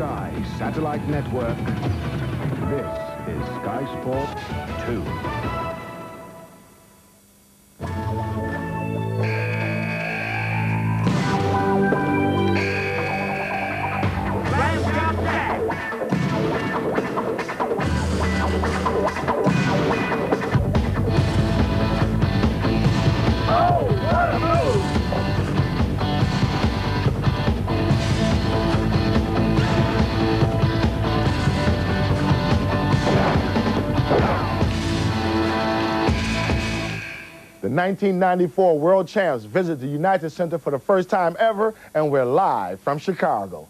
Sky Satellite Network, this is Sky Sports 2. The 1994 World Champs visit the United Center for the first time ever, and we're live from Chicago.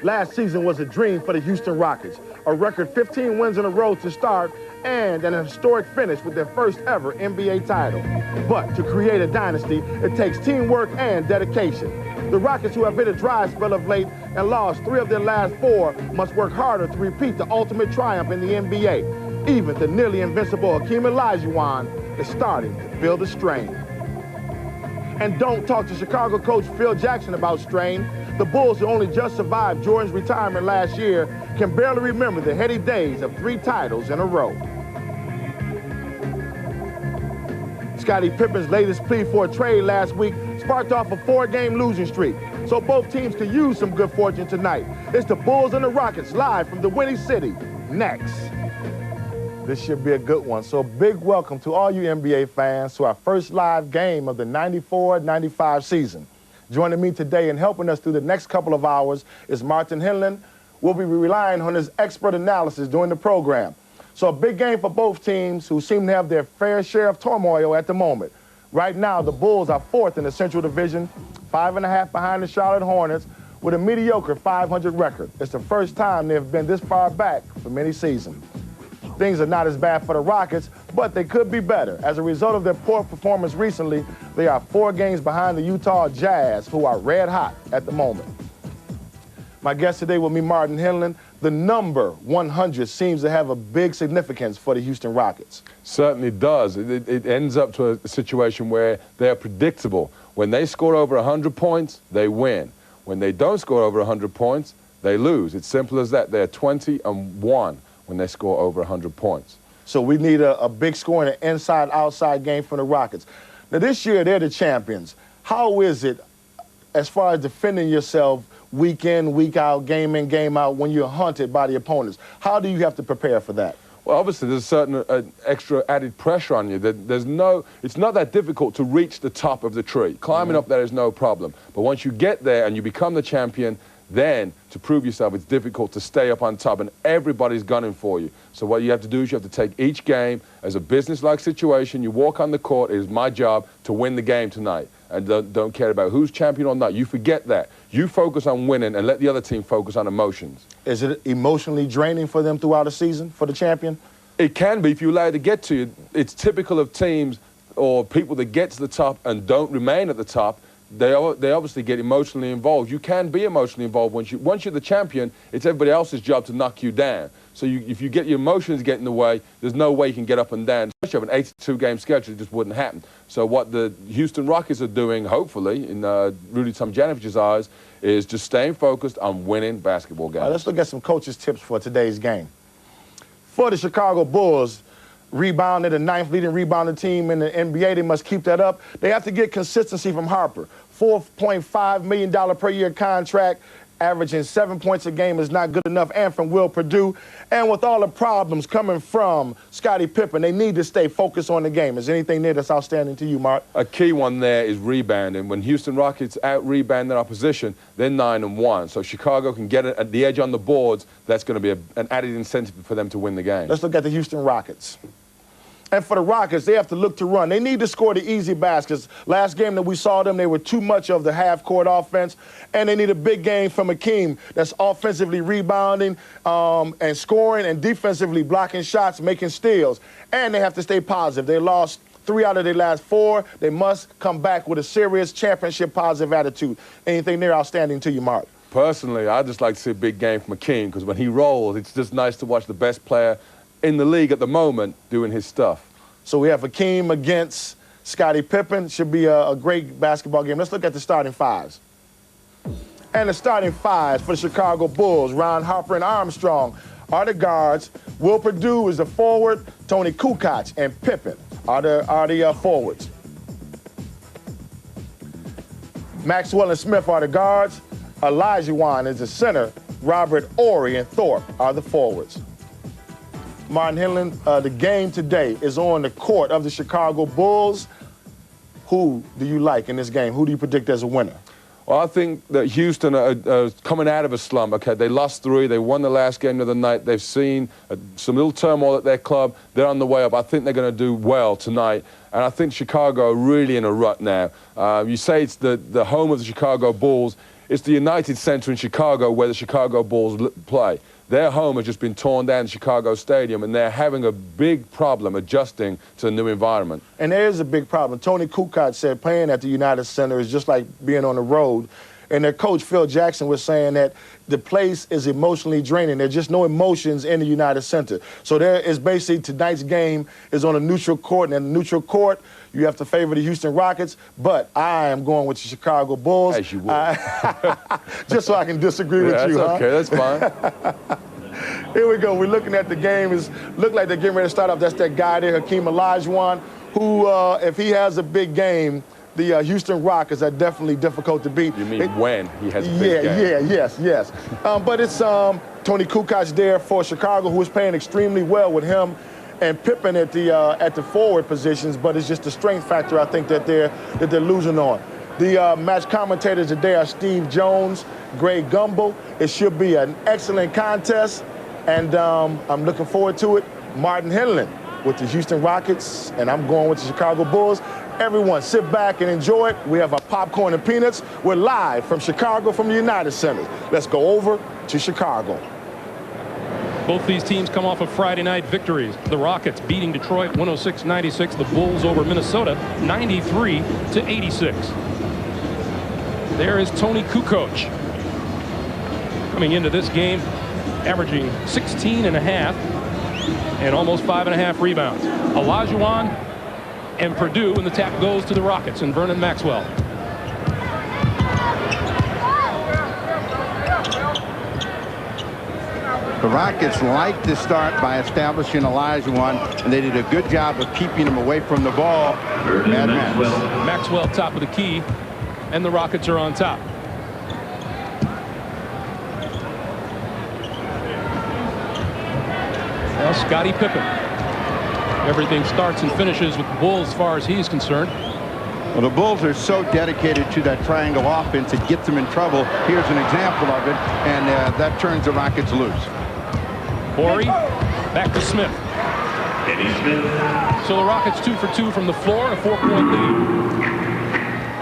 Last season was a dream for the Houston Rockets, a record 15 wins in a row to start, and an historic finish with their first ever NBA title. But to create a dynasty, it takes teamwork and dedication. The Rockets, who have hit a dry spell of late and lost 3 of their last 4, must work harder to repeat the ultimate triumph in the NBA. Even the nearly invincible Hakeem Olajuwon is starting to feel the strain. And don't talk to Chicago coach Phil Jackson about strain. The Bulls, who only just survived Jordan's retirement last year, can barely remember the heady days of 3 titles in a row. Scottie Pippen's latest plea for a trade last week sparked off a 4-game losing streak. So both teams could use some good fortune tonight. It's the Bulls and the Rockets live from the Windy City. Next. This should be a good one. So big welcome to all you NBA fans to our first live game of the 94-95 season. Joining me today and helping us through the next couple of hours is Martin Hinland. We'll be relying on his expert analysis during the program. So a big game for both teams, who seem to have their fair share of turmoil at the moment. Right now, the Bulls are 4th in the Central Division, 5.5 behind the Charlotte Hornets, with a mediocre 500 record. It's the first time they've been this far back for many seasons. Things are not as bad for the Rockets, but they could be better. As a result of their poor performance recently, they are 4 games behind the Utah Jazz, who are red hot at the moment. My guest today will be Martin Hinland. The number 100 seems to have a big significance for the Houston Rockets. Certainly does. It ends up to a situation where they're predictable. When they score over 100 points, they win. When they don't score over 100 points, they lose. It's simple as that. They're 20-1. When they score over 100 points. So we need a big scoring, an inside-outside game from the Rockets. Now, this year, they're the champions. How is it, as far as defending yourself week in, week out, game in, game out, when you're hunted by the opponents? How do you have to prepare for that? Well, obviously, there's certain extra added pressure on you. It's not that difficult to reach the top of the tree. Climbing up there is no problem. But once you get there and you become the champion, then, to prove yourself, it's difficult to stay up on top, and everybody's gunning for you. So what you have to do is you have to take each game as a business-like situation. You walk on the court. It is my job to win the game tonight, and don't care about who's champion or not. You forget that. You focus on winning and let the other team focus on emotions. Is it emotionally draining for them throughout the season, for the champion? It can be if you allow it to get to you. It's typical of teams or people that get to the top and don't remain at the top. They obviously get emotionally involved. You can be emotionally involved once you're the champion. It's everybody else's job to knock you down. So if you get your emotions get in the way, there's no way you can get up and down. Especially an 82-game schedule, it just wouldn't happen. So what the Houston Rockets are doing, hopefully, in Rudy Tomjanovich's eyes, is just staying focused on winning basketball games. All right, let's look at some coaches' tips for today's game. For the Chicago Bulls, rebounded the 9th leading rebounding team in the NBA. They must keep that up. They have to get consistency from Harper. $4.5 million per year contract, averaging 7 points a game is not good enough, and from Will Perdue. And with all the problems coming from Scottie Pippen, they need to stay focused on the game. Is anything there that's outstanding to you, Mark? A key one there is rebounding. When Houston Rockets out-rebound their opposition, they're 9-1. So Chicago can get it at the edge on the boards. That's going to be an added incentive for them to win the game. Let's look at the Houston Rockets. And for the Rockets, they have to look to run. They need to score the easy baskets. Last game that we saw them, they were too much of the half-court offense, and they need a big game from Hakeem that's offensively rebounding and scoring, and defensively blocking shots, making steals. And they have to stay positive. They lost 3 out of their last 4. They must come back with a serious championship positive attitude. Anything there outstanding to you, Mark? Personally, I just like to see a big game from Hakeem, because when he rolls, it's just nice to watch the best player in the league at the moment doing his stuff. So we have Hakeem against Scottie Pippen. Should be a great basketball game. Let's look at the starting fives. And the starting fives for the Chicago Bulls, Ron Harper and Armstrong are the guards. Will Perdue is the forward. Tony Kukoc and Pippen are the forwards. Maxwell and Smith are the guards. Olajuwon is the center. Robert Horry and Thorpe are the forwards. Martin Hinland, the game today is on the court of the Chicago Bulls. Who do you like in this game? Who do you predict as a winner? Well, I think that Houston are coming out of a slump. Okay, they lost 3. They won the last game of the night. They've seen some little turmoil at their club. They're on the way up. I think they're going to do well tonight. And I think Chicago are really in a rut now. You say it's the home of the Chicago Bulls. It's the United Center in Chicago where the Chicago Bulls play. Their home has just been torn down in Chicago Stadium, and they're having a big problem adjusting to the new environment. And there is a big problem. Tony Kukoc said playing at the United Center is just like being on the road. And their coach, Phil Jackson, was saying that the place is emotionally draining. There's just no emotions in the United Center. So there is basically tonight's game is on a neutral court, and in a neutral court, you have to favor the Houston Rockets, but I am going with the Chicago Bulls. As you would. Just so I can disagree with you, that's okay, that's fine. Here we go. We're looking at the game. Look like they're getting ready to start off. That's that guy there, Hakeem Olajuwon, who, if he has a big game, the Houston Rockets are definitely difficult to beat. You mean when he has a big game? Yes. But it's Tony Kukoc there for Chicago, who is playing extremely well with him and Pippen at the forward positions. But it's just the strength factor, I think, that they're losing on. The match commentators today are Steve Jones, Greg Gumbel. It should be an excellent contest, and I'm looking forward to it. Martin Hinland with the Houston Rockets, and I'm going with the Chicago Bulls. Everyone, sit back and enjoy it. We have our popcorn and peanuts. We're live from Chicago, from the United Center. Let's go over to Chicago. Both these teams come off of Friday night victories. The Rockets beating Detroit 106-96. The Bulls over Minnesota 93-86. There is Tony Kukoc coming into this game, averaging 16.5 and almost 5.5 rebounds. Olajuwon and Perdue, and the tap goes to the Rockets and Vernon Maxwell. The Rockets like to start by establishing Olajuwon, and they did a good job of keeping him away from the ball. Maxwell top of the key, and the Rockets are on top. Well, Scottie Pippen. Everything starts and finishes with the Bulls as far as he's concerned. Well, the Bulls are so dedicated to that triangle offense, it gets them in trouble. Here's an example of it, and that turns the Rockets loose. Horry, back to Smith. So the Rockets 2 for 2 from the floor, a 4-point lead.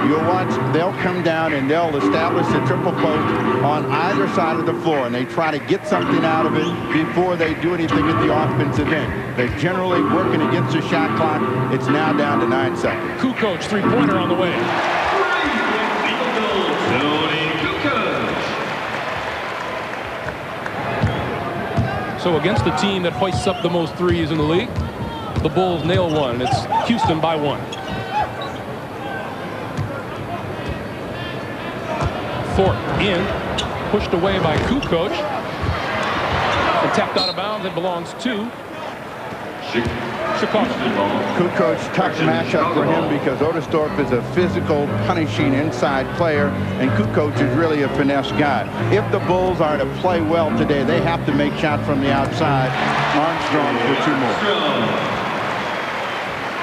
You'll watch, they'll come down and they'll establish the triple post on either side of the floor, and they try to get something out of it before they do anything at the offensive end. They're generally working against the shot clock. It's now down to 9 seconds. Kukoc, three-pointer on the way. So against the team that hoists up the most threes in the league, the Bulls nail one. It's Houston by 1. Thorpe in, pushed away by Kukoc, and tapped out of bounds. It belongs to Chicago. Kukoc, tough matchup for him because Otis Thorpe is a physical, punishing inside player, and Kukoc is really a finesse guy. If the Bulls are to play well today, they have to make shots from the outside. Armstrong for 2 more.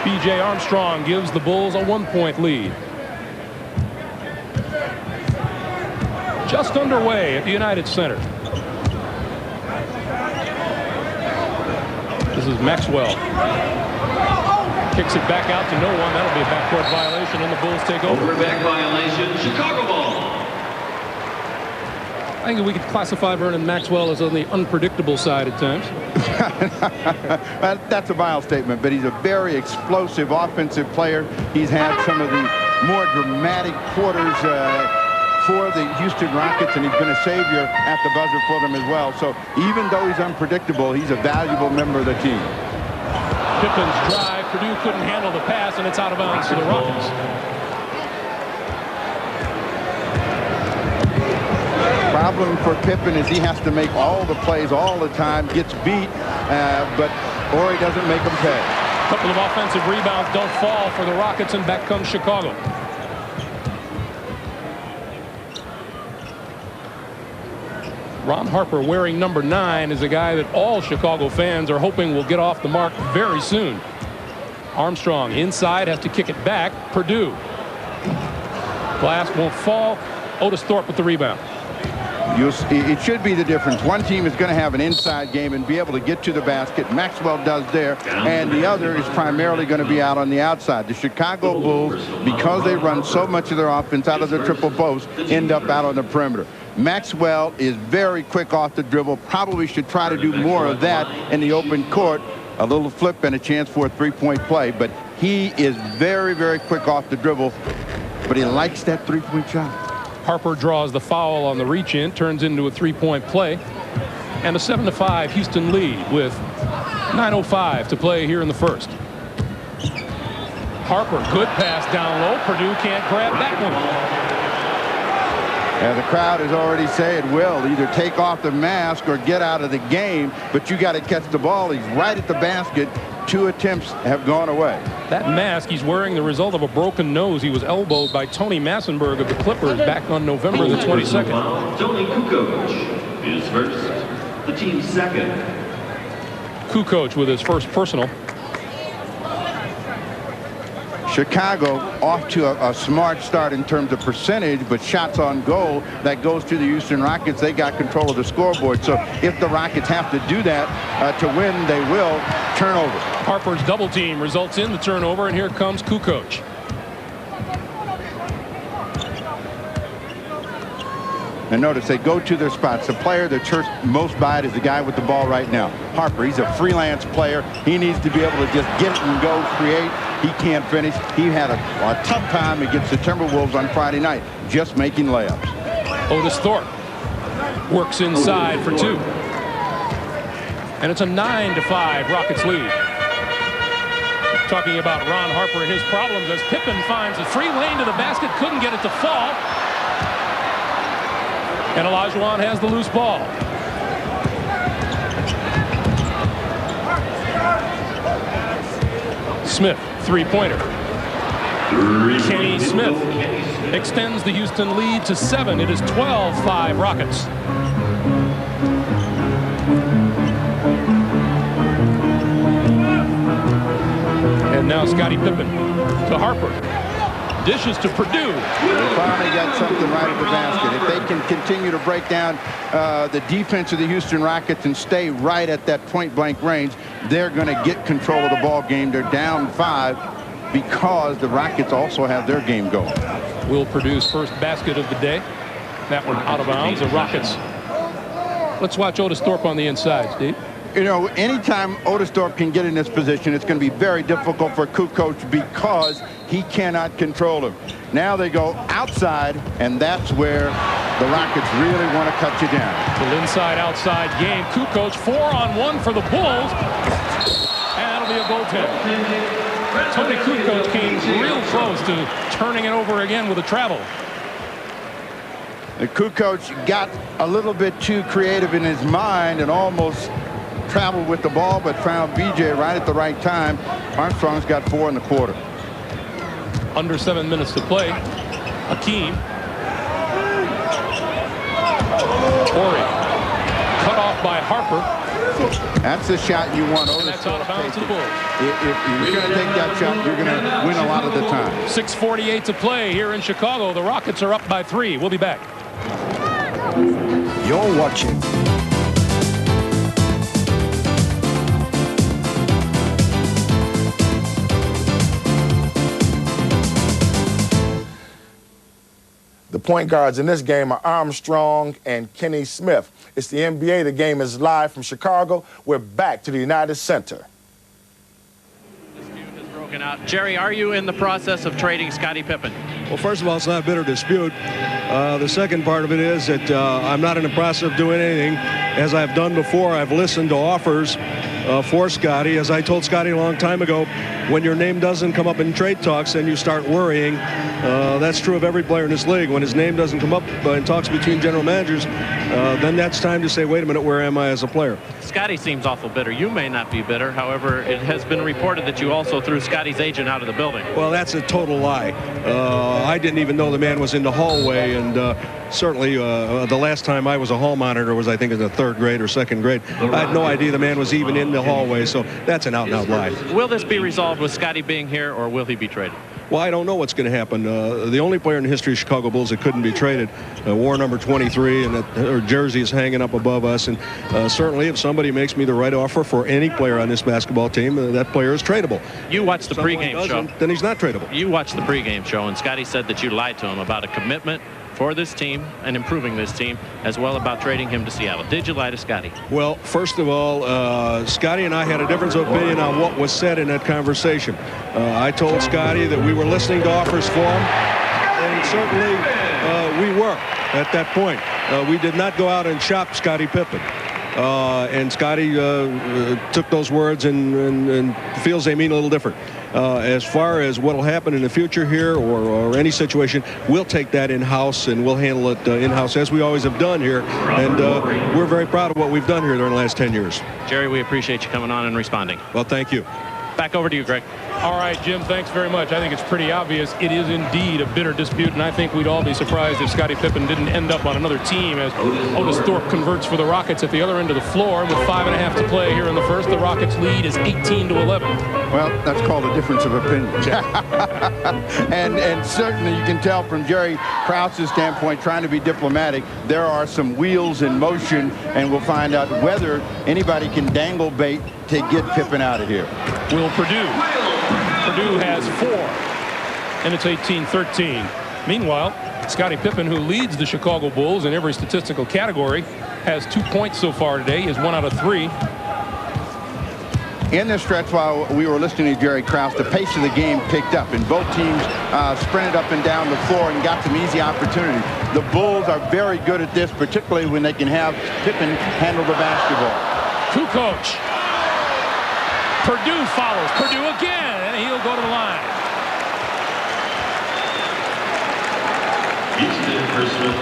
B.J. Armstrong gives the Bulls a 1-point lead. Just underway at the United Center. This is Maxwell. Kicks it back out to no one. That'll be a backcourt violation, and the Bulls take over. Back violation, Chicago ball. I think we could classify Vernon Maxwell as on the unpredictable side at times. That's a vile statement, but he's a very explosive offensive player. He's had some of the more dramatic quarters for the Houston Rockets, and he's been a savior at the buzzer for them as well. So even though he's unpredictable, he's a valuable member of the team. Pippen's drive. Perdue couldn't handle the pass, and it's out of bounds to the Rockets. problem for Pippen is he has to make all the plays all the time, gets beat, or he doesn't make them pay. A couple of offensive rebounds don't fall for the Rockets, and back comes Chicago. Ron Harper, wearing number 9, is a guy that all Chicago fans are hoping will get off the mark very soon. Armstrong inside, has to kick it back. Purdue. Glass won't fall. Otis Thorpe with the rebound. It should be the difference. One team is going to have an inside game and be able to get to the basket. Maxwell does there, and the other is primarily going to be out on the outside. The Chicago Bulls, because they run so much of their offense out of the triple post, end up out on the perimeter. Maxwell is very quick off the dribble. Probably should try to do more of that in the open court. A little flip and a chance for a three-point play, but he is very, very quick off the dribble, but he likes that three-point shot. Harper draws the foul on the reach-in, turns into a three-point play, and a 7-5 Houston lead with 9:05 to play here in the first. Harper, good pass down low. Purdue can't grab that one. And the crowd is already saying, Will, either take off the mask or get out of the game, but you got to catch the ball. He's right at the basket. 2 attempts have gone away. That mask he's wearing, the result of a broken nose. He was elbowed by Tony Massenberg of the Clippers back on November the 22nd. Tony Kukoc is first, the team's second. Kukoc with his first personal. Chicago off to a smart start in terms of percentage, but shots on goal, that goes to the Houston Rockets. They got control of the scoreboard. So if the Rockets have to do that to win, they will. Turnover. Harper's double team results in the turnover, and here comes Kukoc. And notice they go to their spots. The player that's hurt most by it is the guy with the ball right now. Harper, he's a freelance player. He needs to be able to just get it and go create. He can't finish. He had a tough time against the Timberwolves on Friday night, just making layups. Otis Thorpe works inside for 2. And it's a 9-5 Rockets lead. Talking about Ron Harper and his problems as Pippen finds a free lane to the basket, couldn't get it to fall. And Olajuwon has the loose ball. Smith, three-pointer. Kenny Smith extends the Houston lead to 7. It is 12-5 Rockets. And now Scottie Pippen to Harper. Dishes to Purdue. They finally got something right at the basket. If they can continue to break down the defense of the Houston Rockets and stay right at that point-blank range, they're going to get control of the ball game. They're down 5 because the Rockets also have their game going. Will Purdue's first basket of the day. That one out of bounds. The Rockets. Let's watch Otis Thorpe on the inside, Steve. You know, anytime Otis Thorpe can get in this position, it's going to be very difficult for Kukoc because he cannot control him. Now they go outside, and that's where the Rockets really want to cut you down. Little inside-outside game. Kukoc 4-on-1 for the Bulls. And that'll be a goaltend. Tony Kukoc came real close to turning it over again with a travel. The Kukoc got a little bit too creative in his mind and almost traveled with the ball, but found BJ right at the right time. Armstrong's got 4 in the quarter. Under 7 minutes to play. Hakeem. Torrey. Cut off by Harper. That's the shot you want. And that's out of bounds to the Bulls. If you're going to take that shot, you're going to win a lot of the time. 6:48 to play here in Chicago. The Rockets are up by 3. We'll be back. You're watching The point guards in this game are Armstrong and Kenny Smith. It's the NBA. The game is live from Chicago. We're back to the United Center. Dispute has broken out. Jerry, are you in the process of trading Scottie Pippen? Well, first of all, it's not a bitter dispute. The second part of it is that I'm not in the process of doing anything. As I've done before, I've listened to offers for Scotty. As I told Scotty a long time ago, when your name doesn't come up in trade talks, then you start worrying. That's true of every player in this league. When his name doesn't come up in talks between general managers, then that's time to say, wait a minute, where am I as a player? Scotty seems awful bitter. You may not be bitter. However, it has been reported that you also threw Scotty's agent out of the building. Well, that's a total lie. I didn't even know the man was in the hallway, and certainly the last time I was a hall monitor was, I think, in the 3rd grade or 2nd grade. I had no idea the man was even in the hallway, so that's an out-and-out lie. Will this be resolved with Scotty being here, or will he be traded? Well, I don't know what's going to happen. The only player in the history of Chicago Bulls that couldn't be traded wore number 23, and her jersey is hanging up above us. And certainly, if somebody makes me the right offer for any player on this basketball team, that player is tradable. You watched the pregame show. Then he's not tradable. You watched the pregame show, and Scotty said that you lied to him about a commitment for this team and improving this team, as well about trading him to Seattle. Did you lie to Scotty? Well, first of all, Scotty and I had a difference of opinion on what was said in that conversation. I told Scotty that we were listening to offers for him, and certainly we were at that point. We did not go out and shop Scottie Pippen. And Scotty took those words and feels they mean a little different. As far as what will happen in the future here or any situation, we'll take that in-house and we'll handle it in-house as we always have done here. And we're very proud of what we've done here during the last 10 years. Jerry, we appreciate you coming on and responding. Well, thank you. Back over to you, Greg. All right, Jim, thanks very much. I think it's pretty obvious it is indeed a bitter dispute, and I think we'd all be surprised if Scottie Pippen didn't end up on another team as Otis Thorpe converts for the Rockets at the other end of the floor. With 5.5 to play here in the first, the Rockets lead is 18-11. Well, that's called a difference of opinion. and certainly you can tell from Jerry Krause's standpoint, trying to be diplomatic, there are some wheels in motion, and we'll find out whether anybody can dangle bait to get Pippen out of here. Will Purdue. Purdue has 4, and it's 18-13. Meanwhile, Scottie Pippen, who leads the Chicago Bulls in every statistical category, has 2 points so far today. He is 1 out of 3. In this stretch, while we were listening to Jerry Krause, the pace of the game picked up, and both teams sprinted up and down the floor and got some easy opportunities. The Bulls are very good at this, particularly when they can have Pippen handle the basketball. Kukoc. Purdue follows. Purdue again, and he'll go to the line.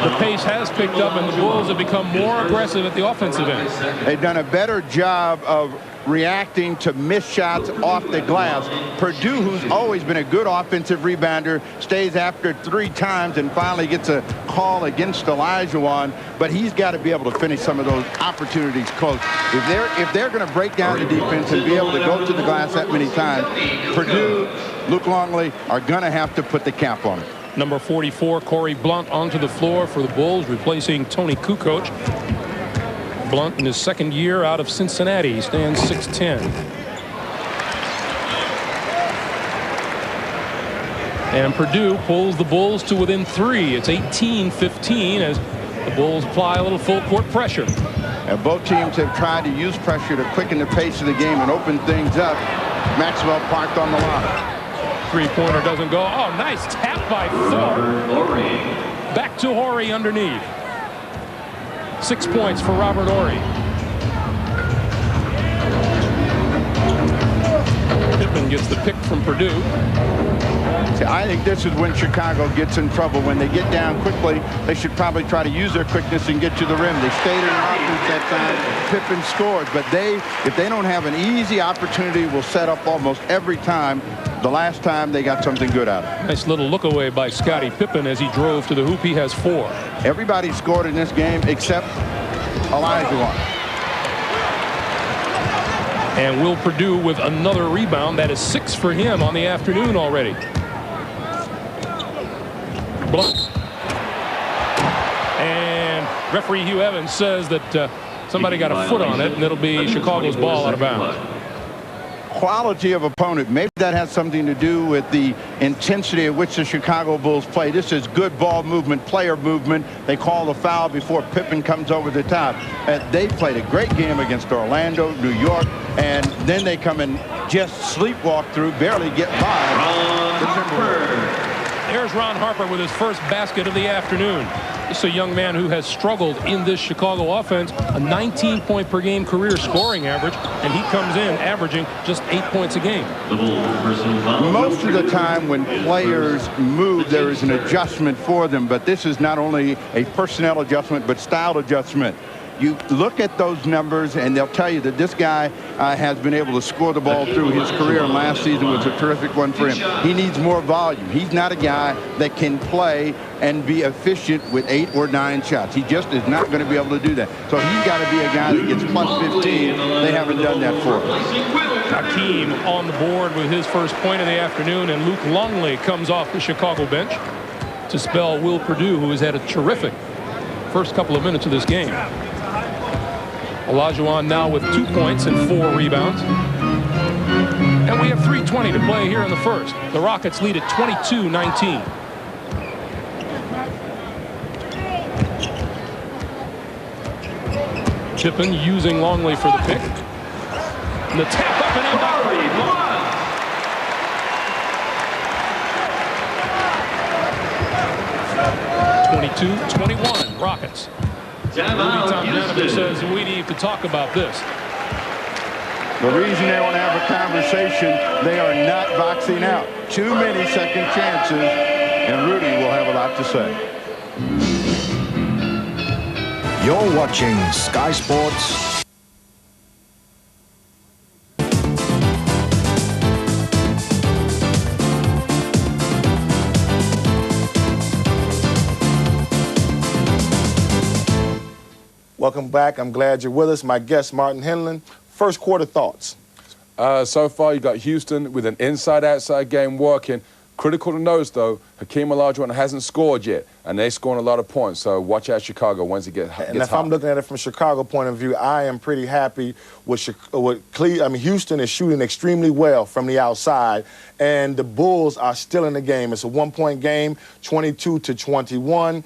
The pace has picked up, and the Bulls have become more aggressive at the offensive end. They've done a better job of reacting to missed shots off the glass. Purdue, who's always been a good offensive rebounder, stays after 3 times and finally gets a call against Olajuwon, but he's got to be able to finish some of those opportunities close. If they're going to break down the defense and be able to go to the glass that many times, Purdue, Luke Longley are going to have to put the cap on it. Number 44, Corey Blunt, onto the floor for the Bulls, replacing Tony Kukoc. Blunt in his 2nd year out of Cincinnati. He stands 6'10". And Purdue pulls the Bulls to within 3. It's 18-15 as the Bulls apply a little full court pressure. And both teams have tried to use pressure to quicken the pace of the game and open things up. Maxwell parked on the line. 3-pointer doesn't go. Oh, nice tap by Thorpe. Back to Horry underneath. 6 points for Robert Horry. Pippen gets the pick from Purdue. See, I think this is when Chicago gets in trouble. When they get down quickly, they should probably try to use their quickness and get to the rim. They stayed in offense that time. Pippen scores, but if they don't have an easy opportunity, will set up almost every time. The last time they got something good out of it. Nice little look away by Scottie Pippen as he drove to the hoop. He has 4. Everybody scored in this game except Olajuwon. And Will Purdue with another rebound. That is 6 for him on the afternoon already. Blunt. And referee Hugh Evans says that somebody got a foot on it, and it'll be Chicago's ball out of bounds. Quality of opponent. Maybe that has something to do with the intensity at which the Chicago Bulls play. This is good ball movement, player movement. They call the foul before Pippen comes over the top. They played a great game against Orlando, New York, and then they come and just sleepwalk through, barely get by. There's Ron Harper with his first basket of the afternoon. It's a young man who has struggled in this Chicago offense, a 19-point per game career scoring average, and he comes in averaging just 8 points a game. Most of the time when players move, there is an adjustment for them, but this is not only a personnel adjustment, but style adjustment. You look at those numbers, and they'll tell you that this guy has been able to score the ball through his career, and last season was a terrific one for him. He needs more volume. He's not a guy that can play and be efficient with 8 or 9 shots. He just is not going to be able to do that. So he's got to be a guy that gets plus 15. They haven't done that for him. Hakeem on the board with his first point of the afternoon, and Luke Longley comes off the Chicago bench to spell Will Perdue, who has had a terrific first couple of minutes of this game. Olajuwon now with 2 points and 4 rebounds. And we have 3:20 to play here in the first. The Rockets lead at 22-19. Pippen using Longley for the pick. And the tap up and in by Reed. 22-21 Rockets. Rudy says we need to talk about this. The reason they want to have a conversation, they are not boxing out. Too many second chances, and Rudy will have a lot to say. You're watching Sky Sports. Welcome back. I'm glad you're with us. My guest, Martin Henlon. First quarter thoughts. So far, you got Houston with an inside-outside game working. Critical to notice, though, Hakeem Olajuwon hasn't scored yet, and they're scoring a lot of points. So watch out Chicago once it gets hot. And if I'm looking at it from Chicago point of view, I am pretty happy with Houston is shooting extremely well from the outside, and the Bulls are still in the game. It's a 1-point game, 22-21.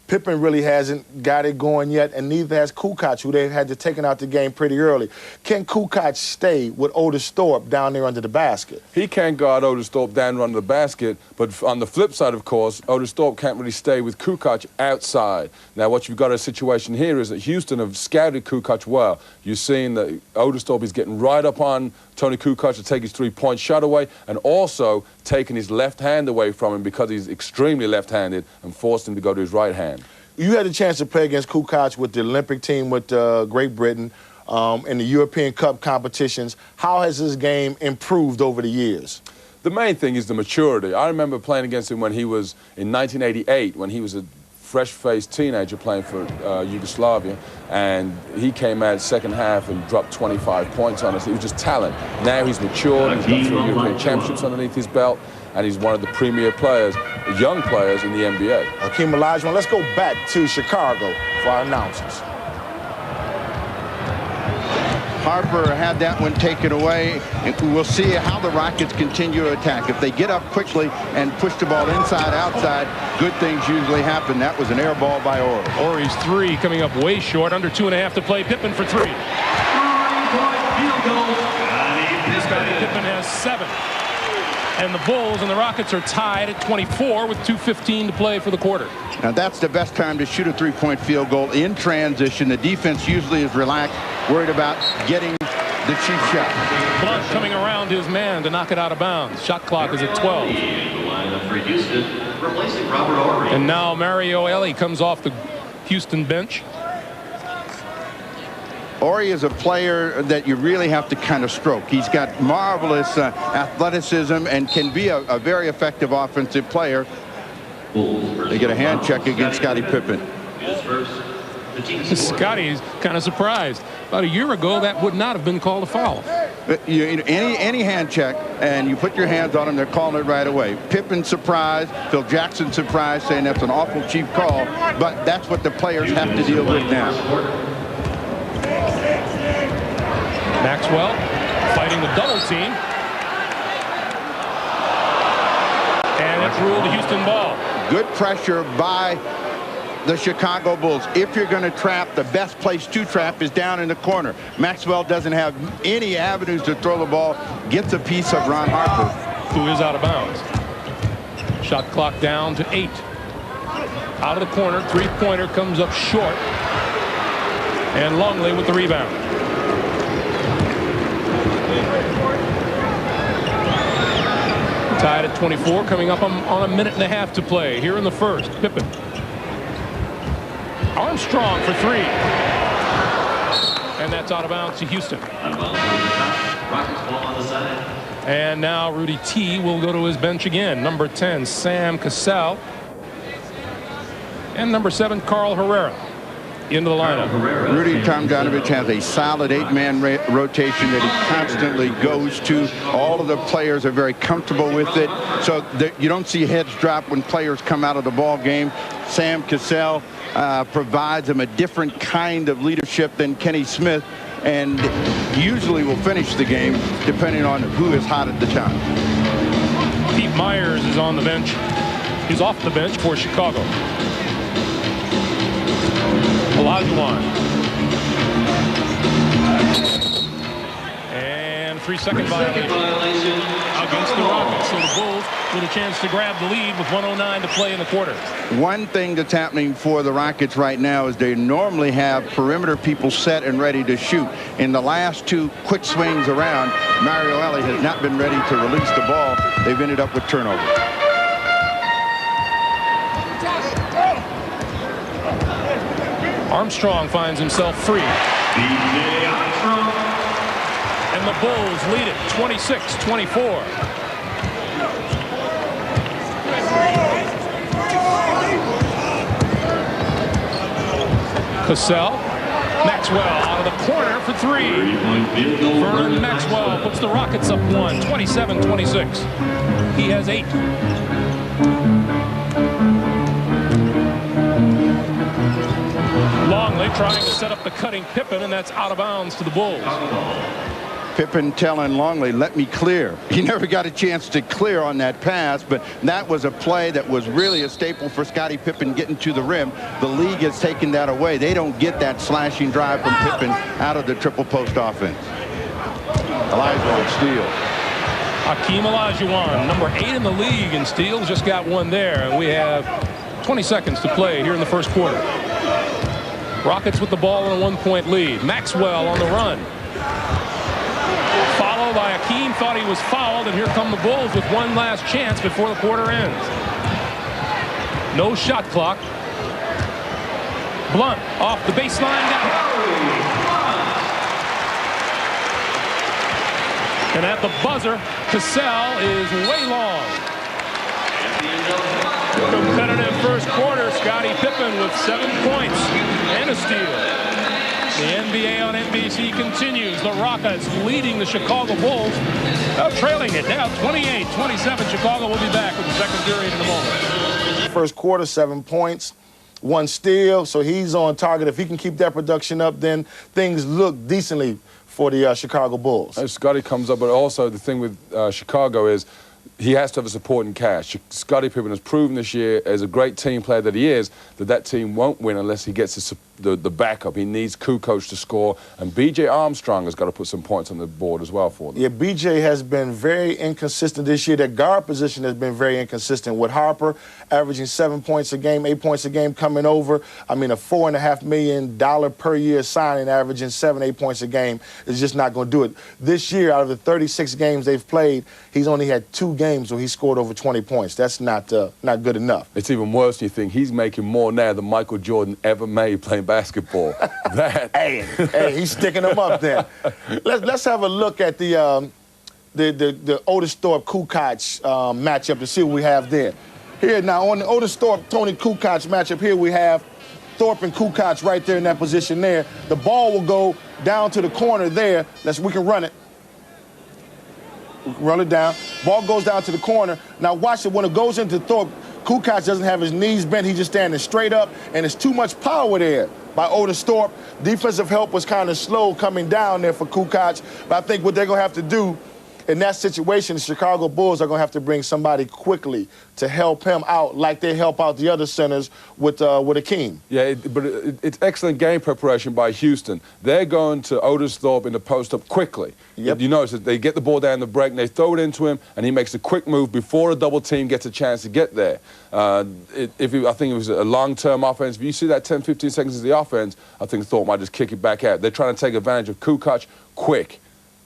Pippen really hasn't got it going yet, and neither has Kukoc, who they had to take out the game pretty early. Can Kukoc stay with Otis Thorpe down there under the basket? He can guard Otis Thorpe down under the basket, but on the flip side, of course, Otis Thorpe can't really stay with Kukoc outside. Now, what you've got a situation here is that Houston have scouted Kukoc well. You've seen that Otis Thorpe is getting right up on Tony Kukoc to take his three-point shot away, and also taking his left hand away from him because he's extremely left-handed, and forced him to go to his right hand. You had a chance to play against Kukoc with the Olympic team with Great Britain in the European Cup competitions. How has his game improved over the years? The main thing is the maturity. I remember playing against him when he was in 1988, when he was a fresh-faced teenager playing for Yugoslavia, and he came out second half and dropped 25 points on us. It was just talent. Now he's matured, he's got 3 European championships underneath his belt, and he's one of the premier players, young players in the NBA. Hakeem Olajuwon, let's go back to Chicago for our announcers. Harper had that one taken away, and we'll see how the Rockets continue to attack. If they get up quickly and push the ball inside, outside, good things usually happen. That was an air ball by Horry. Horry's 3 coming up way short, under 2.5 to play. Pippen for 3. Scottie Pippen has 7. And the Bulls and the Rockets are tied at 24 with 2:15 to play for the quarter. Now that's the best time to shoot a three-point field goal in transition. The defense usually is relaxed, worried about getting the cheap shot. Blunt coming around his man to knock it out of bounds. Shot clock is at 12. And now Mario Elie comes off the Houston bench. Horry is a player that you really have to kind of stroke. He's got marvelous athleticism and can be a very effective offensive player. They get a hand check against Scottie Pippen. Scottie's kind of surprised. About a year ago, that would not have been called a foul. Any hand check, and you put your hands on him, they're calling it right away. Pippen surprised, Phil Jackson surprised, saying that's an awful cheap call, but that's what the players have to deal with now. Maxwell fighting the double team. And it's ruled a Houston ball. Good pressure by the Chicago Bulls. If you're going to trap, the best place to trap is down in the corner. Maxwell doesn't have any avenues to throw the ball. Gets a piece of Ron Harper, who is out of bounds. Shot clock down to 8. Out of the corner, three-pointer comes up short. And Longley with the rebound. Tied at 24, coming up on a minute and a half to play here in the first. Pippen. Armstrong for three. And that's out of bounds to Houston. And now Rudy T will go to his bench again. Number 10, Sam Cassell. And number 7, Carl Herrera into the lineup. Rudy Tomjanovich has a solid 8-man rotation that he constantly goes to. All of the players are very comfortable with it, so you don't see heads drop when players come out of the ball game. Sam Cassell provides him a different kind of leadership than Kenny Smith, and usually will finish the game depending on who is hot at the time. Pete Myers is on the bench. He's off the bench for Chicago. Olajuwon. And 3-second violation against the Rockets. So the Bulls with a chance to grab the lead with 1:09 to play in the quarter. One thing that's happening for the Rockets right now is they normally have perimeter people set and ready to shoot. In the last 2 quick swings around, Mario Elie has not been ready to release the ball. They've ended up with turnover. Armstrong finds himself free. And the Bulls lead it 26-24. Cassell. Maxwell out of the corner for three. Vernon Maxwell puts the Rockets up 1, 27-26. He has 8. Longley trying to set up the cutting Pippen, and that's out of bounds to the Bulls. Pippen telling Longley, let me clear. He never got a chance to clear on that pass, but that was a play that was really a staple for Scottie Pippen getting to the rim. The league has taken that away. They don't get that slashing drive from Pippen out of the triple post offense. Olajuwon steal. Hakeem Olajuwon, number 8 in the league in steals, just got one there, and we have 20 seconds to play here in the first quarter. Rockets with the ball in a 1-point lead. Maxwell on the run. Followed by Hakeem, thought he was fouled, and here come the Bulls with one last chance before the quarter ends. No shot clock. Blunt off the baseline down. And at the buzzer, Cassell is way long. Competitive first quarter. Scottie Pippen with 7 points and a steal. The NBA on NBC continues. The Rockets leading the Chicago Bulls. Trailing it now 28-27. Chicago will be back with the second period in a moment. First quarter, 7 points, 1 steal. So he's on target. If he can keep that production up, then things look decently for the Chicago Bulls. Scottie comes up, but also the thing with Chicago is he has to have a supporting cast. Scottie Pippen has proven this year, as a great team player that he is, that team won't win unless he gets the backup. He needs Kukoc to score, and B.J. Armstrong has got to put some points on the board as well for them. Yeah, B.J. has been very inconsistent this year. That guard position has been very inconsistent, with Harper averaging 7 points a game, 8 points a game coming over. I mean, a $4.5 million per year signing, averaging 7, 8 points a game is just not going to do it. This year, out of the 36 games they've played, he's only had 2 games where he scored over 20 points. That's not good enough. It's even worse when you think he's making more now than Michael Jordan ever made playing basketball. Hey, he's sticking them up there. Let's have a look at the Otis Thorpe Kukoc matchup to see what we have there. Here now on the Otis Thorpe Tony Kukoc matchup, here we have Thorpe and Kukoc right there in that position there. The ball will go down to the corner there. We can run it. Run it down. Ball goes down to the corner. Now watch it. When it goes into Thorpe, Kukoc doesn't have his knees bent. He's just standing straight up, and it's too much power there by Otis Thorpe. Defensive help was kind of slow coming down there for Kukoc, but I think what they're going to have to do in that situation, the Chicago Bulls are going to have to bring somebody quickly to help him out like they help out the other centers with Hakeem. Yeah, it's excellent game preparation by Houston. They're going to Otis Thorpe in the post-up quickly. Yep. You notice that they get the ball down the break and they throw it into him, and he makes a quick move before a double team gets a chance to get there. I think it was a long-term offense. If you see that 10, 15 seconds of the offense, I think Thorpe might just kick it back out. They're trying to take advantage of Hou Chi quick.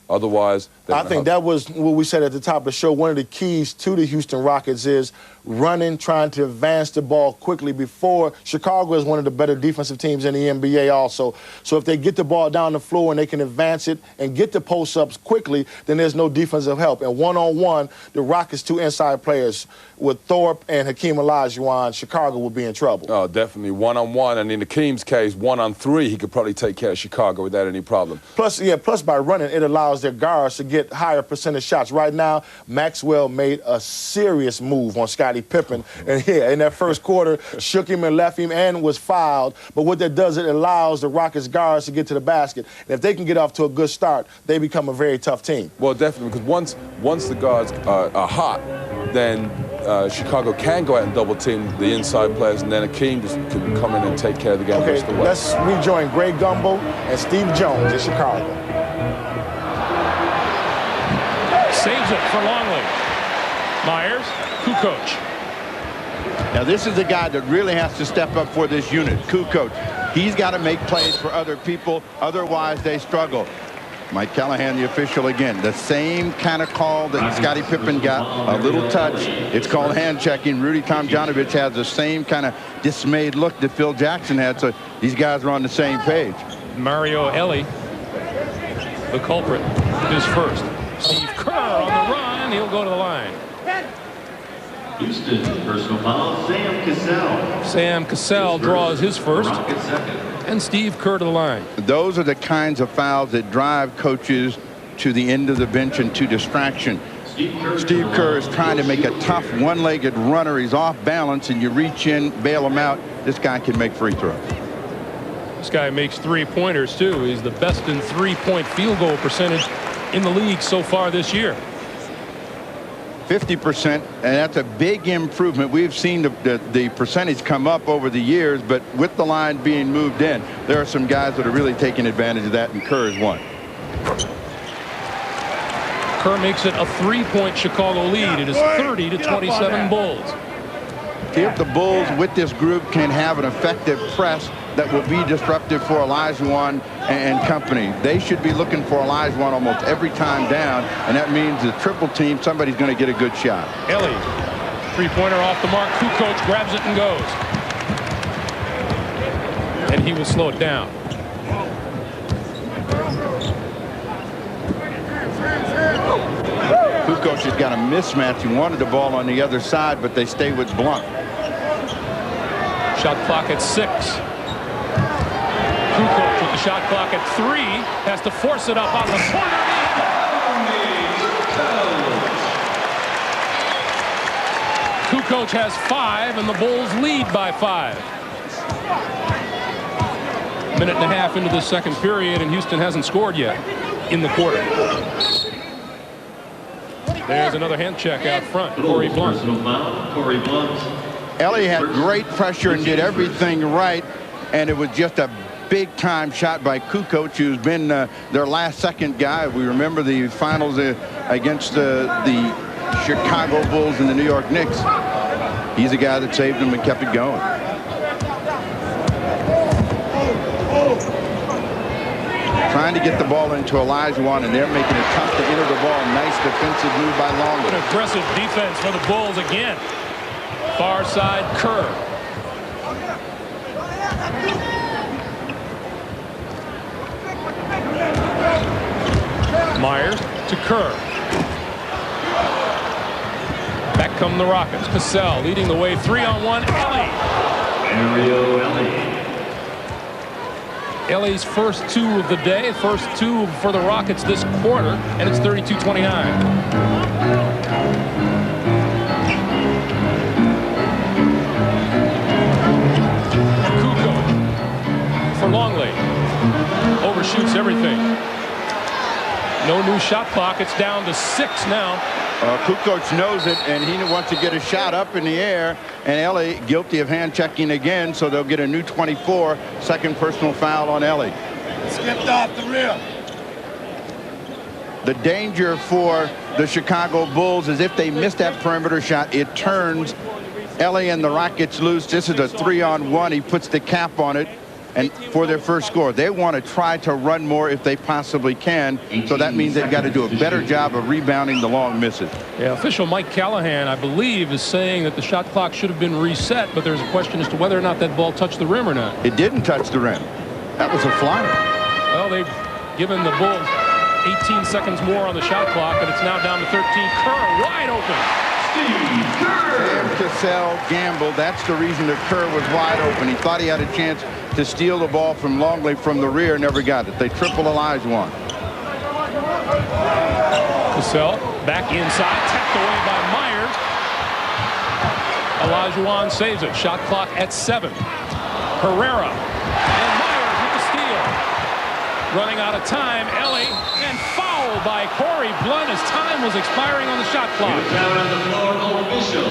Otherwise, I think that was what we said at the top of the show. One of the keys to the Houston Rockets is running, trying to advance the ball quickly before. Chicago is one of the better defensive teams in the NBA also. So if they get the ball down the floor and they can advance it and get the post-ups quickly, then there's no defensive help. And one-on-one, the Rockets' two inside players with Thorpe and Hakeem Olajuwon, Chicago would be in trouble. Oh, definitely. One-on-one. And in Hakeem's case, 1-on-3, he could probably take care of Chicago without any problem. Plus by running, it allows their guards to get higher percentage shots. Right now, Maxwell made a serious move on Scottie Pippen, and in that first quarter, shook him and left him and was fouled. But what that does, it allows the Rockets guards to get to the basket. And if they can get off to a good start, they become a very tough team. Well, definitely, because once the guards are hot, then Chicago can go out and double team the inside players, and then Hakeem just can come in and take care of the game. Okay, let's rejoin Greg Gumbel and Steve Jones in Chicago. Saves it for Longley. Myers, Kukoc. Now, this is the guy that really has to step up for this unit, Kukoc. He's got to make plays for other people, otherwise they struggle. Mike Callahan, the official again. The same kind of call that Scottie Pippen got, a little touch. It's called hand checking. Rudy Tomjanovich has the same kind of dismayed look that Phil Jackson had, so these guys are on the same page. Mario Elie, the culprit, is first. Steve Kerr on the run. He'll go to the line. Houston, personal foul, Sam Cassell. Sam Cassell draws his first. And Steve Kerr to the line. Those are the kinds of fouls that drive coaches to the end of the bench and to distraction. Steve Kerr is trying to make a tough one-legged runner. He's off balance, and you reach in, bail him out. This guy can make free throws. This guy makes three-pointers, too. He's the best in three-point field goal percentage in the league so far this year. 50%, and that's a big improvement. We've seen the percentage come up over the years, but with the line being moved in, there are some guys that are really taking advantage of that, and Kerr is one. Kerr makes it a three-point Chicago lead. It is 30-27 Bulls. If the Bulls with this group can have an effective press that will be disruptive for Olajuwon and company, they should be looking for Olajuwon almost every time down, and that means the triple team, somebody's going to get a good shot. Elie, three-pointer off the mark. Kukoc grabs it and goes. And he will slow it down. Kukoc has got a mismatch. He wanted the ball on the other side, but they stay with Blunt. Shot clock at 6. Kukoc with the shot clock at 3 has to force it up on the corner. Kukoc has 5, and the Bulls lead by 5. Minute and a half into the second period, and Houston hasn't scored yet in the quarter. There's another hand check out front. Corey Blunt. Corey Blunt. Elie had great pressure and did everything right, and it was just a big-time shot by Kukoc, who's been their last-second guy. We remember the finals against the Chicago Bulls and the New York Knicks. He's the guy that saved them and kept it going. Trying to get the ball into Olajuwon, and they're making it tough to enter the ball. Nice defensive move by Longley. An aggressive defense for the Bulls again. Far side, Kerr. Myers to Kerr. Back come the Rockets. Cassell leading the way, 3-on-1. Elie's first 2 of the day, first 2 for the Rockets this quarter, and it's 32-29. For Longley. Overshoots everything. No new shot clock. It's down to 6 now. Kukoc knows it, and he wants to get a shot up in the air. And Ellie guilty of hand checking again, so they'll get a new 24. Second personal foul on Ellie. Skipped off the rim. The danger for the Chicago Bulls is if they miss that perimeter shot, it turns Ellie and the Rockets loose. This is a 3-on-1. He puts the cap on it. And for their first score, they want to try to run more if they possibly can. So that means they've got to do a better job of rebounding the long misses. Yeah, official Mike Callahan, I believe, is saying that the shot clock should have been reset, but there's a question as to whether or not that ball touched the rim or not. It didn't touch the rim. That was a flyer. Well, they've given the Bulls 18 seconds more on the shot clock, and it's now down to 13. Kerr wide open. Sam Cassell gambled. That's the reason that Kerr was wide open. He thought he had a chance to steal the ball from Longley from the rear, never got it. They triple Olajuwon. Cassell back inside, tapped away by Myers. Olajuwon saves it. Shot clock at 7. Herrera and Myers with the steal. Running out of time, Ellie, and fouled by Corey Blunt as time was expiring on the shot clock. Foul on the floor, official.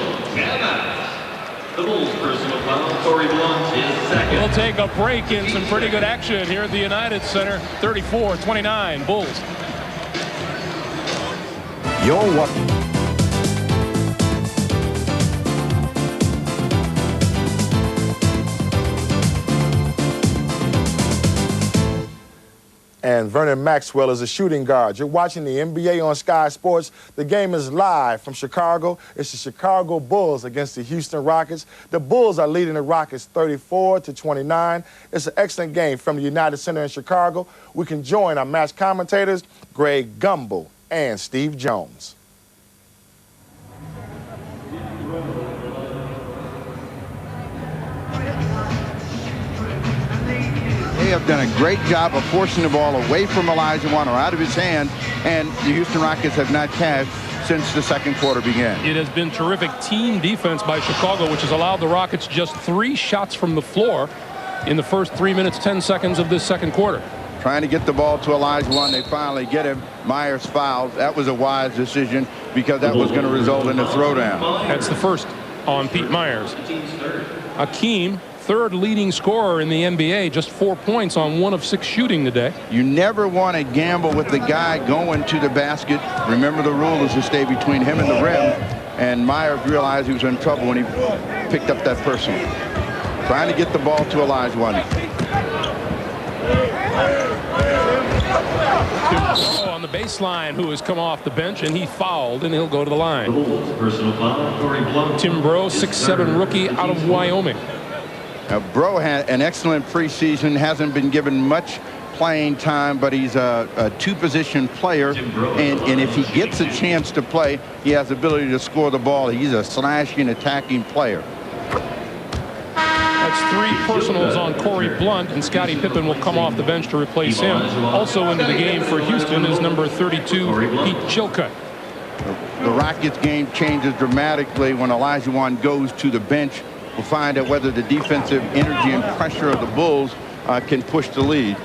The Bulls' personal foul, Corey Blunt is second. We'll take a break in some pretty good action here at the United Center. 34-29, Bulls. You're watching. And Vernon Maxwell is a shooting guard. You're watching the NBA on Sky Sports. The game is live from Chicago. It's the Chicago Bulls against the Houston Rockets. The Bulls are leading the Rockets 34-29. It's an excellent game from the United Center in Chicago. We can join our match commentators, Greg Gumbel and Steve Jones. They have done a great job of forcing the ball away from Olajuwon or out of his hand, and the Houston Rockets have not cashed since the second quarter began. It has been terrific team defense by Chicago, which has allowed the Rockets just 3 shots from the floor in the first 3 minutes, 10 seconds of this second quarter. Trying to get the ball to Olajuwon. They finally get him. Myers fouls. That was a wise decision because that was going to result in a throwdown. That's the first on Pete Myers. Hakeem, third leading scorer in the NBA, just 4 points on 1 of 6 shooting today. You never want to gamble with the guy going to the basket. Remember, the rule is to stay between him and the rim. And Myers realized he was in trouble when he picked up that personal. Trying to get the ball to Olajuwon. On the baseline, who has come off the bench, and he fouled, and he'll go to the line. Personal foul, Corey Blunt. Tim Bro, 6'7" rookie out of Wyoming. Bro had an excellent preseason, hasn't been given much playing time, but he's a two-position player, and if he gets a chance to play, he has the ability to score the ball. He's a slashing, attacking player. That's 3 personals on Corey Blunt, and Scottie Pippen will come off the bench to replace him. Also into the game for Houston is number 32, Pete Chilcutt. The Rockets game changes dramatically when Olajuwon goes to the bench. We'll find out whether the defensive energy and pressure of the Bulls can push the lead.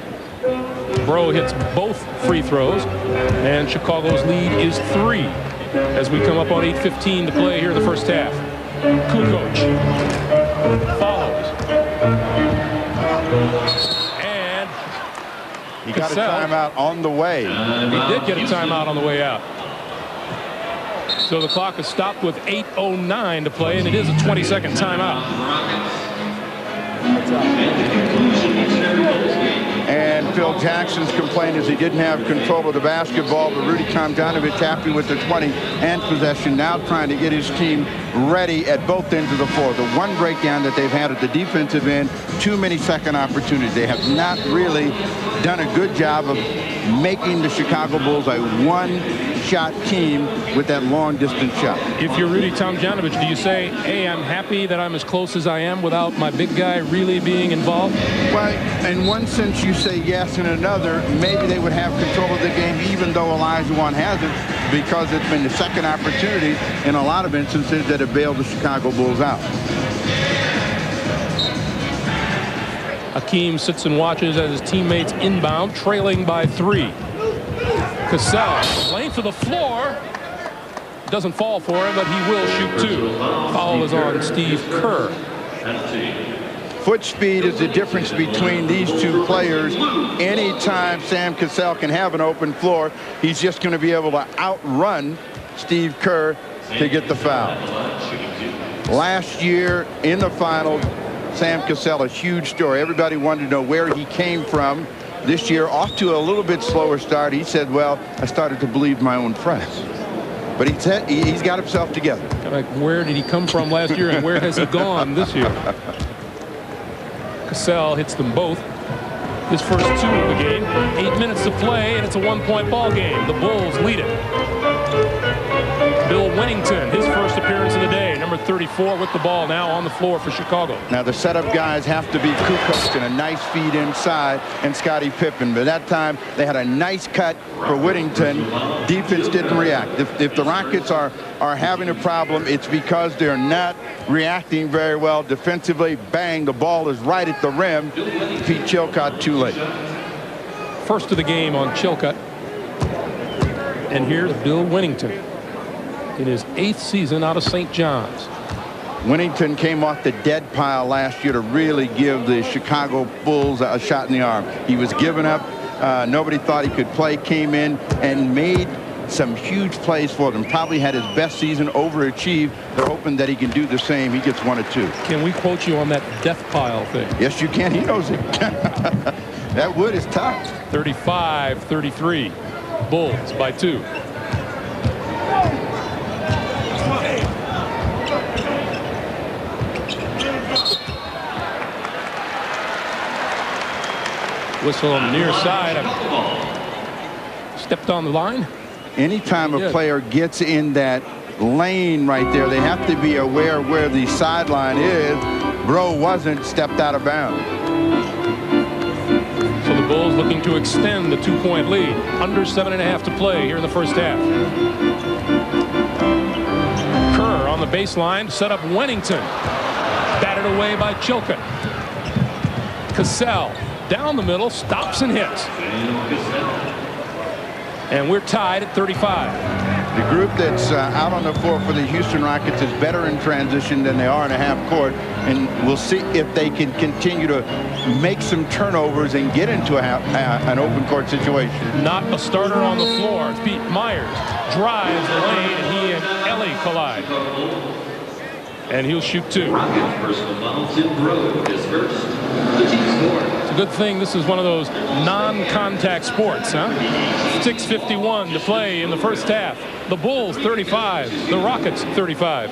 Bro hits both free throws, and Chicago's lead is 3 as we come up on 8:15 to play here in the first half. Kukoc follows. And he got a timeout on the way. He did get a timeout on the way out. So the clock is stopped with 8:09 to play, and it is a 20-second timeout. And Phil Jackson's complaint is he didn't have control of the basketball, but Rudy Tomjanovich happy with the 20 and possession, now trying to get his team ready at both ends of the floor. The one breakdown that they've had at the defensive end, too many second opportunities. They have not really done a good job of making the Chicago Bulls a one-shot team with that long-distance shot. If you're Rudy Tomjanovich, do you say, hey, I'm happy that I'm as close as I am without my big guy really being involved? Well, in one sense you say yes, in another, maybe they would have control of the game even though Olajuwon hasn't, because it's been the second opportunity in a lot of instances that have bailed the Chicago Bulls out. Hakeem sits and watches as his teammates inbound, trailing by 3. Cassell, length of the floor. Doesn't fall for him, but he will shoot 2. Foul is on Steve Kerr. Foot speed is the difference between these two players. Anytime Sam Cassell can have an open floor, he's just going to be able to outrun Steve Kerr to get the foul. Last year in the finals, Sam Cassell, a huge story. Everybody wanted to know where he came from. This year, off to a little bit slower start. He said, well, I started to believe my own press. But he said he's got himself together. Like, where did he come from last year and where has he gone this year? Cassell hits them both. His first 2 of the game. 8 minutes to play, and it's a 1-point ball game. The Bulls lead it. Bill Winnington, his first appearance of the day, number 34 with the ball now on the floor for Chicago. Now the setup guys have to be Kukoc and a nice feed inside and Scottie Pippen. But that time they had a nice cut for Whittington. Defense didn't react. If the Rockets are having a problem, it's because they're not reacting very well defensively. Bang, the ball is right at the rim. Pete Chilcott too late. First of the game on Chilcott. And here's Bill Winnington in his 8th season out of St. John's. Winnington came off the dead pile last year to really give the Chicago Bulls a shot in the arm. He was giving up. Nobody thought he could play. Came in and made some huge plays for them. Probably had his best season, overachieved. They're hoping that he can do the same. He gets 1 or 2. Can we quote you on that death pile thing? Yes, you can. He knows it. That wood is tough. 35-33. Bulls by 2. Whistle on the near side. Stepped on the line. Anytime a player gets in that lane right there, they have to be aware where the sideline is. Bro wasn't, stepped out of bounds. So the Bulls looking to extend the 2-point lead. Under 7.5 to play here in the first half. Kerr on the baseline, set up Winnington. Batted away by Chilcott. Cassell down the middle, stops and hits. And we're tied at 35. The group that's out on the floor for the Houston Rockets is better in transition than they are in a half court, and we'll see if they can continue to make some turnovers and get into an open court situation. Not a starter on the floor. It's Pete Myers drives the lane, and he and Ellie collide. And he'll shoot 2. It's a good thing this is one of those non-contact sports, huh? 6:51 to play in the first half. The Bulls 35, the Rockets 35.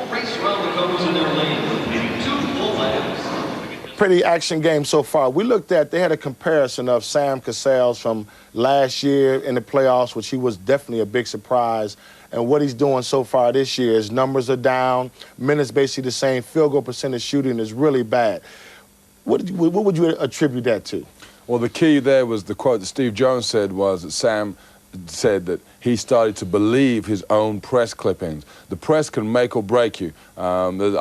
Pretty action game so far. We looked at, they had a comparison of Sam Cassell's from last year in the playoffs, which he was definitely a big surprise. And what he's doing so far this year, his numbers are down, minutes basically the same, field goal percentage shooting is really bad. What would you attribute that to? Well, the key there was the quote that Steve Jones said was that Sam said that he started to believe his own press clippings. The press can make or break you. There's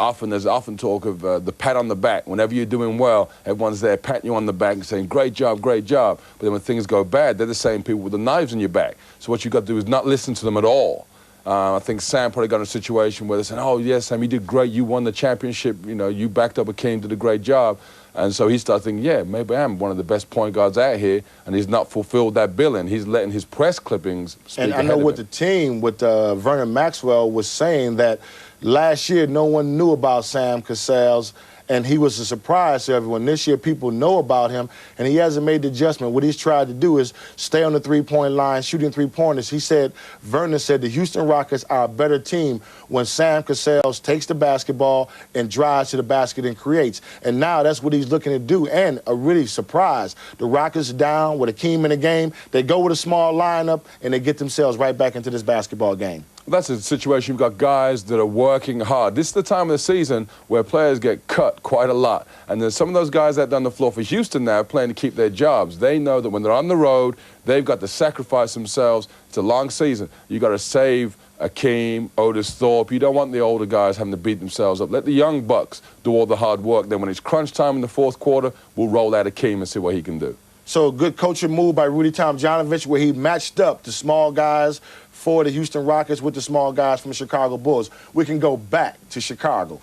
often talk of the pat on the back. Whenever you're doing well, everyone's there patting you on the back and saying, great job, great job. But then when things go bad, they're the same people with the knives in your back. So what you've got to do is not listen to them at all. I think Sam probably got in a situation where they said, oh, yes, Sam, you did great. You won the championship. You know, you backed up Akeem, did a great job. And so he started thinking, yeah, maybe I am one of the best point guards out here, and he's not fulfilled that billing. He's letting his press clippings speak And I know with the team, with Vernon Maxwell was saying that last year no one knew about Sam Cassell's, and he was a surprise to everyone. This year people know about him, and he hasn't made the adjustment. What he's tried to do is stay on the three-point line, shooting three-pointers. He said, Vernon said the Houston Rockets are a better team when Sam Cassell takes the basketball and drives to the basket and creates. And now that's what he's looking to do, and a really surprise. The Rockets down with Akeem in the game. They go with a small lineup, and they get themselves right back into this basketball game. That's a situation. You've got guys that are working hard. This is the time of the season where players get cut quite a lot. And there's some of those guys out on the floor for Houston now playing to keep their jobs. They know that when they're on the road, they've got to sacrifice themselves. It's a long season. You've got to save Akeem, Otis Thorpe. You don't want the older guys having to beat themselves up. Let the young bucks do all the hard work. Then when it's crunch time in the fourth quarter, we'll roll out Akeem and see what he can do. So a good coaching move by Rudy Tomjanovich where he matched up the small guys for the Houston Rockets with the small guys from the Chicago Bulls. We can go back to Chicago.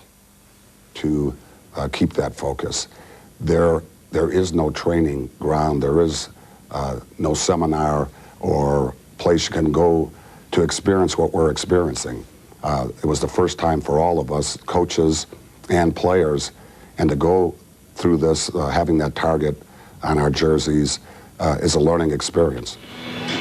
To keep that focus. There is no training ground. There is no seminar or place you can go to experience what we're experiencing. It was the first time for all of us, coaches and players, and to go through this, having that target on our jerseys is a learning experience.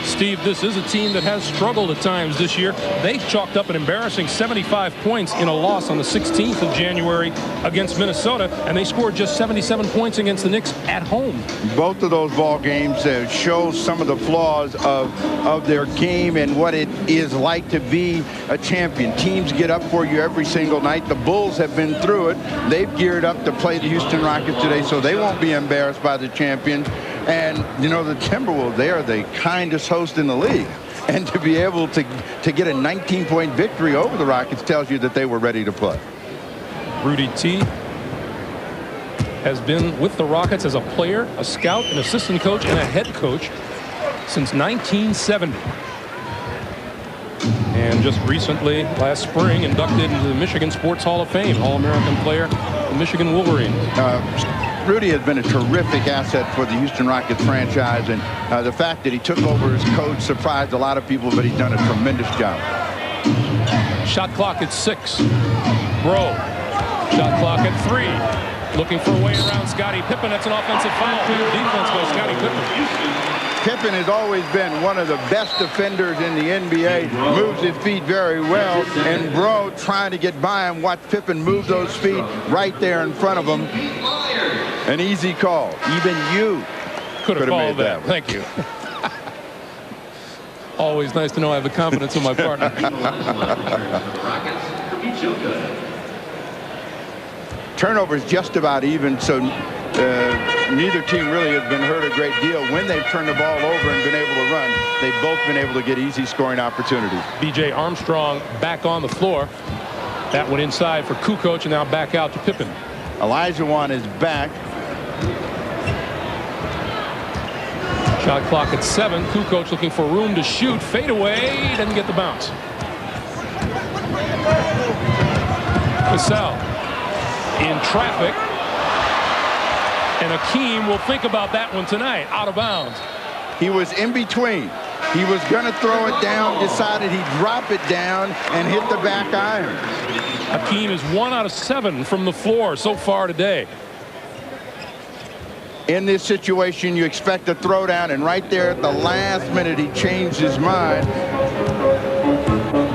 Steve, this is a team that has struggled at times this year. They chalked up an embarrassing 75 points in a loss on the 16th of January against Minnesota, and they scored just 77 points against the Knicks at home. Both of those ball games show some of the flaws of their game and what it is like to be a champion. Teams get up for you every single night. The Bulls have been through it. They've geared up to play the Houston Rockets today, so they won't be embarrassed by the champions. And, you know, the Timberwolves, they are the kindest host in the league. And to be able to get a 19-point victory over the Rockets tells you that they were ready to play. Rudy T has been with the Rockets as a player, a scout, an assistant coach, and a head coach since 1970. And just recently, last spring, inducted into the Michigan Sports Hall of Fame, All-American player, the Michigan Wolverines. Rudy has been a terrific asset for the Houston Rockets franchise, and the fact that he took over as coach surprised a lot of people, but he's done a tremendous job. Shot clock at 6. Bro. Shot clock at 3. Looking for a way around Scottie Pippen. That's an offensive foul. Good defense by Scottie Pippen. Pippen has always been one of the best defenders in the NBA, moves his feet very well, and Bro trying to get by him. Watch Pippen move those feet right there in front of him. An easy call. Even you could have called that. Thank you. Always nice to know I have the confidence of my partner. Turnovers just about even, so neither team really has been hurt a great deal. When they've turned the ball over and been able to run, they've both been able to get easy scoring opportunities. B.J. Armstrong back on the floor. That went inside for Kukoc and now back out to Pippen. Olajuwon is back. Shot clock at 7. Kukoc looking for room to shoot. Fade away. Doesn't get the bounce. Cassell in traffic. And Akeem will think about that one tonight. Out of bounds. He was in between. He was going to throw it down, decided he'd drop it down and hit the back iron. Akeem is 1 out of 7 from the floor so far today. In this situation, you expect a throwdown, and right there at the last minute, he changed his mind.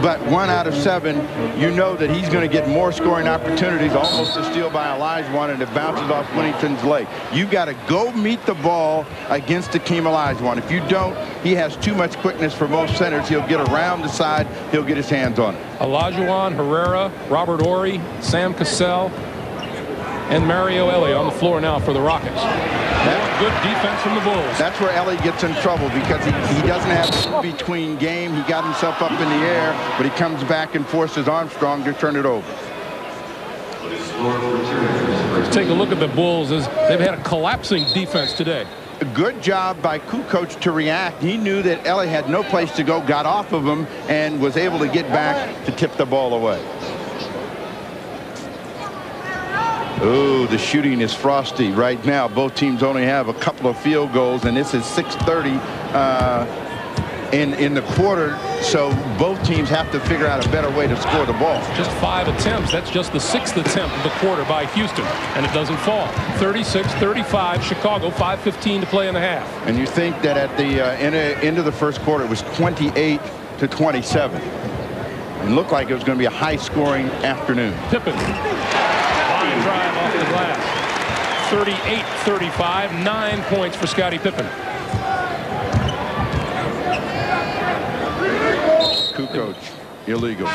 But 1 out of 7, you know that he's going to get more scoring opportunities. Almost a steal by Olajuwon, and it bounces off Whittington's leg. You've got to go meet the ball against Akeem Olajuwon. If you don't, he has too much quickness for most centers. He'll get around the side. He'll get his hands on it. Olajuwon, Herrera, Robert Horry, Sam Cassell, and Mario Elie on the floor now for the Rockets. Good defense from the Bulls. That's where Elie gets in trouble because he doesn't have in between game. He got himself up in the air, but he comes back and forces Armstrong to turn it over. Let's take a look at the Bulls as they've had a collapsing defense today. A good job by Kukoc to react. He knew that Elie had no place to go, got off of him, and was able to get back to tip the ball away. Oh, the shooting is frosty right now. Both teams only have a couple of field goals, and this is 6:30 in the quarter, so both teams have to figure out a better way to score the ball. Just 5 attempts. That's just the 6th attempt of the quarter by Houston, and it doesn't fall. 36-35, Chicago, 5:15 to play in the half. And you think that at the end of the first quarter, it was 28-27. It looked like it was going to be a high-scoring afternoon. Pippen. Drive off the glass. 38-35, 9 points for Scottie Pippen. Kukoc, illegal.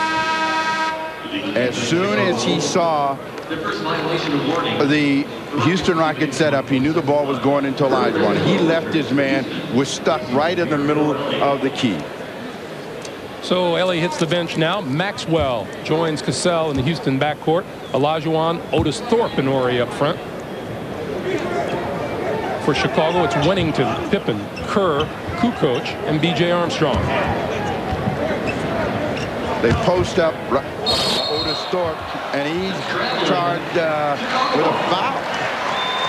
As soon as he saw the Houston Rockets set up, he knew the ball was going into Olajuwon. He left his man, was stuck right in the middle of the key. So Elie hits the bench now. Maxwell joins Cassell in the Houston backcourt. Olajuwon, Otis Thorpe, and Horry up front. For Chicago, it's Wennington, Pippen, Kerr, Kukoc, and B.J. Armstrong. They post up Otis Thorpe, and he's charged with a foul.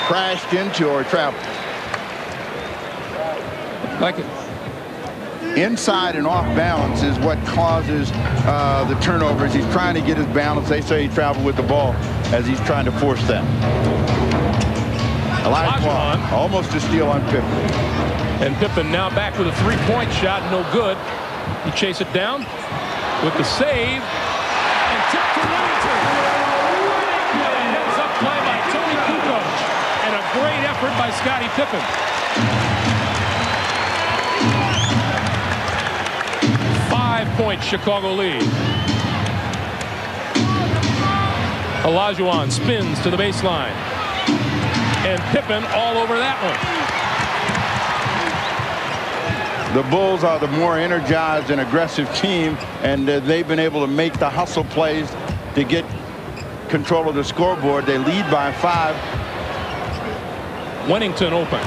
Crashed into or traveled. Like it. Inside and off balance is what causes the turnovers. He's trying to get his balance. They say he traveled with the ball as he's trying to force that. Olajuwon almost a steal on Pippen. And Pippen now back with a three-point shot, no good. He chase it down with the save and tip to Wennington. And heads up play by Tony Kukoc, and a great effort by Scottie Pippen. 5-point Chicago lead. Olajuwon spins to the baseline. And Pippen all over that one. The Bulls are the more energized and aggressive team, and they've been able to make the hustle plays to get control of the scoreboard. They lead by 5. Wennington open.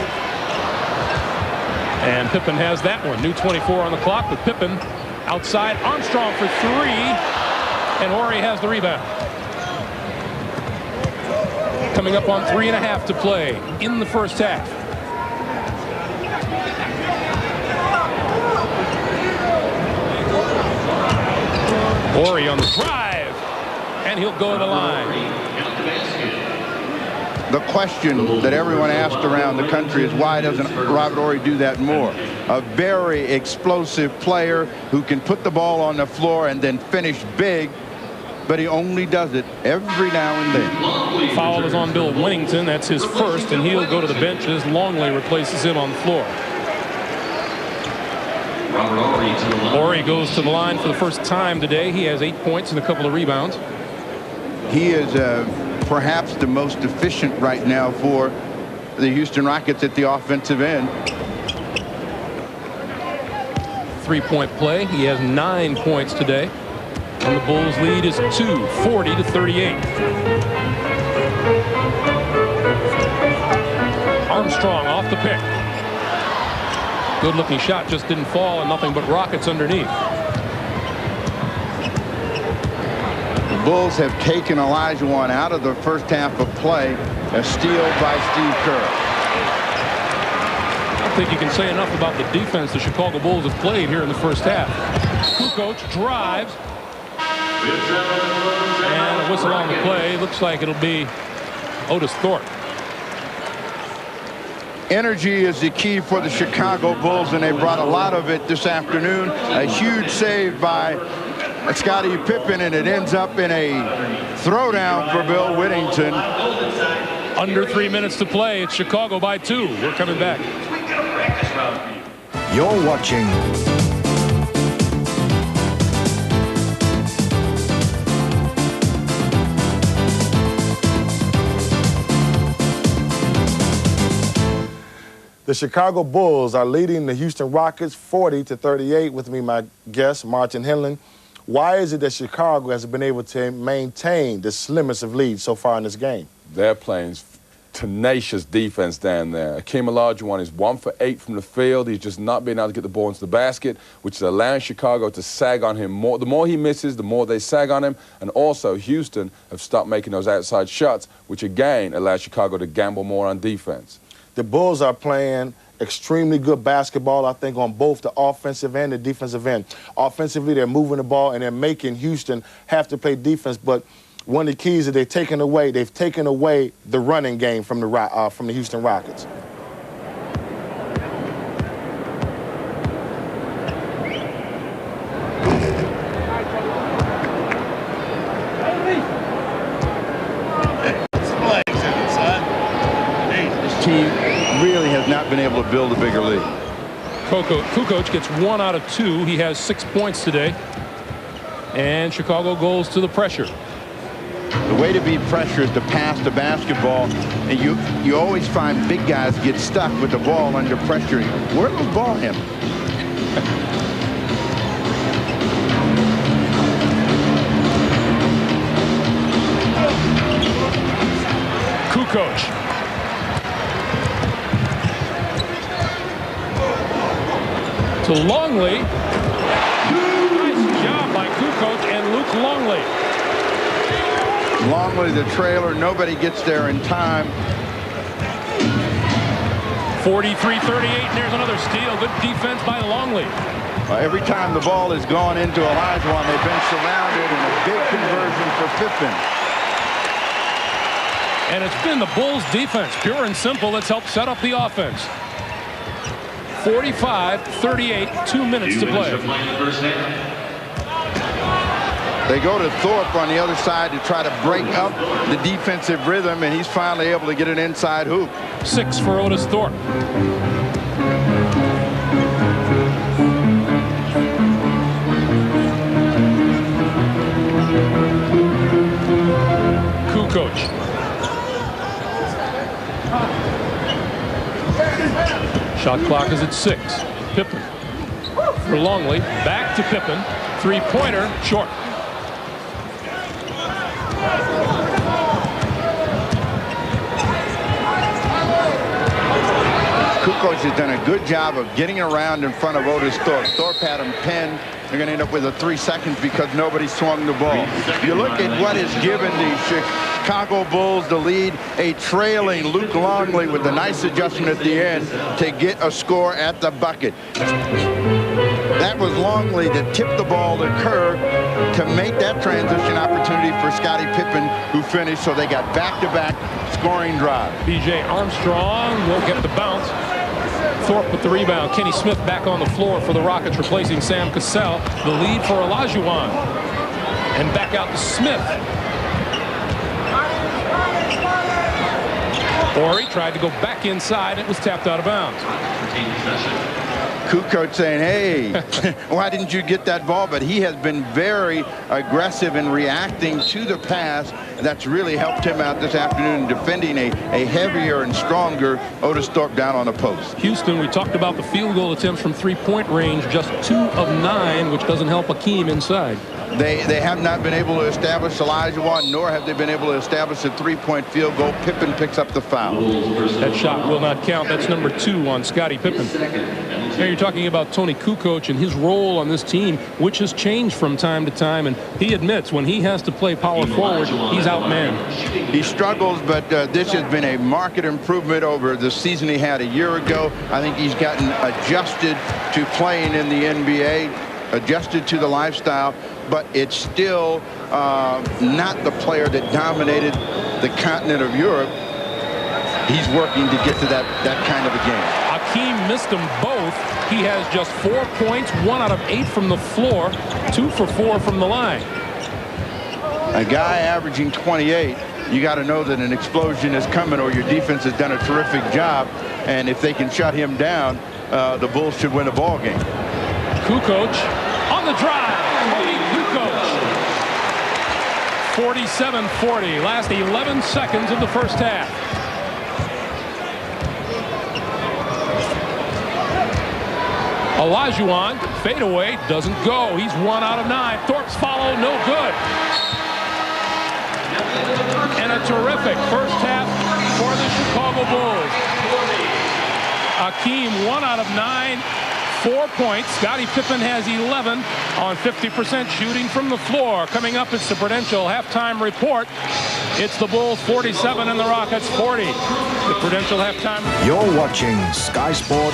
And Pippen has that one. New 24 on the clock with Pippen outside. Armstrong for 3. And Horry has the rebound. Coming up on 3.5 to play in the first half. Horry on the drive, and he'll go to the line. The question that everyone asked around the country is, why doesn't Robert Horry do that more? A very explosive player who can put the ball on the floor and then finish big, but he only does it every now and then. Foul is on Bill Wennington. That's his first, and he'll go to the bench as Longley replaces him on the floor. Horry goes to the line for the first time today. He has 8 points and a couple of rebounds. He is perhaps the most efficient right now for the Houston Rockets at the offensive end. 3-point play. He has 9 points today. And the Bulls lead is 2, 40-38. Armstrong off the pick. Good looking shot, just didn't fall, and nothing but rockets underneath. The Bulls have taken Olajuwon out of the first half of play. A steal by Steve Kerr. I don't think you can say enough about the defense the Chicago Bulls have played here in the first half. Kukoc drives. And a whistle on the play. Looks like it'll be Otis Thorpe. Energy is the key for the Chicago Bulls, and they brought a lot of it this afternoon. A huge save by Scottie Pippen, and it ends up in a throwdown for Bill Wennington. Under 3 minutes to play. It's Chicago by 2. We're coming back. You're watching The Chicago Bulls are leading the Houston Rockets 40-38. With me, my guest, Martin Henlon. Why is it that Chicago has been able to maintain the slimmest of leads so far in this game? They're playing tenacious defense down there. Hakeem Olajuwon is 1 for 8 from the field. He's just not being able to get the ball into the basket, which is allowing Chicago to sag on him more. The more he misses, the more they sag on him. And also, Houston have stopped making those outside shots, which again allows Chicago to gamble more on defense. The Bulls are playing extremely good basketball, I think, on both the offensive and the defensive end. Offensively, they're moving the ball, and they're making Houston have to play defense. But one of the keys is they've taken away the running game from the Houston Rockets. This team really has not been able to build a bigger lead. Kukoc gets 1 out of 2. He has 6 points today. And Chicago goes to the pressure. The way to beat pressure is to pass the basketball, and you always find big guys get stuck with the ball under pressure. Where was ball handling? Kukoc. To Longley. Nice job by Hou Chi and Luke Longley. Longley, the trailer, nobody gets there in time. 43-38, and there's another steal. Good defense by Longley. Every time the ball has gone into Olajuwon, they've been surrounded, and a big conversion for Pippen. And it's been the Bulls' defense, pure and simple, that's helped set up the offense. 45-38, 2 minutes to play. They go to Thorpe on the other side to try to break up the defensive rhythm, and he's finally able to get an inside hoop. 6 for Otis Thorpe. Hou Chi. Shot clock is at 6. Pippen for Longley. Back to Pippen. Three-pointer, short. Hou Chi has done a good job of getting around in front of Otis Thorpe. Thorpe had him pinned. They're going to end up with a 3 seconds because nobody swung the ball. You look at what has given the Chicago Bulls the lead, a trailing Luke Longley with a nice adjustment at the end to get a score at the bucket. That was Longley that tipped the ball to Kerr to make that transition opportunity for Scottie Pippen, who finished, so they got back-to-back scoring drive. B.J. Armstrong will get the bounce. Thorpe with the rebound. Kenny Smith back on the floor for the Rockets, replacing Sam Cassell. The lead for Olajuwon. And back out to Smith. Horry tried to go back inside. It was tapped out of bounds. Hou Chi saying, hey, why didn't you get that ball? But he has been very aggressive in reacting to the pass. That's really helped him out this afternoon, defending a heavier and stronger Otis Thorpe down on the post. Houston, we talked about the field goal attempts from three-point range, just 2 of 9, which doesn't help Akeem inside. They have not been able to establish Olajuwon, nor have they been able to establish a three-point field goal. Pippen picks up the foul. That shot will not count. That's number 2 on Scottie Pippen. Now you're talking about Tony Kukoc and his role on this team, which has changed from time to time, and he admits when he has to play power forward, he's outmanned. He struggles, but this has been a marked improvement over the season he had a year ago. I think he's gotten adjusted to playing in the NBA, adjusted to the lifestyle, but it's still not the player that dominated the continent of Europe. He's working to get to that kind of a game. Akeem missed them both. He has just 4 points, 1 out of 8 from the floor, 2 for 4 from the line. A guy averaging 28, you got to know that an explosion is coming, or your defense has done a terrific job. And if they can shut him down, the Bulls should win a ball game. Kukoc on the drive. Kukoc. 47-40. Last 11 seconds of the first half. Olajuwon, fadeaway, doesn't go. He's 1 out of 9. Thorpe's follow, no good. And a terrific first half for the Chicago Bulls. Akeem, 1 out of 9, 4 points. Scottie Pippen has 11 on 50% shooting from the floor. Coming up, it's the Prudential halftime report. It's the Bulls 47 and the Rockets 40. The Prudential halftime. You're watching Sky Sport.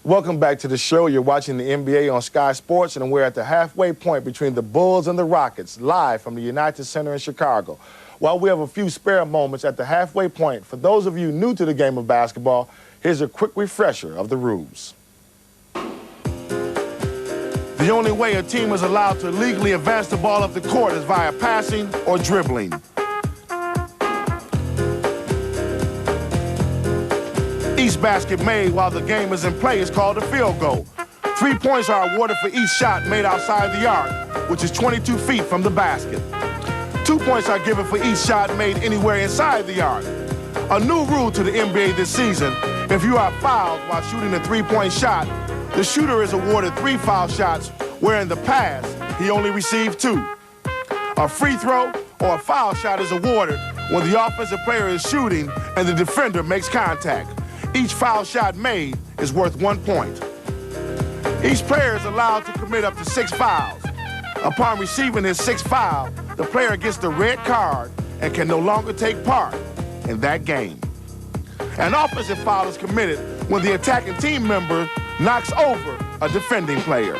Welcome back to the show. You're watching the NBA on Sky Sports, and we're at the halfway point between the Bulls and the Rockets, live from the United Center in Chicago. While we have a few spare moments at the halfway point, for those of you new to the game of basketball, here's a quick refresher of the rules. The only way a team is allowed to legally advance the ball up the court is via passing or dribbling. Each basket made while the game is in play is called a field goal. 3 points are awarded for each shot made outside the arc, which is 22 feet from the basket. 2 points are given for each shot made anywhere inside the arc. A new rule to the NBA this season: if you are fouled while shooting a 3-point shot, The shooter is awarded 3 foul shots, where in the past, he only received 2. A free throw or a foul shot is awarded when the offensive player is shooting and the defender makes contact. Each foul shot made is worth 1 point. Each player is allowed to commit up to 6 fouls. Upon receiving his 6th foul, the player gets the red card and can no longer take part in that game. An offensive foul is committed when the attacking team member knocks over a defending player.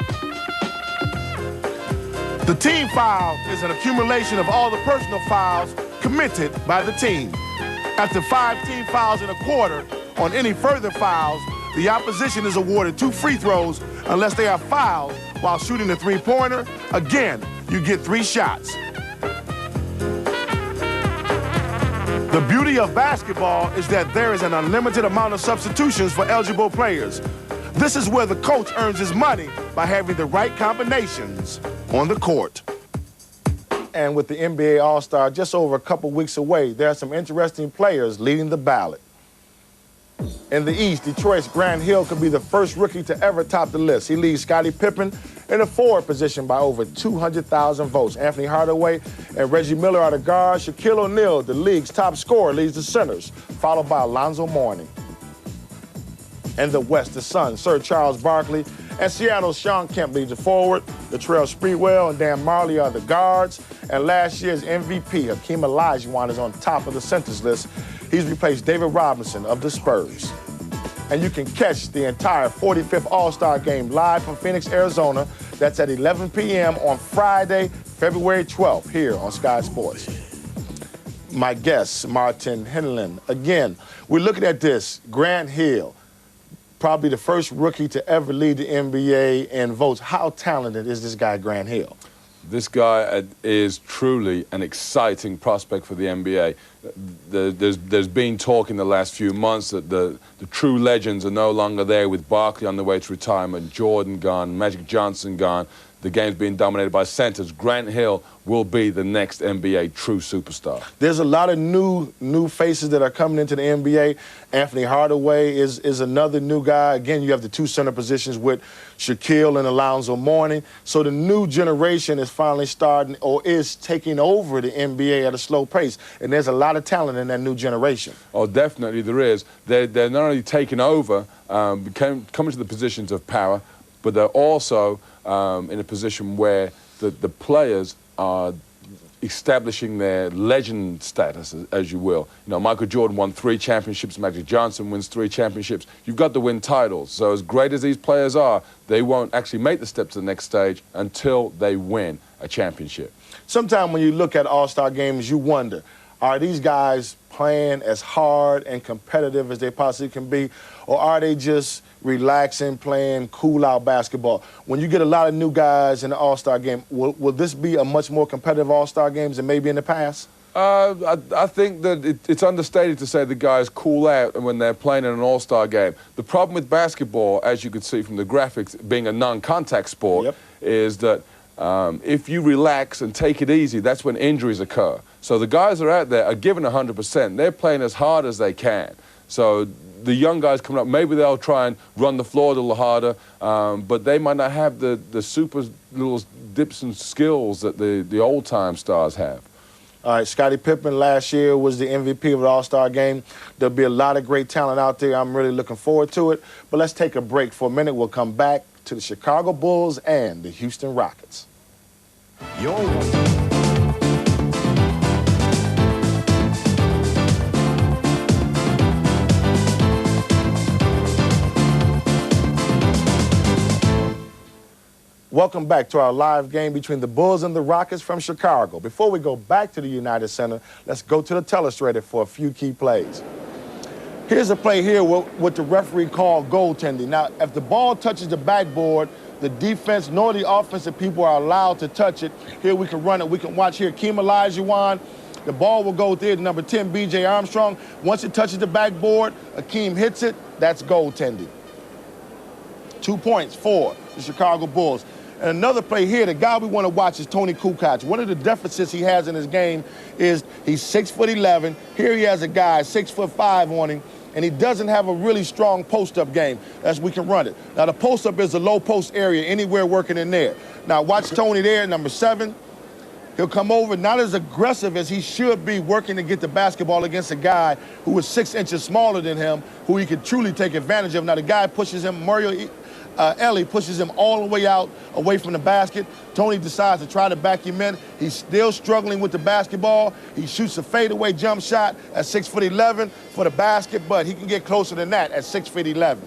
The team foul is an accumulation of all the personal fouls committed by the team. After 5 team fouls in a quarter, on any further fouls, the opposition is awarded 2 free throws unless they are fouled while shooting a 3-pointer. Again, you get 3 shots. The beauty of basketball is that there is an unlimited amount of substitutions for eligible players. This is where the coach earns his money by having the right combinations on the court. And with the NBA All-Star just over a couple weeks away, there are some interesting players leading the ballot. In the East, Detroit's Grant Hill could be the first rookie to ever top the list. He leads Scottie Pippen in the forward position by over 200,000 votes. Anthony Hardaway and Reggie Miller are the guards. Shaquille O'Neal, the league's top scorer, leads the centers, followed by Alonzo Mourning. In the West, the Suns, Sir Charles Barkley, and Seattle's Sean Kemp leads the forward. Latrell Sprewell and Dan Marley are the guards. And last year's MVP, Hakeem Olajuwon, is on top of the centers list. He's replaced David Robinson of the Spurs. And you can catch the entire 45th All-Star Game live from Phoenix, Arizona. That's at 11 p.m. on Friday, February 12th, here on Sky Sports. My guest, Martin Henlin. Again, we're looking at this, Grant Hill, probably the first rookie to ever lead the NBA in votes. How talented is this guy, Grant Hill? This guy is truly an exciting prospect for the NBA. There's been talk in the last few months that the true legends are no longer there, with Barkley on the way to retirement, Jordan gone, Magic Johnson gone. The game's being dominated by centers. Grant Hill will be the next NBA true superstar. There's a lot of new faces that are coming into the NBA. Anthony Hardaway is another new guy. Again, you have the 2 center positions with Shaquille and Alonzo Mourning. So the new generation is finally starting, or is taking over the NBA at a slow pace. And there's a lot of talent in that new generation. Oh, definitely there is. They're not only taking over, coming to the positions of power, but they're also in a position where the players are establishing their legend status, as you will. You know, Michael Jordan won 3 championships, Magic Johnson wins 3 championships. You've got to win titles. So as great as these players are, they won't actually make the step to the next stage until they win a championship. Sometimes when you look at All-Star games, you wonder, are these guys playing as hard and competitive as they possibly can be, or are they just relaxing, playing cool-out basketball? When you get a lot of new guys in the All-Star game, will this be a much more competitive All-Star games than maybe in the past? I think that it's understated to say the guys cool out when they're playing in an All-Star game. The problem with basketball, as you could see from the graphics, being a non-contact sport, is that if you relax and take it easy, that's when injuries occur. So the guys that are out there are given 100%. They're playing as hard as they can. So the young guys coming up, maybe they'll try and run the floor a little harder, but they might not have the super little dips and skills that the old-time stars have. All right, Scottie Pippen last year was the MVP of the All-Star game. There'll be a lot of great talent out there. I'm really looking forward to it. But let's take a break for a minute. We'll come back to the Chicago Bulls and the Houston Rockets. Welcome back to our live game between the Bulls and the Rockets from Chicago. Before we go back to the United Center, let's go to the telestrator for a few key plays. Here's a play here what the referee called goaltending. Now, if the ball touches the backboard, the defense nor the offensive people are allowed to touch it. Here we can run it. We can watch here. Hakeem Olajuwon. The ball will go there to number 10, B.J. Armstrong. Once it touches the backboard, Hakeem hits it. That's goaltending. 2 points for the Chicago Bulls. And another play here, the guy we want to watch is Tony Kukoc. One of the deficits he has in his game is he's 6'11". Here he has a guy 6'5" on him, and he doesn't have a really strong post-up game as we can run it. Now, the post-up is the low post area, anywhere working in there. Now, watch Tony there, number 7. He'll come over, not as aggressive as he should be, working to get the basketball against a guy who is 6 inches smaller than him, who he could truly take advantage of. Now, the guy pushes him, Ellie pushes him all the way out, away from the basket. Tony decides to try to back him in. He's still struggling with the basketball. He shoots a fadeaway jump shot at 6'11" for the basket, but he can get closer than that at 6'11".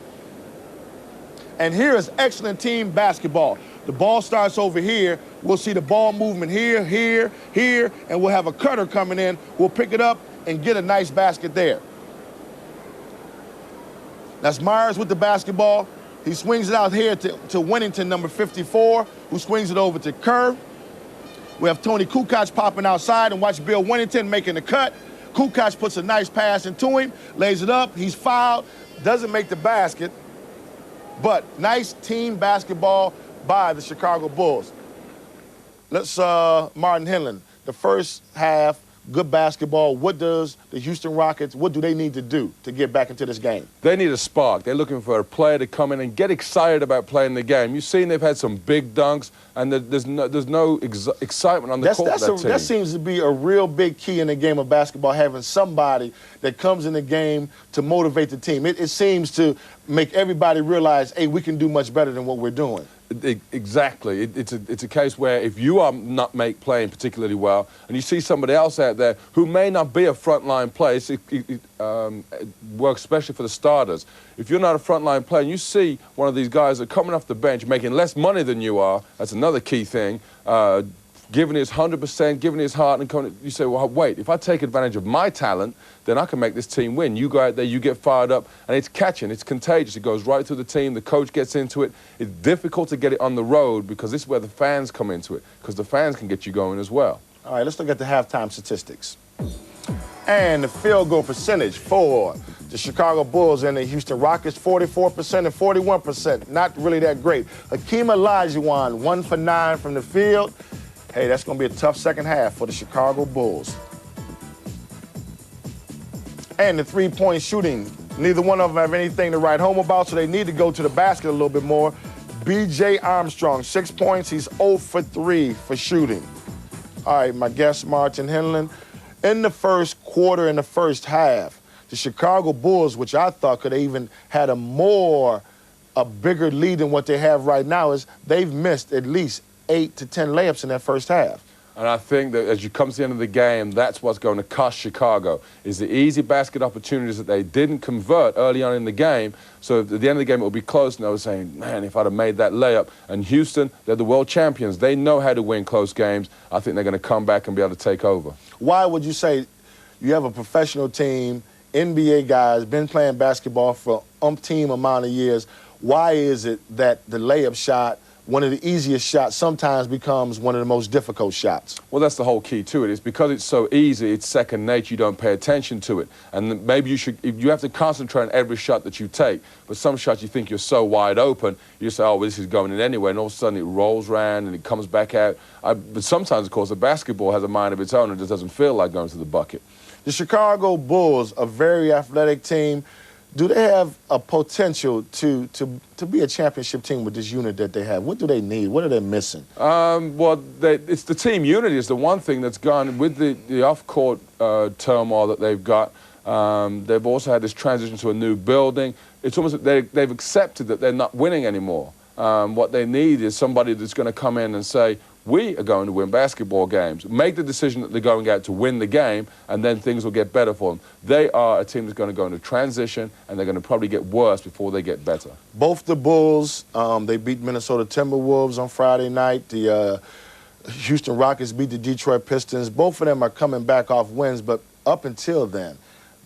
And here is excellent team basketball. The ball starts over here. We'll see the ball movement here, here, here, and we'll have a cutter coming in. We'll pick it up and get a nice basket there. That's Myers with the basketball. He swings it out here to Winnington, number 54, who swings it over to Kerr. We have Tony Kukoc popping outside, and watch Bill Winnington making the cut. Kukoc puts a nice pass into him, lays it up. He's fouled, doesn't make the basket, but nice team basketball by the Chicago Bulls. Let's, Martin Henlon, the first half, good basketball. What does the Houston Rockets, what do they need to do to get back into this game? They need a spark. They're looking for a player to come in and get excited about playing the game. You've seen they've had some big dunks, and there's no excitement on the court of that team. That seems to be a real big key in the game of basketball, having somebody that comes in the game to motivate the team. It seems to make everybody realize, hey, we can do much better than what we're doing. Exactly. It's a case where if you are not playing particularly well, and you see somebody else out there who may not be a frontline player, it works especially for the starters. If you're not a frontline player and you see one of these guys that are coming off the bench making less money than you are, that's another key thing, giving his 100%, giving his heart, and coming, you say, well, wait, if I take advantage of my talent, then I can make this team win. You go out there, you get fired up, and it's catching, it's contagious. It goes right through the team, the coach gets into it. It's difficult to get it on the road because this is where the fans come into it, because the fans can get you going as well. All right, let's look at the halftime statistics. And the field goal percentage for the Chicago Bulls and the Houston Rockets, 44% and 41%. Not really that great. Hakeem Olajuwon, 1 for 9 from the field. Hey, that's going to be a tough second half for the Chicago Bulls. And the three-point shooting, neither one of them have anything to write home about, so they need to go to the basket a little bit more. B.J. Armstrong, 6 points. He's 0 for 3 for shooting. All right, my guest, Martin Henlon. In the first quarter, in the first half, the Chicago Bulls, which I thought could have even had a bigger lead than what they have right now, is they've missed at least 8 to 10 layups in that first half. And I think that as you come to the end of the game, that's what's going to cost Chicago, is the easy basket opportunities that they didn't convert early on in the game. So at the end of the game, it will be close, and I was saying, man, if I'd have made that layup. And Houston, they're the world champions. They know how to win close games. I think they're going to come back and be able to take over. Why would you say you have a professional team, NBA guys, been playing basketball for umpteen amount of years? Why is it that the layup shot, one of the easiest shots, sometimes becomes one of the most difficult shots? Well, that's the whole key to it. It's because it's so easy, it's second nature, you don't pay attention to it. And maybe you have to concentrate on every shot that you take. But some shots you think you're so wide open, you say, oh, well, this is going in anyway, and all of a sudden it rolls around and it comes back out. But sometimes, of course, a basketball has a mind of its own and just doesn't feel like going to the bucket. The Chicago Bulls, a very athletic team. Do they have a potential to be a championship team with this unit that they have? What do they need? What are they missing? Well, it's the team unity is the one thing that's gone with the off-court turmoil that they've got. They've also had this transition to a new building. It's almost like they've accepted that they're not winning anymore. What they need is somebody that's going to come in and say, we are going to win basketball games. Make the decision that they're going out to win the game, and then things will get better for them. They are a team that's going to go into transition, and they're going to probably get worse before they get better. Both the Bulls, they beat Minnesota Timberwolves on Friday night. The Houston Rockets beat the Detroit Pistons. Both of them are coming back off wins, but up until then,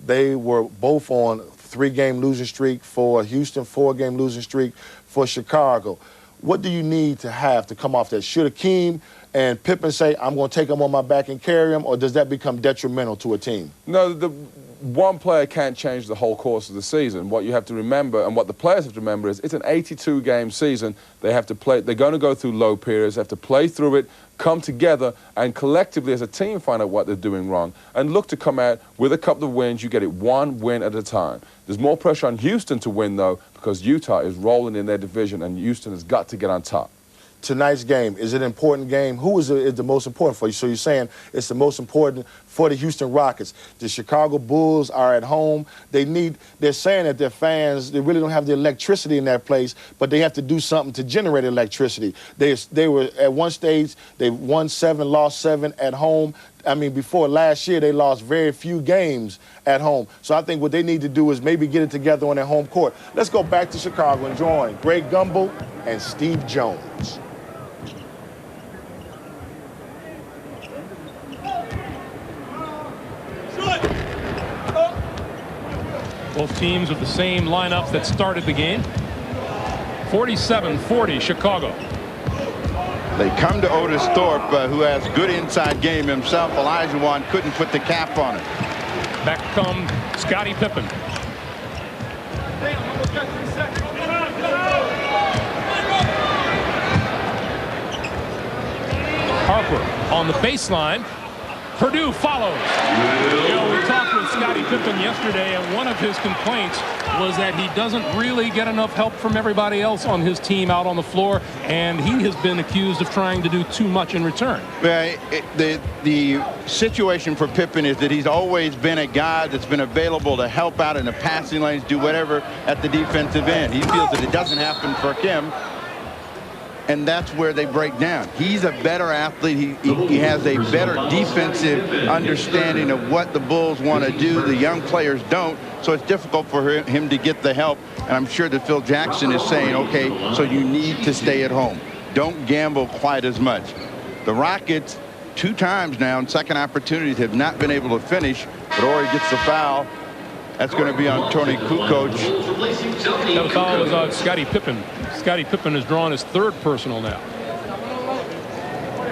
they were both on 3-game losing streak for Houston, 4-game losing streak for Chicago. What do you need to have to come off that? Should Hakeem and Pippen say, I'm going to take him on my back and carry him, or does that become detrimental to a team? No, one player can't change the whole course of the season. What you have to remember, and what the players have to remember, is it's an 82-game season. They have to play. They're going to go through low periods. They have to play through it, come together, and collectively as a team find out what they're doing wrong, and look to come out with a couple of wins. You get it one win at a time. There's more pressure on Houston to win, though, because Utah is rolling in their division, and Houston has got to get on top. Tonight's game, is it an important game? Who is the most important for you? So you're saying it's the most important for the Houston Rockets. The Chicago Bulls are at home. They're saying that their fans, they really don't have the electricity in that place, but they have to do something to generate electricity. They were at one stage, they won 7, lost 7 at home. I mean, before last year, they lost very few games at home. So I think what they need to do is maybe get it together on their home court. Let's go back to Chicago and join Greg Gumbel and Steve Jones. Both teams with the same lineups that started the game. 47-40 Chicago. They come to Otis Thorpe, who has good inside game himself. Olajuwon couldn't put the cap on it. Back come Scottie Pippen. Harper on the baseline. Purdue follows. You know, we talked with Scottie Pippen yesterday, and one of his complaints was that he doesn't really get enough help from everybody else on his team out on the floor, and he has been accused of trying to do too much in return. Well, the situation for Pippen is that he's always been a guy that's been available to help out in the passing lanes, do whatever at the defensive end. He feels that it doesn't happen for him, and that's where they break down. He's a better athlete. He has a better defensive understanding of what the Bulls want to do. The young players don't, so it's difficult for him to get the help. And I'm sure that Phil Jackson is saying, okay, so you need to stay at home. Don't gamble quite as much. The Rockets, 2 times now in second opportunities, have not been able to finish, but Ori gets the foul. That's going to be on Tony Kukoc. The foul was on Scottie Pippen. Scottie Pippen has drawn his 3rd personal now.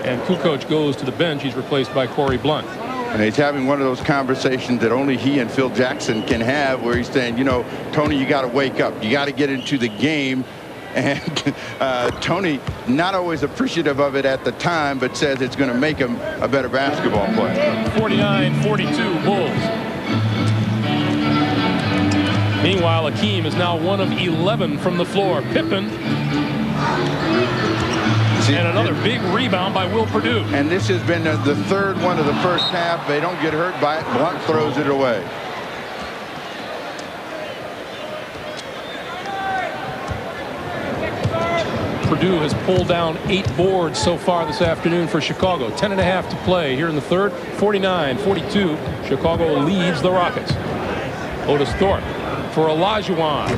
And Kukoc goes to the bench. He's replaced by Corey Blunt. And he's having one of those conversations that only he and Phil Jackson can have, where he's saying, you know, Tony, you got to wake up. You got to get into the game. And Tony, not always appreciative of it at the time, but says it's going to make him a better basketball player. 49-42 Bulls. Meanwhile, Akeem is now 1 of 11 from the floor. Pippen. And another big rebound by Will Purdue. And this has been the 3rd one of the first half. They don't get hurt by it. Blunt throws it away. Purdue has pulled down 8 boards so far this afternoon for Chicago. 10.5 to play here in the 3rd. 49-42. Chicago leads the Rockets. Otis Thorpe for Olajuwon.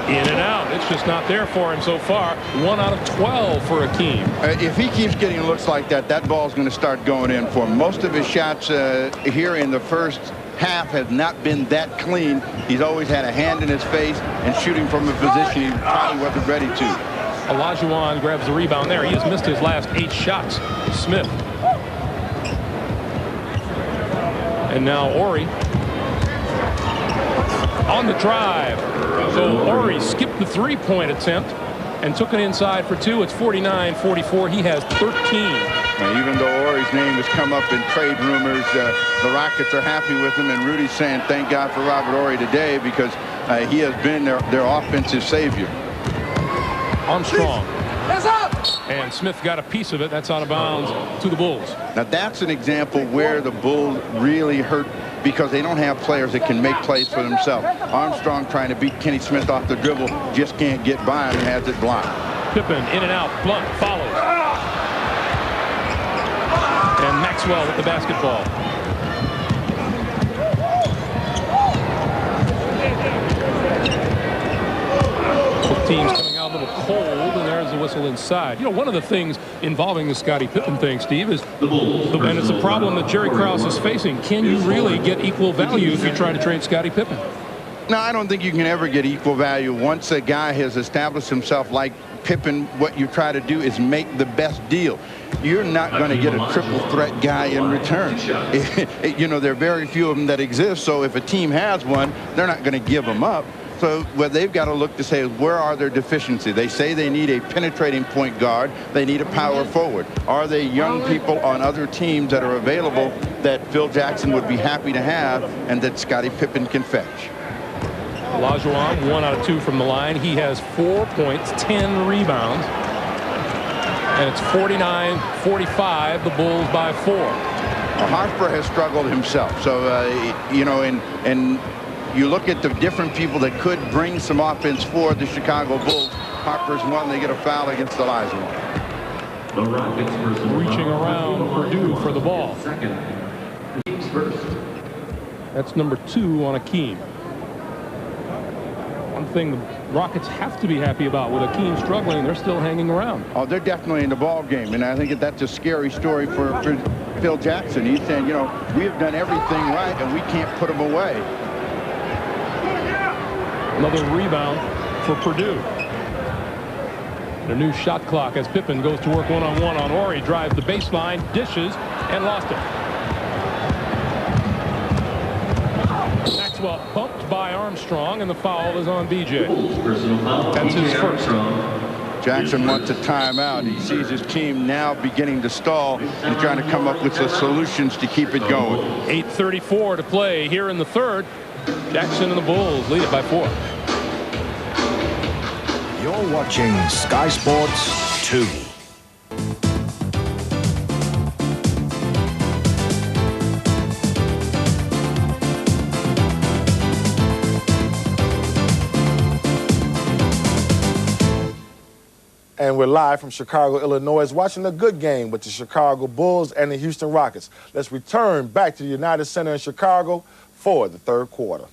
In and out. It's just not there for him so far. 1 out of 12 for Akeem. If he keeps getting looks like that, that ball's going to start going in for him. Most of his shots here in the first half have not been that clean. He's always had a hand in his face and shooting from a position he probably wasn't ready to. Olajuwon grabs the rebound there. He has missed his last 8 shots. Smith. And now Ori on the drive. So Ori skipped the 3-point attempt and took it inside for 2. It's 49-44. He has 13. Now, even though Ori's name has come up in trade rumors, the Rockets are happy with him, and Rudy's saying thank God for Robert Ori today because he has been their offensive savior. Armstrong. And Smith got a piece of it. That's out of bounds to the Bulls. Now that's an example where the Bulls really hurt because they don't have players that can make plays for themselves. Armstrong trying to beat Kenny Smith off the dribble, just can't get by him and has it blocked. Pippen in and out. Blunt follows. And Maxwell with the basketball. Both teams coming out a little cold, and there's the whistle inside. You know, one of the things involving the Scottie Pippen thing, Steve, is, and it's a problem that Jerry Krause is facing. Can you really get equal value if you try to trade Scottie Pippen? No, I don't think you can ever get equal value once a guy has established himself like Pippen, what you try to do is make the best deal. You're not going to get a triple threat guy in return. You know, there are very few of them that exist, so if a team has one, they're not going to give them up. So what they've got to look to say is, where are their deficiencies? They say they need a penetrating point guard. They need a power forward. Are they young people on other teams that are available that Phil Jackson would be happy to have and that Scottie Pippen can fetch? Olajuwon, 1 out of 2 from the line. He has 4 points, 10 rebounds. And it's 49-45, the Bulls by 4. Harper has struggled himself. So, you know, and you look at the different people that could bring some offense for the Chicago Bulls. Harper's one. They get a foul against Olajuwon. Reaching around Purdue for the ball. That's number 2 on Akeem. One thing the Rockets have to be happy about, with Akeem struggling, they're still hanging around. Oh, they're definitely in the ball game, and I think that's a scary story for Phil Jackson. He's saying, you know, we have done everything right, and we can't put them away. Another rebound for Purdue. A new shot clock as Pippen goes to work one-on-one on Ori. Drives the baseline, dishes, and lost it. Maxwell bumped by Armstrong, and the foul is on BJ. That's his first. Jackson wants a timeout. He sees his team now beginning to stall and trying to come up with the solutions to keep it going. 8:34 to play here in the third. Jackson and the Bulls lead it by 4. You're watching Sky Sports 2. And we're live from Chicago, Illinois, watching a good game with the Chicago Bulls and the Houston Rockets. Let's return back to the United Center in Chicago for the third quarter.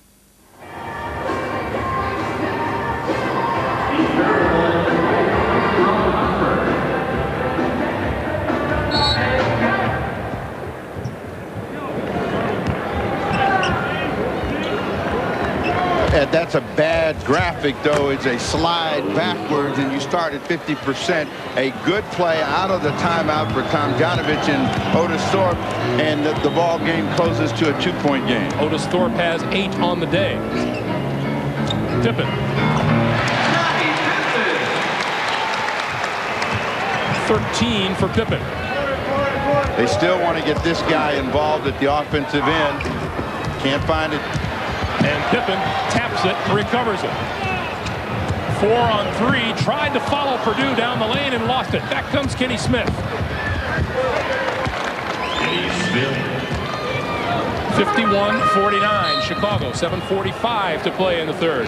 That's a bad graphic, though. It's a slide backwards, and you start at 50%. A good play out of the timeout for Tom Janovich and Otis Thorpe, and the ball game closes to a 2-point game. Otis Thorpe has 8 on the day. Pippen. 13 for Pippen. They still want to get this guy involved at the offensive end. Can't find it. And Pippen taps it, recovers it. 4 on 3, tried to follow Purdue down the lane and lost it. Back comes Kenny Smith. 51-49, Chicago, 7:45 to play in the third.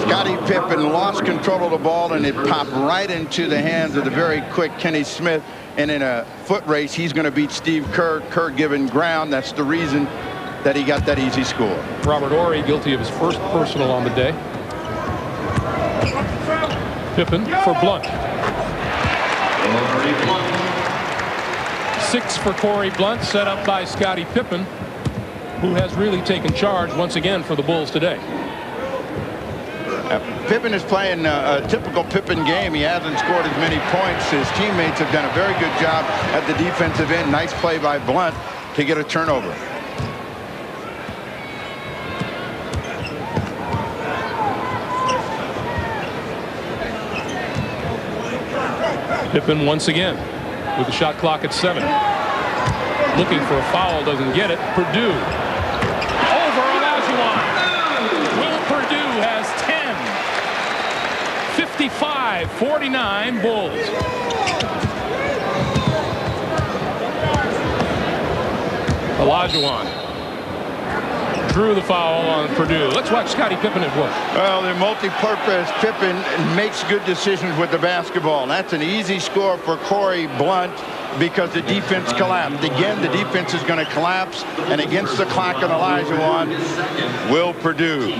Scottie Pippen lost control of the ball, and it popped right into the hands of the very quick Kenny Smith. And in a foot race, he's going to beat Steve Kerr. Kerr given ground. That's the reason that he got that easy score. Robert Horry guilty of his first personal on the day. Pippen for Blunt. 6 for Corey Blunt, set up by Scottie Pippen, who has really taken charge once again for the Bulls today. Pippen is playing a typical Pippen game. He hasn't scored as many points. His teammates have done a very good job at the defensive end. Nice play by Blunt to get a turnover. Pippen once again with the shot clock at 7. Looking for a foul, doesn't get it. Purdue over Olajuwon. Will Purdue has 10. 55-49 Bulls. Olajuwon drew the foul on Purdue. Let's watch Scottie Pippen at work. Well, the multi-purpose Pippen makes good decisions with the basketball. That's an easy score for Corey Blunt because the defense collapsed. Again, the defense is going to collapse, and against the clock on Olajuwon, Will Purdue.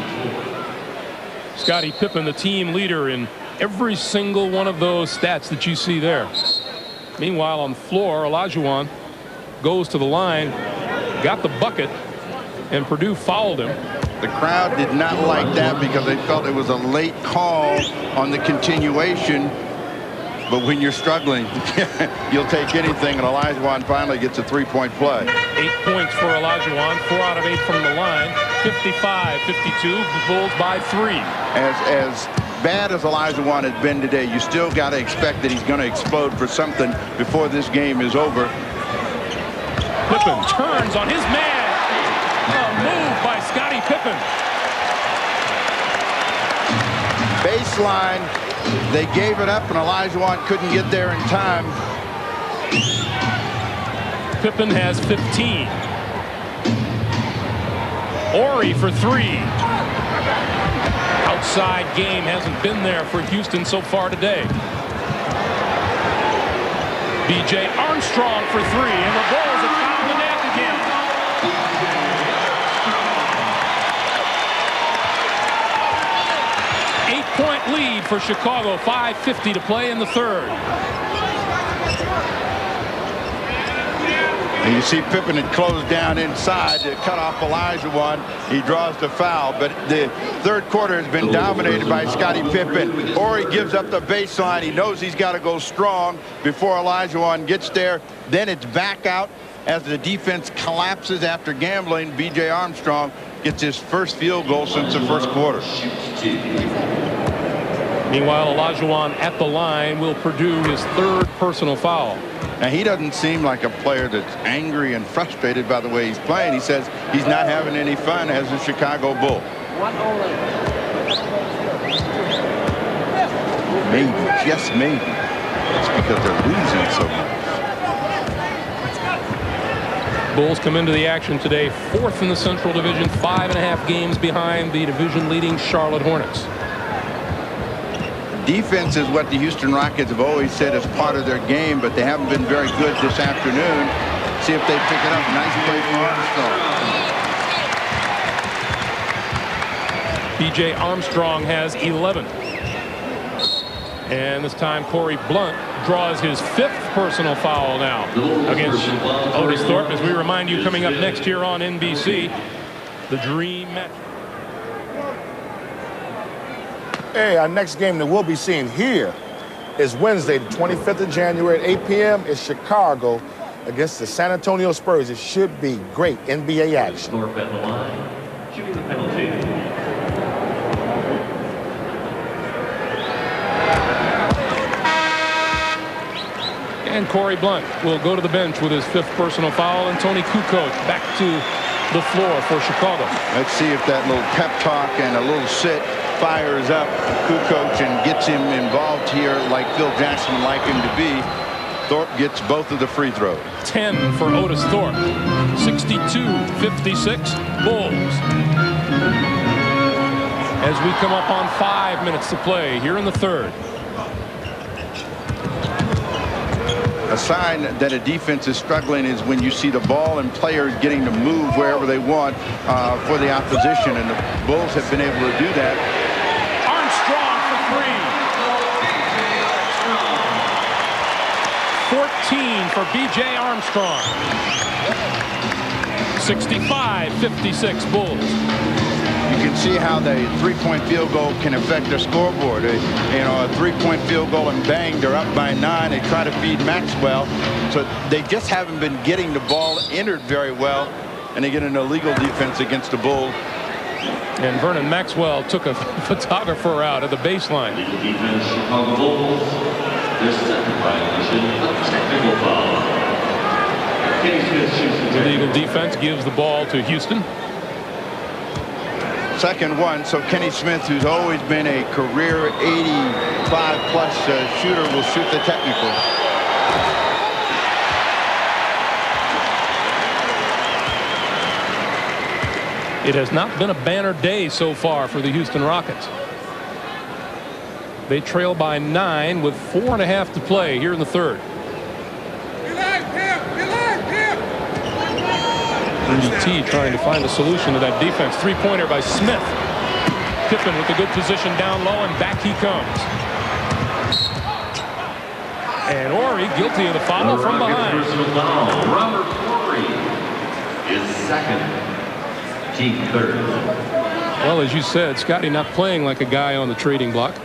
Scottie Pippen, the team leader in every single one of those stats that you see there. Meanwhile, on the floor, Olajuwon goes to the line, got the bucket, and Purdue fouled him. The crowd did not like that because they felt it was a late call on the continuation. But when you're struggling, you'll take anything, and Olajuwon finally gets a three-point play. 8 points for Olajuwon, 4 out of 8 from the line, 55-52, Bulls by 3. As bad as Olajuwon has been today, you still got to expect that he's going to explode for something before this game is over. Pippen turns on his man. A move by Scottie Pippen. Baseline. They gave it up, and Olajuwon couldn't get there in time. Pippen has 15. Horry for 3. Outside game hasn't been there for Houston so far today. B.J. Armstrong for 3, and the Bulls have found the net again. Eight-point lead for Chicago, 5:50 to play in the third. And you see Pippen had closed down inside to cut off Olajuwon. He draws the foul, but the third quarter has been dominated by Scottie Pippen. Horry gives up the baseline. He knows he's got to go strong before Olajuwon gets there. Then it's back out as the defense collapses after gambling. B.J. Armstrong gets his first field goal since the first quarter. Meanwhile, Olajuwon at the line will produce his third personal foul. Now, he doesn't seem like a player that's angry and frustrated by the way he's playing. He says he's not having any fun as a Chicago Bull. Maybe, just maybe, it's because they're losing so much. Bulls come into the action today, 4th in the Central Division, 5.5 games behind the division-leading Charlotte Hornets. Defense is what the Houston Rockets have always said is part of their game, but they haven't been very good this afternoon. See if they pick it up. Nice play from Armstrong. B.J. Armstrong has 11. And this time Corey Blunt draws his 5th personal foul now against Otis Thorpe. As we remind you, coming up next here on NBC, the Dream Match. Hey, our next game that we'll be seeing here is Wednesday, the 25th of January at 8 p.m. It's Chicago against the San Antonio Spurs. It should be great NBA action. Thorpe at the line, shooting the penalty. And Corey Blunt will go to the bench with his 5th personal foul, and Tony Kukoc back to the floor for Chicago. Let's see if that little pep talk and a little sit fires up Kukoc and gets him involved here like Phil Jackson would like him to be. Thorpe gets both of the free throws. 10 for Otis Thorpe. 62-56 Bulls. As we come up on 5 minutes to play here in the third. A sign that a defense is struggling is when you see the ball and players getting to move wherever they want for the opposition, and the Bulls have been able to do that. Armstrong for 3. 14 for B.J. Armstrong. 65-56 Bulls. You can see how the three-point field goal can affect their scoreboard. You know, a three-point field goal and bang, they're up by 9. They try to feed Maxwell. So they just haven't been getting the ball entered very well, and they get an illegal defense against the Bulls. And Vernon Maxwell took a photographer out at the baseline. Defense Chicago Bulls. Their second violation of technical foul. Kenny Smith shoots the Illegal defense gives the ball to Houston. Second one, so Kenny Smith, who's always been a career 85-plus shooter, will shoot the technical. It has not been a banner day so far for the Houston Rockets. They trail by 9 with 4.5 to play here in the third. T trying to find a solution to that defense. Three-pointer by Smith. Pippen with a good position down low, and back he comes. And Horry guilty of the foul from behind. Robert Horry is second, team third. Well, as you said, Scotty not playing like a guy on the trading block.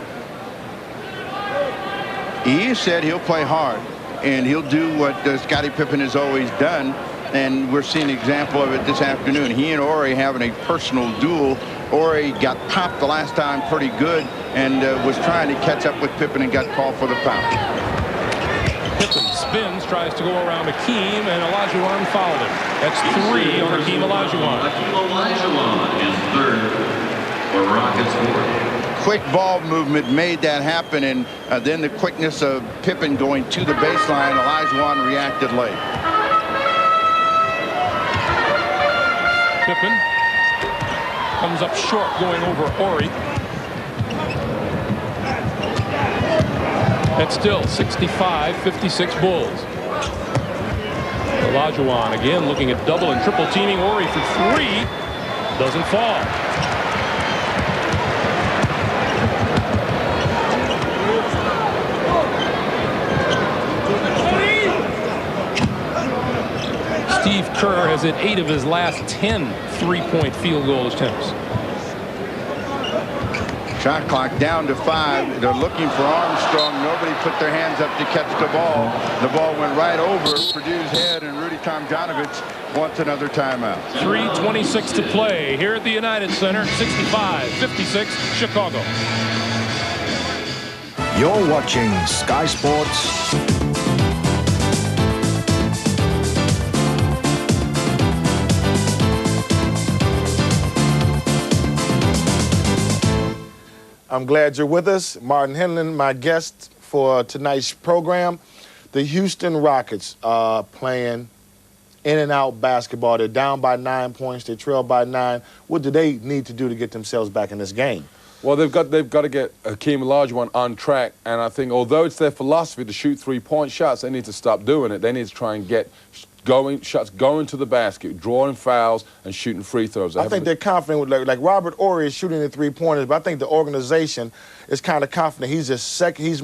He said he'll play hard, and he'll do what Scottie Pippen has always done, and we're seeing an example of it this afternoon. He and Horry having a personal duel. Horry got popped the last time pretty good and was trying to catch up with Pippen and got called for the foul. Pippen spins, tries to go around Hakeem, and Olajuwon fouled him. That's 3 on Hakeem Olajuwon. Hakeem Olajuwon is third for Rockets board. Quick ball movement made that happen, and then the quickness of Pippen going to the baseline. Olajuwon reacted late. Pippen comes up short going over Horry. That's still 65-56 Bulls. Olajuwon again looking at double and triple teaming Horry for 3. Doesn't fall. Steve Kerr has hit 8 of his last 10 3-point field goal attempts. Shot clock down to 5. They're looking for Armstrong. Nobody put their hands up to catch the ball. The ball went right over Purdue's head, and Rudy Tomjanovich wants another timeout. 3:26 to play here at the United Center. 65-56 Chicago. You're watching Sky Sports. I'm glad you're with us. Martin Henlon, my guest for tonight's program. The Houston Rockets are playing in and out basketball. They're down by 9 points. They trail by 9. What do they need to do to get themselves back in this game? Well, they've got to get Hakeem Olajuwon on track, and I think although it's their philosophy to shoot 3-point shots, they need to stop doing it. They need to try and get shots going to the basket, drawing fouls, and shooting free throws. I think they're confident with like Robert Horry is shooting the 3-pointers, but I think the organization is kind of confident. He's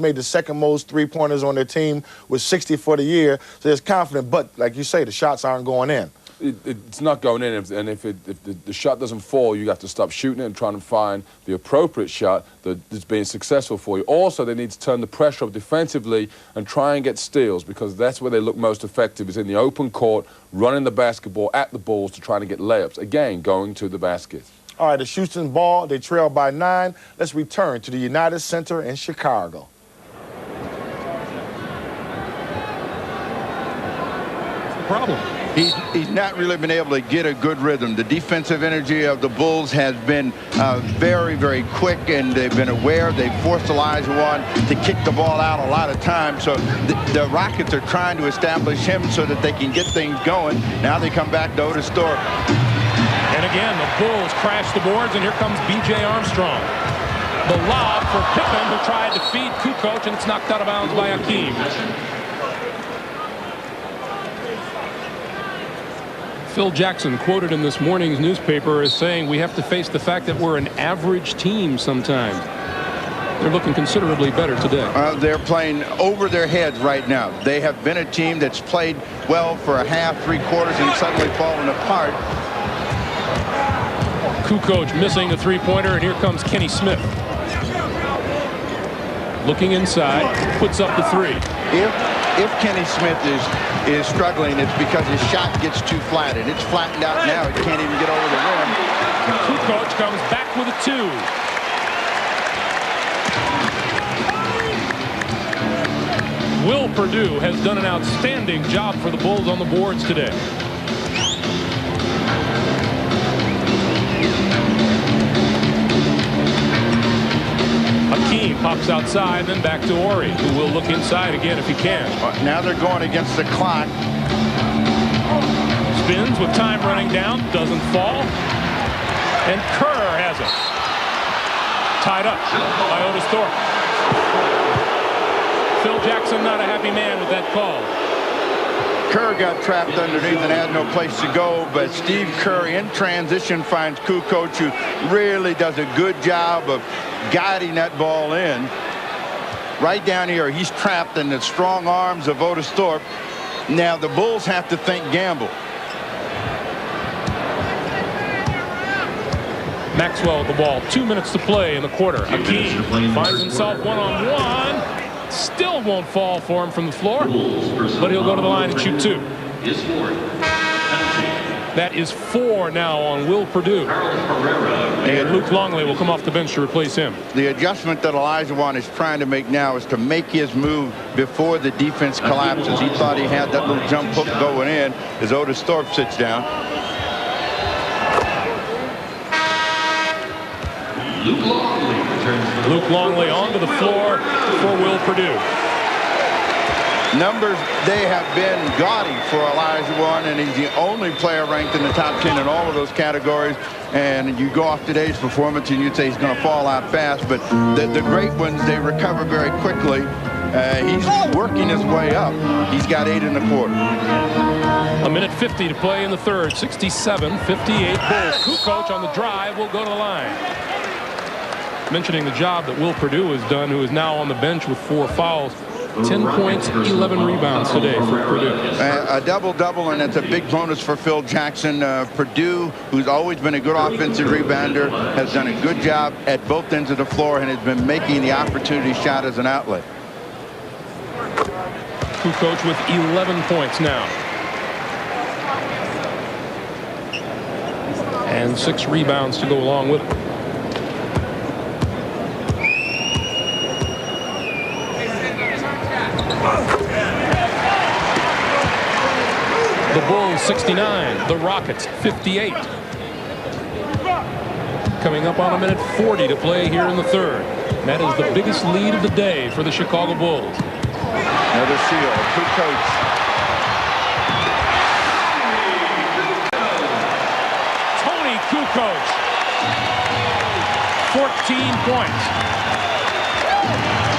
made the second most 3-pointers on their team with 60 for the year, so they're confident. But like you say, the shots aren't going in. It's not going in, and if the shot doesn't fall, you have to stop shooting it and trying to find the appropriate shot that's being successful for you. Also, they need to turn the pressure up defensively and try and get steals, because that's where they look most effective, is in the open court, running the basketball at the Bulls to try to get layups. Again, going to the basket. All right, the Houston ball, they trail by 9. Let's return to the United Center in Chicago. Problem. He's not really been able to get a good rhythm. The defensive energy of the Bulls has been very, very quick, and they've been aware. They've forced Olajuwon to kick the ball out a lot of times. So the Rockets are trying to establish him so that they can get things going. Now they come back to Otis Thorpe. And again, the Bulls crash the boards, and here comes B.J. Armstrong. The lob for Pippen, who tried to feed Kukoc, and it's knocked out of bounds by Hakeem. Phil Jackson, quoted in this morning's newspaper, as saying we have to face the fact that we're an average team sometimes. They're looking considerably better today. They're playing over their heads right now. They have been a team that's played well for a half, 3 quarters, and suddenly fallen apart. Kukoc missing the 3-pointer, and here comes Kenny Smith. Looking inside, puts up the 3. If Kenny Smith is struggling, it's because his shot gets too flat, and it's flattened out now. It can't even get over the rim. And Kukoc comes back with a 2. Will Purdue has done an outstanding job for the Bulls on the boards today. Hakeem pops outside, then back to Horry, who will look inside again if he can. Now they're going against the clock. Spins with time running down, doesn't fall. And Kerr has it. Tied up by Otis Thorpe. Phil Jackson not a happy man with that call. Kerr got trapped underneath and had no place to go, but Steve Kerr in transition finds Kukoc, who really does a good job of guiding that ball in. Right down here, he's trapped in the strong arms of Otis Thorpe. Now the Bulls have to think gamble. Maxwell with the ball. 2 minutes to play in the quarter. Akeem finds himself one-on-one. Still won't fall for him from the floor, but he'll go to the line and shoot 2. That is 4 now on Will Perdue. And Luke Longley will come off the bench to replace him. The adjustment that Olajuwon is trying to make now is to make his move before the defense collapses. He thought he had that little jump hook going in as Otis Thorpe sits down. Luke Longley onto the floor for Will Perdue. Numbers, they have been gaudy for Olajuwon, and he's the only player ranked in the top 10 in all of those categories. And you go off today's performance and you'd say he's going to fall out fast, but the great ones, they recover very quickly. He's working his way up. He's got 8 in the quarter. A minute 50 to play in the third. 67-58 Bulls. Kukoc on the drive will go to the line. Mentioning the job that Will Perdue has done, who is now on the bench with 4 fouls. 10 points, 11 rebounds today for Perdue. A double-double, and it's a big bonus for Phil Jackson. Perdue, who's always been a good offensive rebounder, has done a good job at both ends of the floor and has been making the opportunity shot as an outlet. Kukoc with 11 points now. And 6 rebounds to go along with it. The Bulls 69, the Rockets 58. Coming up on a minute 40 to play here in the third. That is the biggest lead of the day for the Chicago Bulls. Another seal, Kukoc. Tony Kukoc, 14 points.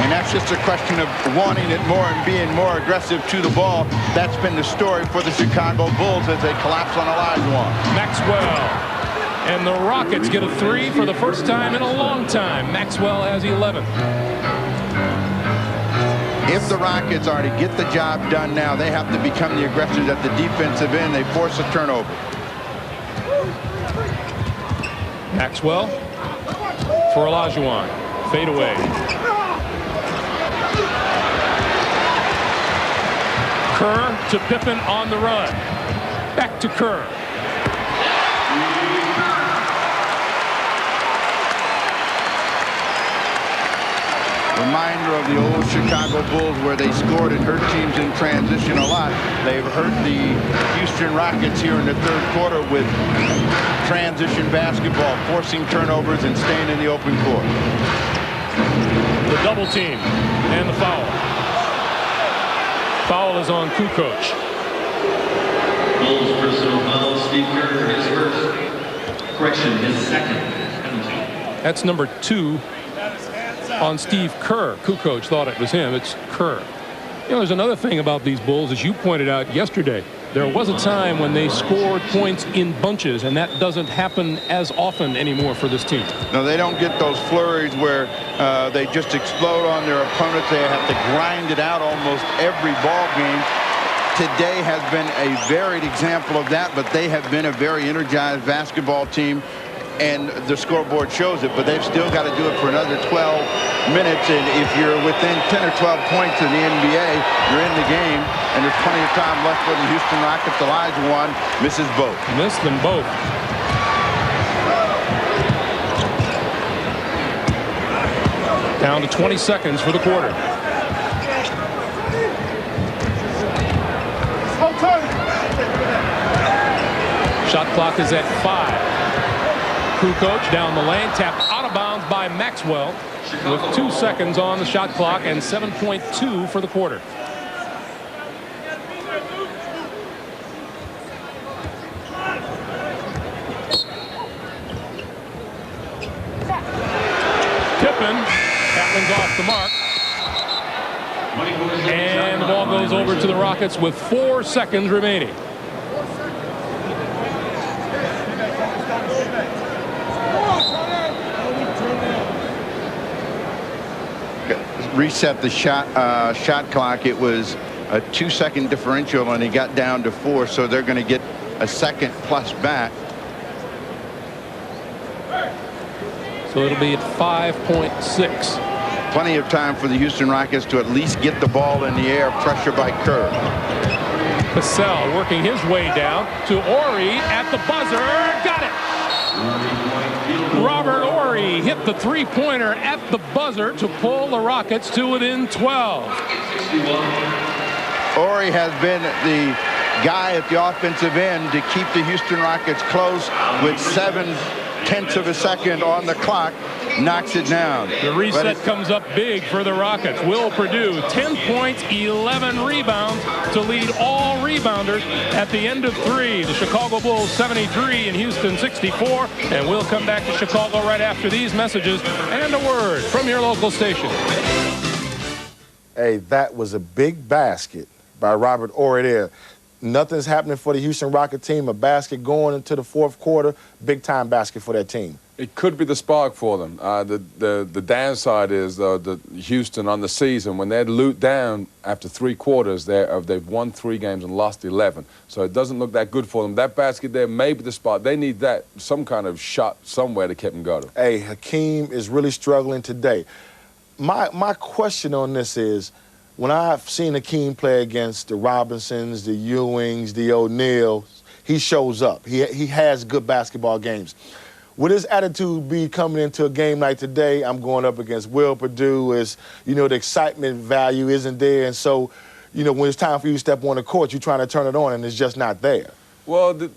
And that's just a question of wanting it more and being more aggressive to the ball. That's been the story for the Chicago Bulls as they collapse on Olajuwon. Maxwell. And the Rockets get a 3 for the first time in a long time. Maxwell has 11. If the Rockets are to get the job done now, they have to become the aggressors at the defensive end. They force a turnover. Maxwell for Olajuwon. Fade away. Kerr to Pippen on the run. Back to Kerr. Reminder of the old Chicago Bulls where they scored and hurt teams in transition a lot. They've hurt the Houston Rockets here in the third quarter with transition basketball, forcing turnovers and staying in the open court. The double team and the foul. Foul is on Kukoc. Bulls personal foul, Steve Kerr, his first. Correction, his second penalty. That's number 2 on Steve Kerr. Kukoc thought it was him. It's Kerr. You know, there's another thing about these Bulls, as you pointed out yesterday. There was a time when they scored points in bunches, and that doesn't happen as often anymore for this team. No, they don't get those flurries where they just explode on their opponents. They have to grind it out almost every ball game. Today has been a varied example of that, but they have been a very energized basketball team, and the scoreboard shows it, but they've still got to do it for another 12 minutes, and if you're within 10 or 12 points in the NBA, you're in the game, and there's plenty of time left for the Houston Rockets. Olajuwon misses both. Missed them both. Down to 20 seconds for the quarter. Shot clock is at 5. Kukoc down the lane, tapped out of bounds by Maxwell with 2 seconds on the shot clock and 7.2 for the quarter. Pippen, that one's off the mark. And the ball goes over to the Rockets with 4 seconds remaining. Reset the shot clock. It was a 2-second differential, and he got down to 4, so they're going to get a second plus back. So it'll be at 5.6. Plenty of time for the Houston Rockets to at least get the ball in the air. Pressure by Kerr. Cassell working his way down to Ori at the buzzer. Got it. Robert Ori hit the three-pointer at the buzzer to pull the Rockets to within 12. Ori has been the guy at the offensive end to keep the Houston Rockets close with 0.7 of a second on the clock. Knocks it down. The reset comes up big for the Rockets. Will Perdue, 10 points, 11 rebounds to lead all rebounders at the end of 3. The Chicago Bulls 73 and Houston 64. And we'll come back to Chicago right after these messages and a word from your local station. Hey, that was a big basket by Robert Ori there. Nothing's happening for the Houston Rocket team. A basket going into the fourth quarter. Big-time basket for that team. It could be the spark for them. The downside is, though, that Houston on the season, when they're loot down after 3 quarters, they've won 3 games and lost 11. So it doesn't look that good for them. That basket there may be the spark. They need that, some kind of shot somewhere to keep them going. Hey, Hakeem is really struggling today. My question on this is, when I've seen Hakeem play against the Robinsons, the Ewings, the O'Neills, he shows up. He has good basketball games. Would his attitude be coming into a game like today, I'm going up against Will Perdue, is, you know, the excitement value isn't there, and so, you know, when it's time for you to step on the court, you're trying to turn it on, and it's just not there? Well,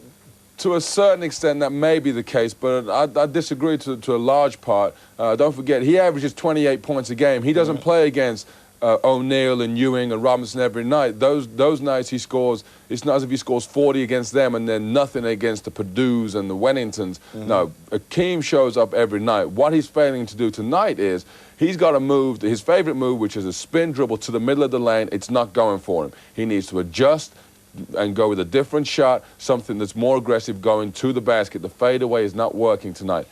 to a certain extent, that may be the case, but I disagree to a large part. Don't forget, he averages 28 points a game. He doesn't play against O'Neal and Ewing and Robinson every night. Those nights he scores, it's not as if he scores 40 against them and then nothing against the Perdues and the Wenningtons. No, Hakeem shows up every night. What he's failing to do tonight is he's got to move, his favorite move, which is a spin dribble to the middle of the lane. It's not going for him. He needs to adjust and go with a different shot, something that's more aggressive going to the basket. The fadeaway is not working tonight.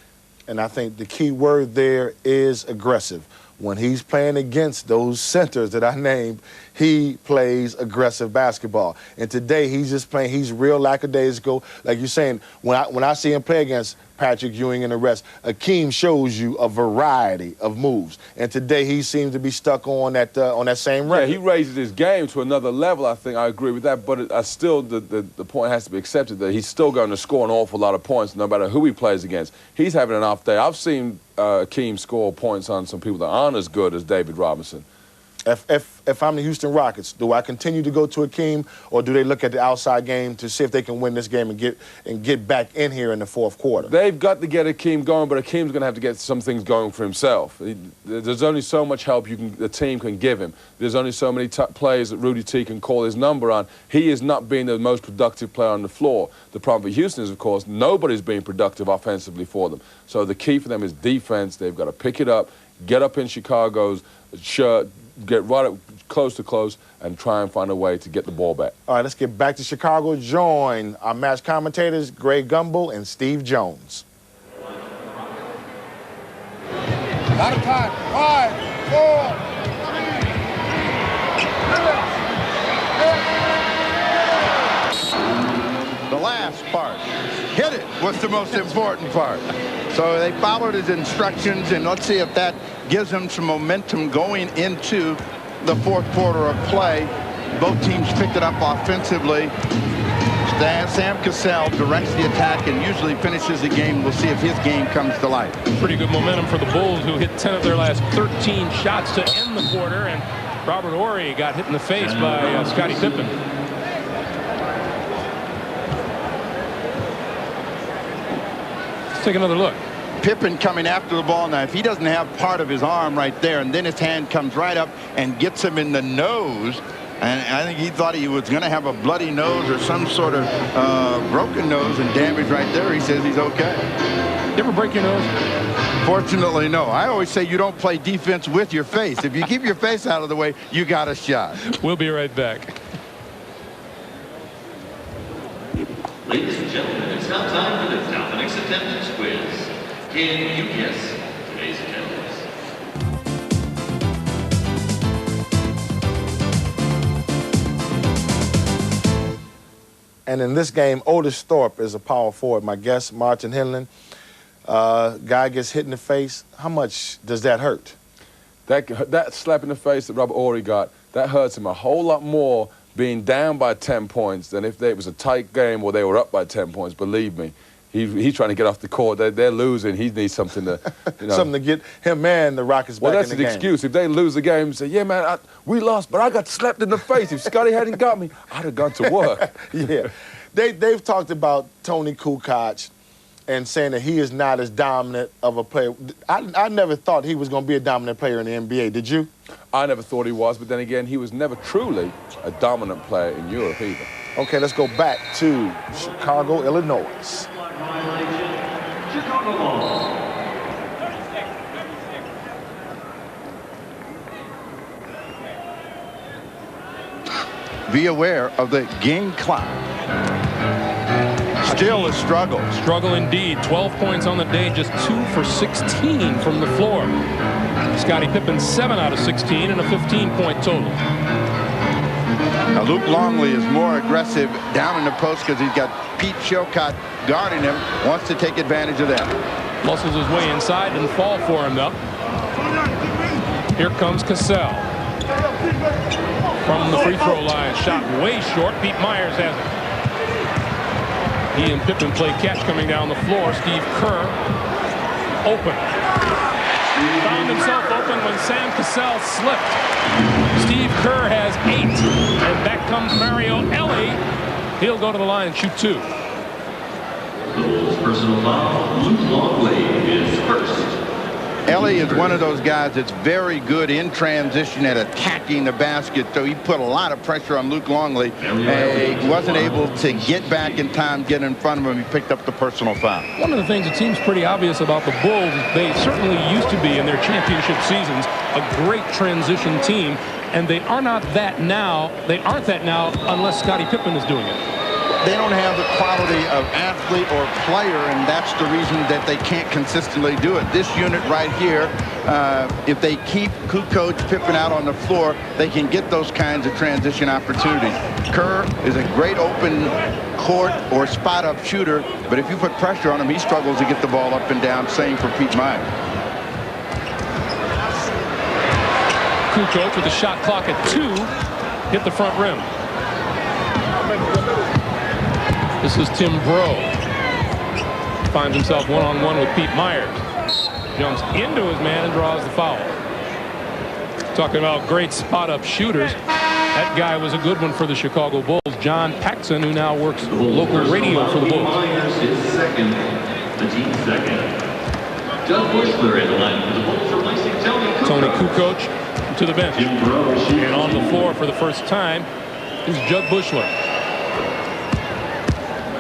And I think the key word there is aggressive. When he's playing against those centers that I named, he plays aggressive basketball. And today he's just playing, he's real lackadaisical. Like you're saying, when I see him play against Patrick Ewing and the rest, Hakeem shows you a variety of moves. And today he seems to be stuck on that same record. Yeah, he raises his game to another level, I think. I agree with that. But the point has to be accepted that he's still going to score an awful lot of points no matter who he plays against. He's having an off day. I've seen Hakeem score points on some people that aren't as good as David Robinson. If I'm the Houston Rockets, do I continue to go to Hakeem, or do they look at the outside game to see if they can win this game and get back in here in the fourth quarter? They've got to get Hakeem going, but Hakeem's going to have to get some things going for himself. There's only so much help the team can give him. There's only so many plays that Rudy T can call his number on. He is not being the most productive player on the floor. The problem for Houston is, of course, nobody's being productive offensively for them. So the key for them is defense. They've got to pick it up, get up in Chicago's shirt, get right up close to close, and try and find a way to get the ball back. All right, let's get back to Chicago. Join our match commentators, Greg Gumbel and Steve Jones. Out of time. 5, 4. The last part, hit it, was the most important part. So they followed his instructions, and let's see if that gives them some momentum going into the fourth quarter of play. Both teams picked it up offensively. Sam Cassell directs the attack and usually finishes the game. We'll see if his game comes to life. Pretty good momentum for the Bulls, who hit 10 of their last 13 shots to end the quarter, and Robert Ori got hit in the face by Scottie Pippen. Let's take another look. Pippen coming after the ball. Now, if he doesn't have part of his arm right there, and then his hand comes right up and gets him in the nose, and I think he thought he was going to have a bloody nose or some sort of broken nose and damage right there. He says he's okay. You ever break your nose? Fortunately, no. I always say you don't play defense with your face. If you keep your face out of the way, you got a shot. We'll be right back. Ladies and gentlemen, it's now time for the Dominick's attendance quiz. Can you guess today's attendance? And in this game, Otis Thorpe is a power forward. My guest, Martin Henlin. guy gets hit in the face, how much does that hurt? That slap in the face that Robert Horry got, that hurts him a whole lot more being down by 10 points than if it was a tight game or they were up by 10 points, believe me. He's trying to get off the court. They're losing. He needs something to, you know. Something to get him and the Rockets back in the game. Well, that's an excuse. If they lose the game, say, yeah, man, we lost, but I got slapped in the face. If Scotty hadn't got me, I'd have gone to work. Yeah. They've talked about Tony Kukoc and saying that he is not as dominant of a player. I never thought he was going to be a dominant player in the NBA. Did you? I never thought he was, but then again, he was never truly a dominant player in Europe either. Okay, let's go back to Chicago, Illinois. Chicago ball. Be aware of the game clock. Still a struggle. Struggle indeed. 12 points on the day, just 2 for 16 from the floor. Scottie Pippen 7 out of 16 and a 15-point total. Now Luke Longley is more aggressive down in the post because he's got Pete Chilcott guarding him, wants to take advantage of that. Muscles his way inside, didn't fall for him though. Here comes Cassell. From the free throw line, shot way short. Pete Myers has it. He and Pippen play catch coming down the floor. Steve Kerr open. Found himself open when Sam Cassell slipped. Steve Kerr has 8. And back comes Mario Elie. He'll go to the line and shoot 2. The Bulls' personal foul. Luke Longley is first. Elie is one of those guys that's very good in transition at attacking the basket, so he put a lot of pressure on Luke Longley. He wasn't able to get back in time, get in front of him. He picked up the personal foul. One of the things that seems pretty obvious about the Bulls, they certainly used to be in their championship seasons a great transition team, and they are not that now. They aren't that now unless Scottie Pippen is doing it. They don't have the quality of athlete or player, and that's the reason that they can't consistently do it. This unit right here, if they keep Kukoc, Pippen out on the floor, they can get those kinds of transition opportunities. Kerr is a great open court or spot-up shooter, but if you put pressure on him, he struggles to get the ball up and down. Same for Pete Myers. Kukoc with the shot clock at 2, hit the front rim. This is Tim Bro. Finds himself one-on-one with Pete Myers. Jumps into his man and draws the foul. Talking about great spot-up shooters. That guy was a good one for the Chicago Bulls. John Paxson, who now works local radio for the Bulls. Myers is second. The team second. Doug Bushler in the line for the Bulls, replacing Tony Kukoc to the bench. And on the floor for the first time is Jud Bushler.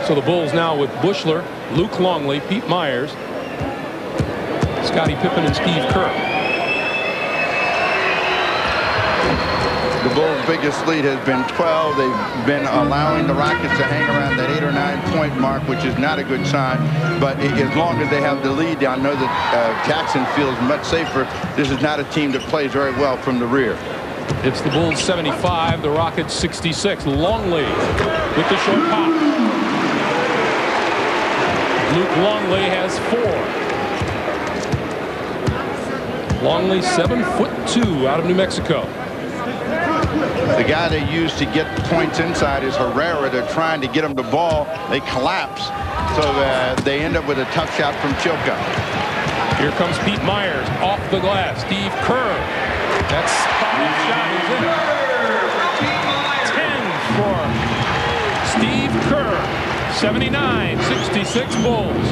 So the Bulls now with Bushler, Luke Longley, Pete Myers, Scottie Pippen, and Steve Kerr. The Bulls' biggest lead has been 12. They've been allowing the Rockets to hang around that 8 or 9 point mark, which is not a good sign. But as long as they have the lead, I know that Jackson feels much safer. This is not a team that plays very well from the rear. It's the Bulls 75, the Rockets 66. Longley with the short pop. Luke Longley has 4. Longley 7'2" out of New Mexico. The guy they use to get points inside is Herrera. They're trying to get him the ball. They collapse, so they end up with a tough shot from Chilcott. Here comes Pete Myers off the glass. Steve Kerr. That spot shot is in. 10 for Steve Kerr. 79-66 Bulls.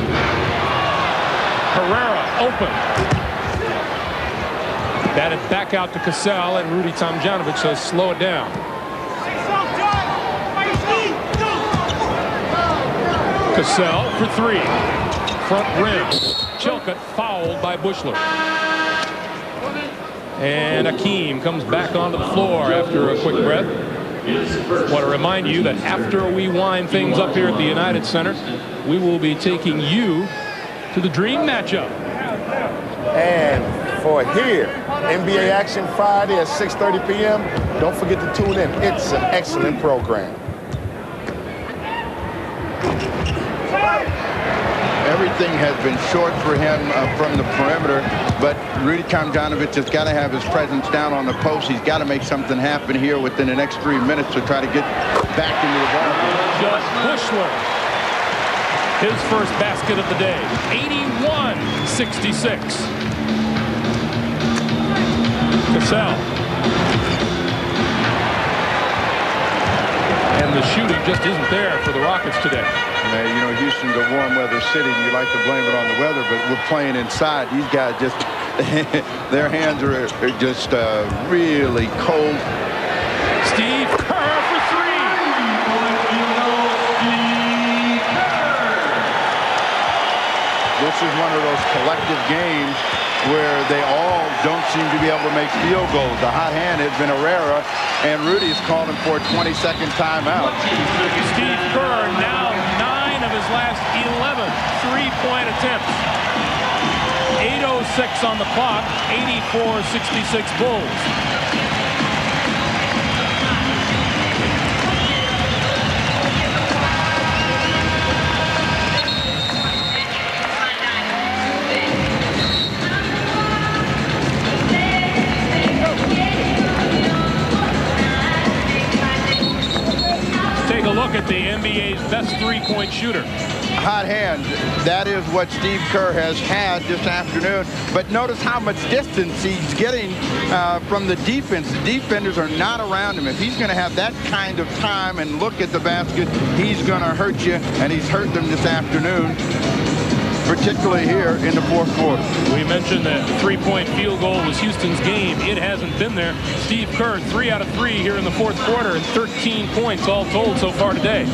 Herrera open. Batted back out to Cassell, and Rudy Tomjanovich says slow it down. Cassell for 3. Front rim. Chilcott fouled by Bushler. And Akeem comes back onto the floor after a quick breath. I want to remind you that after we wind things up here at the United Center, we will be taking you to the dream matchup. And for here, NBA Action Friday at 6:30 p.m., don't forget to tune in. It's an excellent program. Everything has been short for him from the perimeter, but Rudy Tomjanovich has got to have his presence down on the post. He's got to make something happen here within the next 3 minutes to try to get back into the ball game. Just Bushler, his first basket of the day, 81-66. Cassell. And the shooting just isn't there for the Rockets today. You know, Houston's a warm weather city, and you like to blame it on the weather, but we're playing inside. These guys just, their hands are just really cold. Steve Kerr for three. This is one of those collective games where they all don't seem to be able to make field goals. The hot hand has been Herrera, and Rudy's called him for a 20-second timeout. Steve Kerr now 9 of his last 11 three-point attempts. 8:06 on the clock, 84-66 Bulls. Look at the NBA's best three-point shooter. Hot hand. That is what Steve Kerr has had this afternoon. But notice how much distance he's getting from the defense. The defenders are not around him. If he's going to have that kind of time and look at the basket, he's going to hurt you, and he's hurt them this afternoon, particularly here in the fourth quarter. We mentioned that the three-point field goal was Houston's game. It hasn't been there. Steve Kerr, 3 out of 3 here in the fourth quarter, and 13 points all told so far today.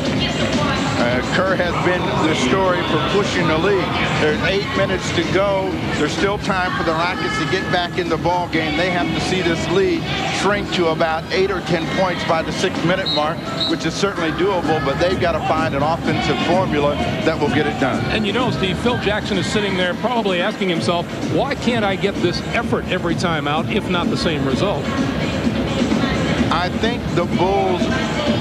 Kerr has been the story for pushing the league. There's 8 minutes to go. There's still time for the Rockets to get back in the ball game. They have to see this lead shrink to about 8 or 10 points by the 6-minute mark, which is certainly doable, but they've got to find an offensive formula that will get it done. And you know, Steve, Phil Jackson is sitting there probably asking himself, why can't I get this effort every time out, if not the same result? I think the Bulls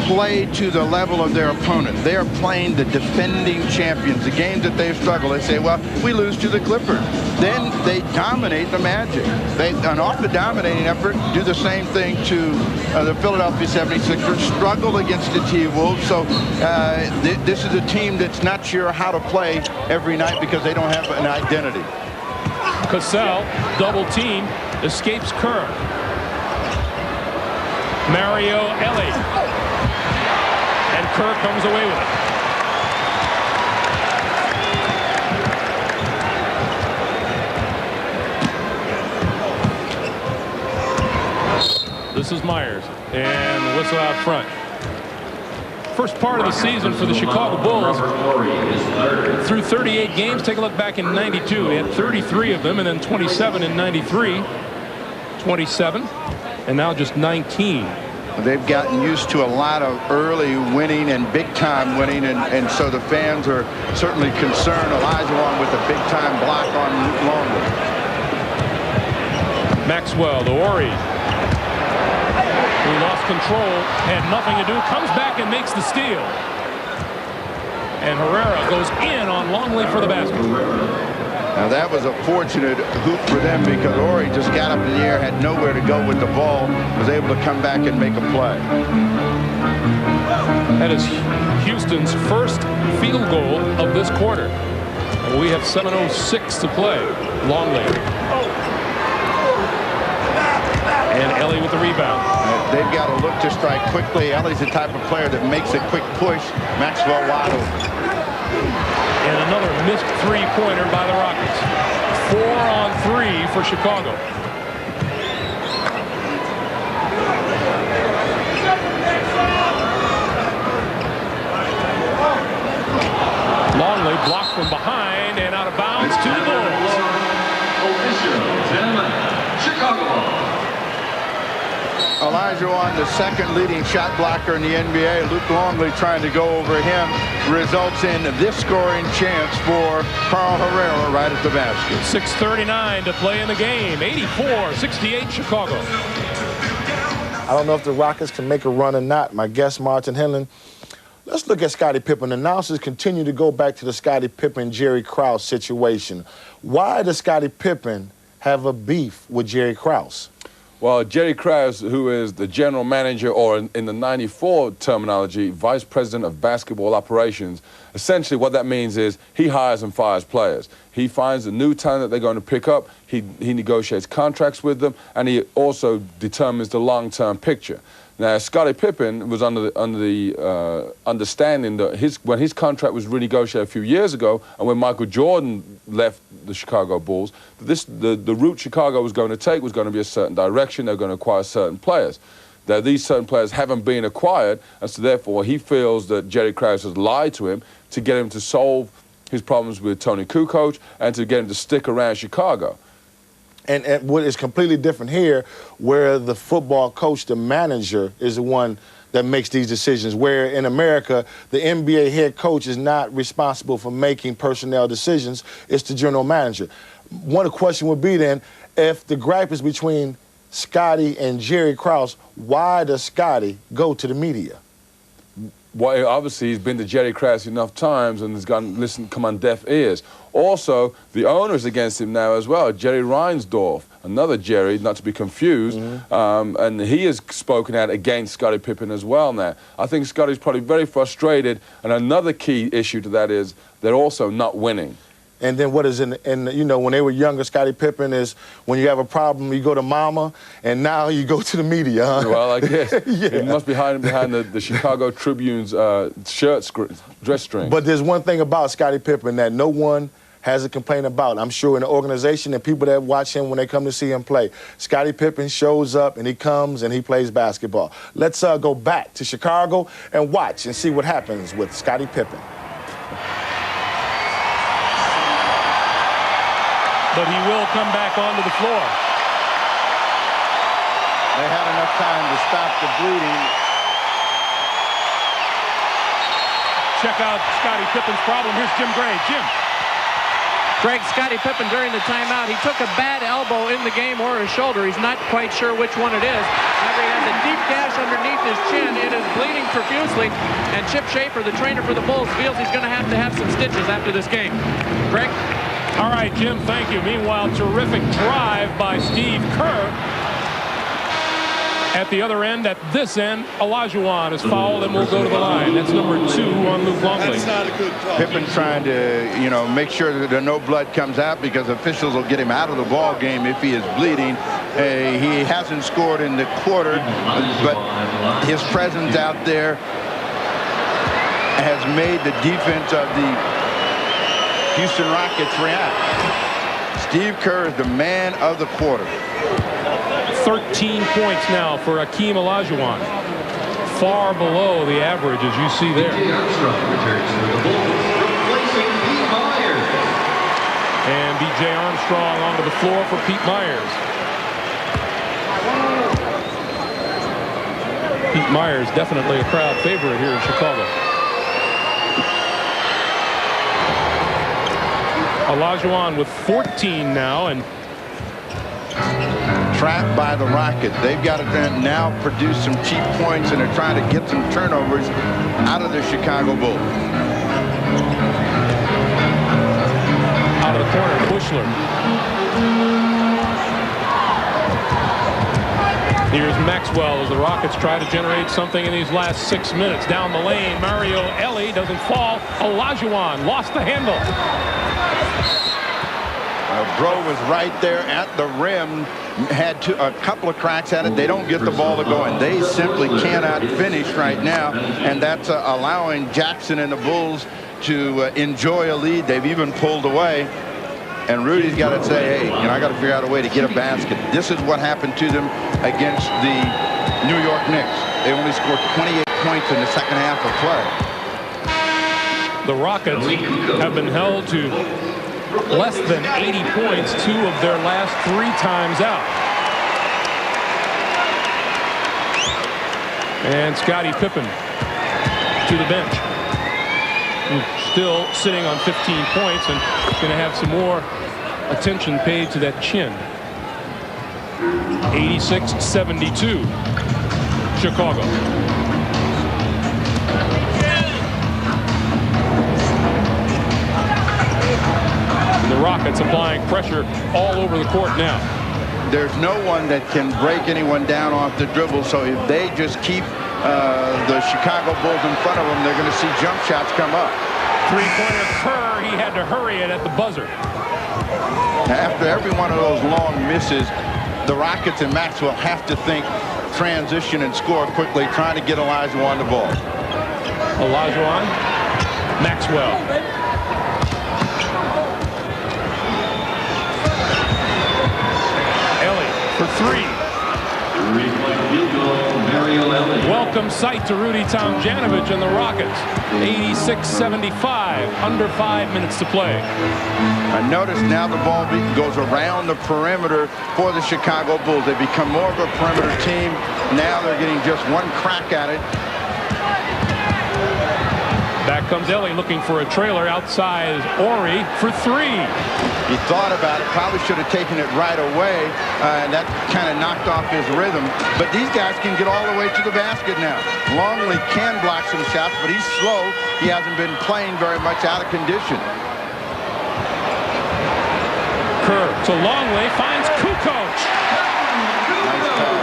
play to the level of their opponent. They are playing the defending champions. The games that they've struggled, they say, well, we lose to the Clippers. Then they dominate the Magic. And off the dominating effort, do the same thing to the Philadelphia 76ers, struggle against the T-Wolves. So this is a team that's not sure how to play every night because they don't have an identity. Cassell, double team, escapes Kerr. Mario Ellie. And Kerr comes away with it. This is Myers. And the whistle out front. First part of the season for the Chicago Bulls. Through 38 games, take a look back in 92. He had 33 of them, and then 27 in 93. 27. And now just 19. They've gotten used to a lot of early winning and big-time winning, and so the fans are certainly concerned. Elijah Wan with a big-time block on Longley. Maxwell to Ori, who lost control, had nothing to do, comes back and makes the steal. And Herrera goes in on Longley for the basket. Now that was a fortunate hoop for them because Ori just got up in the air, had nowhere to go with the ball, was able to come back and make a play. That is Houston's first field goal of this quarter. We have 7:06 to play. Longley. And Ellie with the rebound. They've got to look to strike quickly. Ellie's the type of player that makes a quick push. Maxwell waddles. And another missed three-pointer by the Rockets. 4 on 3 for Chicago. Longley blocked from behind and out of bounds to the Bulls. Chicago. Elijah Wan, the second leading shot blocker in the NBA. Luke Longley trying to go over him results in this scoring chance for Carl Herrera right at the basket. 6:39 to play in the game. 84-68 Chicago. I don't know if the Rockets can make a run or not. My guest, Martin Henlin, Let's look at Scottie Pippen. Announcers continue to go back to the Scottie Pippen-Jerry Krause situation. Why does Scottie Pippen have a beef with Jerry Krause? Well, Jerry Krause, who is the general manager, or in the '94 terminology, vice president of basketball operations, essentially what that means is he hires and fires players. He finds a new talent that they're going to pick up, he negotiates contracts with them, and he also determines the long-term picture. Now, Scottie Pippen was under the understanding that when his contract was renegotiated a few years ago, and when Michael Jordan left the Chicago Bulls, the route Chicago was going to take was going to be a certain direction. They were going to acquire certain players. Now, these certain players haven't been acquired, and so therefore he feels that Jerry Krause has lied to him to get him to solve his problems with Tony Kukoc and to get him to stick around Chicago. And what is completely different here, where the football coach, the manager, is the one that makes these decisions, where in America, the NBA head coach is not responsible for making personnel decisions, it's the general manager. One question would be then, if the gripe is between Scottie and Jerry Krause, why does Scottie go to the media? Well, obviously, he's been to Jerry Krause enough times and has come on deaf ears. Also, the owner's against him now as well, Jerry Reinsdorf, another Jerry, not to be confused, and he has spoken out against Scottie Pippen as well now. I think Scottie's probably very frustrated, and another key issue to that is they're also not winning. And then what is you know, when they were younger, Scottie Pippen is, when you have a problem, you go to mama, and now you go to the media, huh? Well, I guess. Yeah. It must be hiding behind the Chicago Tribune's dress string. But there's one thing about Scottie Pippen that no one has a complaint about. I'm sure in the organization and people that watch him when they come to see him play. Scottie Pippen shows up, and he comes, and he plays basketball. Let's go back to Chicago and watch and see what happens with Scottie Pippen. But he will come back onto the floor. They had enough time to stop the bleeding. Check out Scottie Pippen's problem. Here's Jim Gray. Jim. Greg, Scottie Pippen during the timeout, he took a bad elbow in the game or his shoulder. He's not quite sure which one it is. However, he has a deep gash underneath his chin. It is bleeding profusely. And Chip Schaefer, the trainer for the Bulls, feels he's going to have some stitches after this game. Greg? All right, Jim, thank you. Meanwhile, terrific drive by Steve Kerr. At the other end, at this end, Olajuwon is fouled and will go to the line. That's number 2 on Luke Longley. That's not a good call. Pippen trying to, you know, make sure that no blood comes out because officials will get him out of the ball game if he is bleeding. He hasn't scored in the quarter, but his presence out there has made the defense of the Houston Rockets react. Steve Kerr is the man of the quarter. 13 points now for Hakeem Olajuwon. Far below the average, as you see there. And B.J. Armstrong onto the floor for Pete Myers. Pete Myers definitely a crowd favorite here in Chicago. Olajuwon with 14 now, and trapped by the Rockets. They've got to now produce some cheap points, and they're trying to get some turnovers out of the Chicago Bulls. Out of the corner, Bushler. Here's Maxwell as the Rockets try to generate something in these last 6 minutes. Down the lane, Mario Elie doesn't fall. Olajuwon lost the handle. Bro was right there at the rim, had a couple of cracks at it. They don't get the ball to go, and they simply cannot finish right now, and that's allowing Jackson and the Bulls to enjoy a lead. They've even pulled away, and Rudy's got to say, hey, you know, I got to figure out a way to get a basket. This is what happened to them against the New York Knicks. They only scored 28 points in the second half of play. The Rockets have been held to less than 80 points 2 of their last 3 times out. And Scottie Pippen to the bench. Still sitting on 15 points and going to have some more attention paid to that chin. 86-72 Chicago. the Rockets applying pressure all over the court now. There's no one that can break anyone down off the dribble, so if they just keep the Chicago Bulls in front of them, they're going to see jump shots come up. Three-pointer Kerr, he had to hurry it at the buzzer. After every one of those long misses, the Rockets and Maxwell have to think transition and score quickly, trying to get Olajuwon the ball. Olajuwon, Maxwell. Ellie for three. Welcome sight to Rudy Tomjanovich and the Rockets. 86-75, under 5 minutes to play. I notice now the ball goes around the perimeter for the Chicago Bulls. They become more of a perimeter team. Now they're getting just one crack at it. Back comes Ellie looking for a trailer outside Ori for three. He thought about it, probably should have taken it right away, and that kind of knocked off his rhythm. But these guys can get all the way to the basket now. Longley can block some shots, but he's slow. He hasn't been playing very much out of condition. Kerr to Longley, finds Kukoc. Nice call.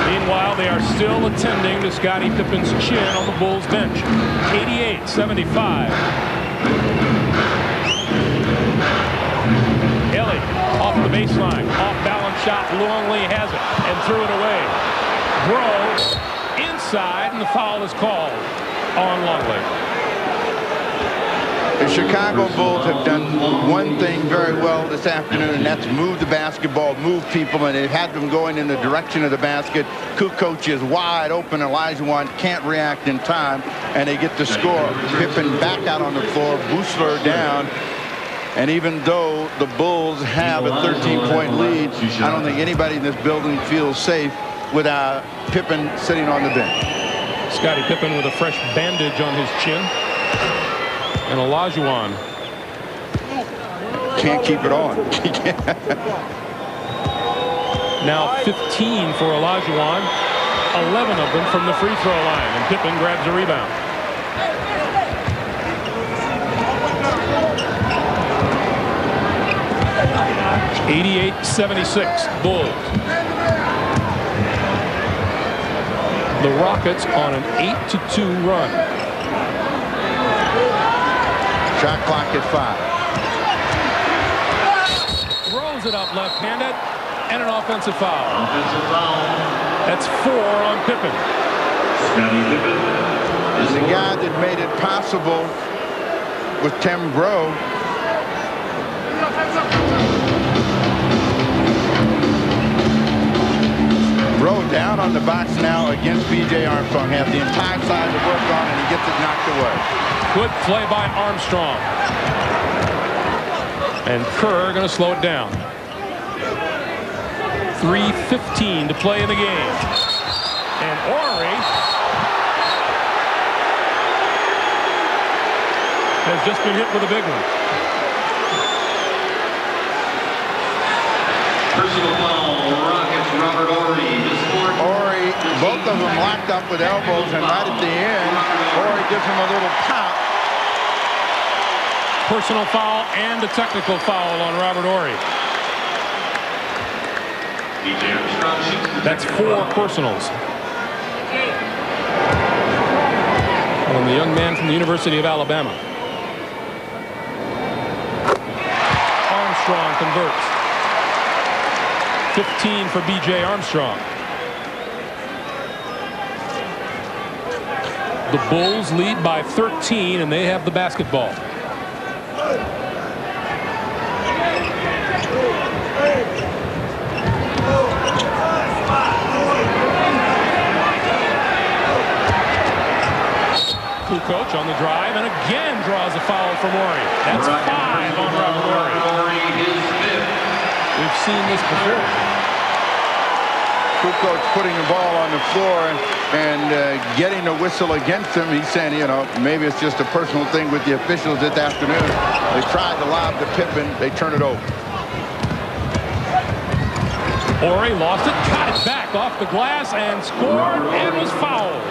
Meanwhile, they are still attending to Scottie Pippen's chin on the Bulls bench. 88-75. Ellie off the baseline. Off-balance shot. Longley has it and threw it away. Bro inside, and the foul is called on Longley. The Chicago Bulls have done one thing very well this afternoon, and that's move the basketball, move people, and they've had them going in the direction of the basket. Kukoc is wide open. Olajuwon can't react in time, and they get the score. Pippen back out on the floor, Boosler down. And even though the Bulls have a 13-point lead, I don't think anybody in this building feels safe without Pippen sitting on the bench. Scottie Pippen with a fresh bandage on his chin. And Olajuwon can't keep it on. Now 15 for Olajuwon, 11 of them from the free throw line, and Pippen grabs a rebound. (88-76) Bulls. The Rockets on an 8-2 run. Shot clock at 5. Throws it up left-handed, and an offensive foul. Offensive foul. That's 4 on Pippen. Scottie Pippen. The guy that made it possible with Tim Bro. Bro down on the box now against B.J. Armstrong. Have the entire side to work on, and he gets it knocked away. Good play by Armstrong. And Kerr going to slow it down. 3:15 to play in the game. And Ori has just been hit with a big one. Personal foul, Rockets, Robert Ori. Ori, both of them locked up with elbows, and right at the end, Ori gives him a little pop. Personal foul and a technical foul on Robert Ori. That's 4 personals. On the young man from the University of Alabama. Armstrong converts. 15 for B.J. Armstrong. The Bulls lead by 13, and they have the basketball. Kukoc on the drive, and again draws a foul from Ori. That's 5 on Robert Ori. We've seen this before. Kukoc putting the ball on the floor and getting a whistle against him. He's saying, you know, maybe it's just a personal thing with the officials this afternoon. They tried to lob to Pippen. They turn it over. Ori lost it, got it back off the glass, and scored, and was fouled.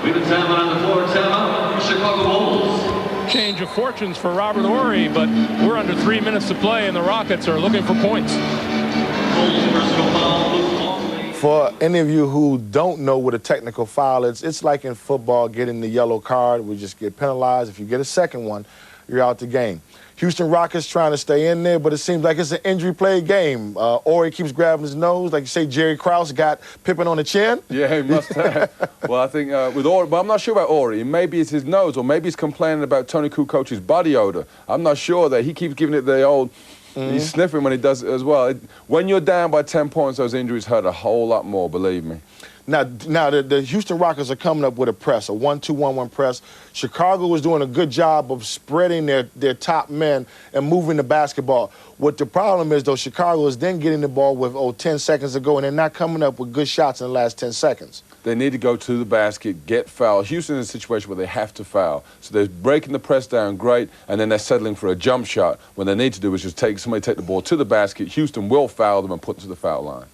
We have a timeout on the floor. Timeout, Chicago Bulls. Change of fortunes for Robert Horry, but we're under 3 minutes to play, and the Rockets are looking for points. Bulls personal foul. For any of you who don't know what a technical foul is, it's like in football getting the yellow card. We just get penalized. If you get a second one, you're out the game. Houston Rockets trying to stay in there, but it seems like it's an injury-plagued game. Horry keeps grabbing his nose. Like you say, Jerry Krause got Pippen on the chin. Yeah, he must have. Well, I think with Horry, but I'm not sure about Horry. Maybe it's his nose, or maybe he's complaining about Tony Kukoc's body odor. I'm not sure that he keeps giving it the old... He's sniffing when he does it as well. When you're down by 10 points, those injuries hurt a whole lot more, believe me. Now the Houston Rockets are coming up with a press, a 1-2-1-1 press. Chicago was doing a good job of spreading their top men and moving the basketball. What the problem is, though, Chicago is then getting the ball with 10 seconds to go, and they're not coming up with good shots in the last 10 seconds. They need to go to the basket, get fouled. Houston is in a situation where they have to foul. So they're breaking the press down great, and then they're settling for a jump shot. What they need to do is just somebody take the ball to the basket. Houston will foul them and put them to the foul line.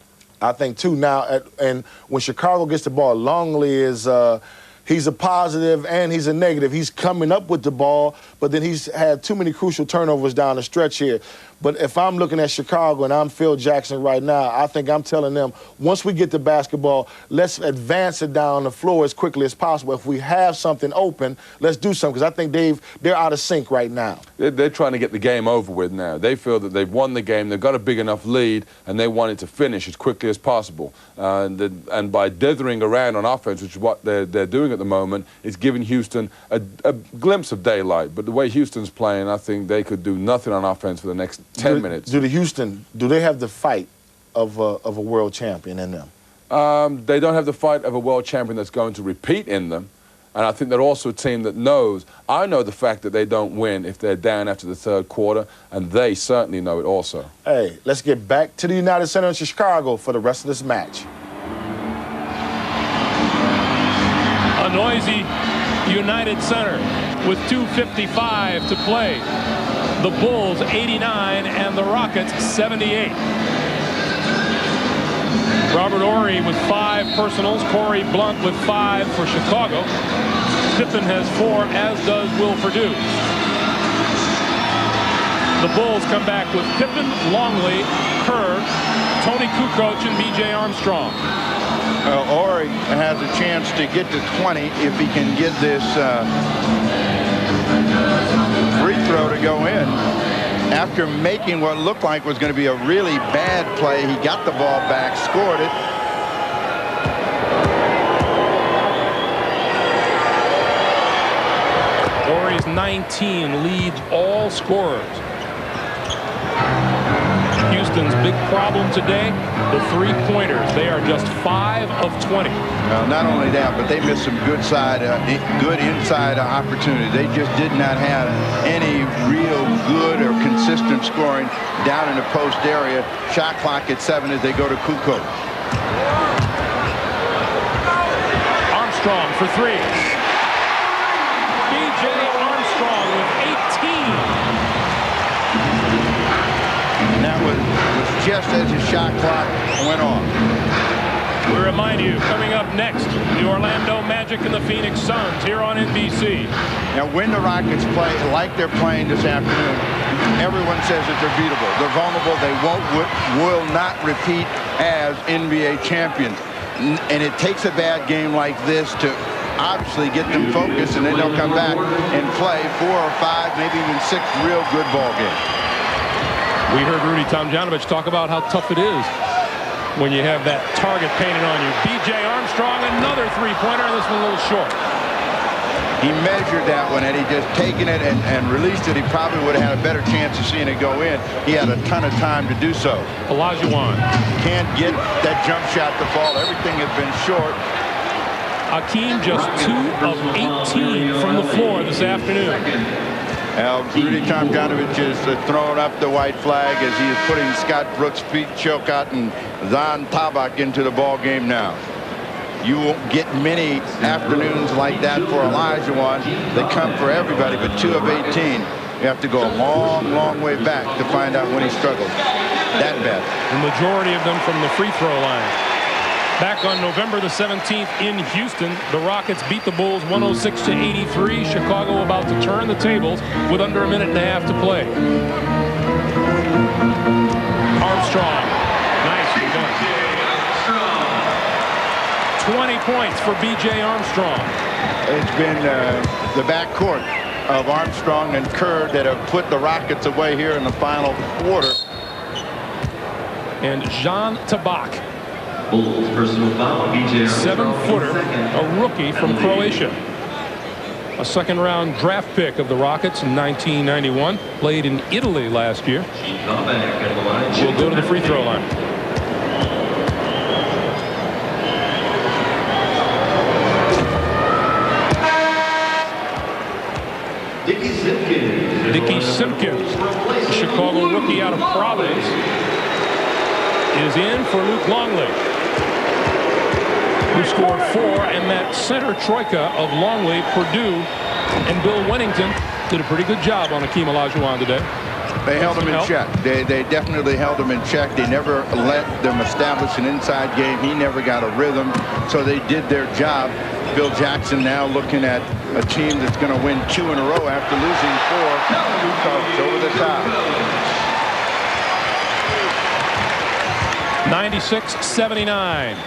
I think, too, now, and when Chicago gets the ball, Longley is he's a positive and he's a negative. He's coming up with the ball, but then he's had too many crucial turnovers down the stretch here. But if I'm looking at Chicago and I'm Phil Jackson right now, I think I'm telling them, once we get the basketball, let's advance it down the floor as quickly as possible. If we have something open, let's do something, because I think they're out of sync right now. They're trying to get the game over with now. They feel that they've won the game, they've got a big enough lead, and they want it to finish as quickly as possible. And by dithering around on offense, which is what they're doing at the moment, it's giving Houston a glimpse of daylight. But the way Houston's playing, I think they could do nothing on offense for the next 10 minutes. Do they have the fight of a world champion in them? They don't have the fight of a world champion that's going to repeat in them. And I think they're also a team that knows. I know the fact that they don't win if they're down after the third quarter, and they certainly know it also. Hey, let's get back to the United Center in Chicago for the rest of this match. A noisy United Center with 2:55 to play. The Bulls 89 and the Rockets 78. Robert Horry with 5 personals. Corey Blunt with 5 for Chicago. Pippen has 4, as does Will Perdue. The Bulls come back with Pippen, Longley, Kerr, Tony Kukoc, and B.J. Armstrong. Horry has a chance to get to 20 if he can get this free throw to go in. After making what looked like was going to be a really bad play, he got the ball back, scored it. Horry's 19 leads all scorers. Houston's big problem today, the three-pointers. They are just 5 of 20. Well, not only that, but they missed some good inside opportunities. They just did not have any real good or consistent scoring down in the post area. Shot clock at 7 as they go to Kukoc. Armstrong for 3. B.J. Armstrong with 18. And that was just as his shot clock went off. We remind you, coming up next, the Orlando Magic and the Phoenix Suns here on NBC. Now, when the Rockets play like they're playing this afternoon, everyone says that they're beatable. They're vulnerable. They will not repeat as NBA champions. And it takes a bad game like this to obviously get them focused, and then they'll come back and play 4 or 5, maybe even 6 real good ball games. We heard Rudy Tomjanovich talk about how tough it is when you have that target painted on you. B.J. Armstrong, another three-pointer, and this one a little short. He measured that one, and he just taken it and released it. He probably would have had a better chance of seeing it go in. He had a ton of time to do so. Olajuwon can't get that jump shot to fall. Everything has been short. Akeem just 2 of 18 from the floor this afternoon. Now, Rudy Tomjanovich is throwing up the white flag as he is putting Scott Brooks, Pete Chilcott, and Zan Tabak into the ball game now. You won't get many afternoons like that for Olajuwon. They come for everybody, but 2 of 18. You have to go a long, long way back to find out when he struggled that bad. The majority of them from the free throw line. Back on November the 17th in Houston, the Rockets beat the Bulls 106-83. Chicago about to turn the tables with under a minute and a half to play. Armstrong. Nice. 20 points for B.J. Armstrong. It's been the backcourt of Armstrong and Kerr that have put the Rockets away here in the final quarter. And Jean Tabak, Bulls personal foul, B.J. Armstrong, 7-footer, a rookie from Croatia. A second-round draft pick of the Rockets in 1991. Played in Italy last year. We'll go to the free throw line. Dickie Simpkins, the Chicago rookie out of Providence, is in for Luke Longley, who scored 4, and that center troika of Longley, Purdue, and Bill Wennington did a pretty good job on Hakeem Olajuwon today. They held him in check. They definitely held him in check. They never let them establish an inside game. He never got a rhythm, so they did their job. Bill Jackson now looking at a team that's going to win 2 in a row after losing 4. Over the top. 96-79.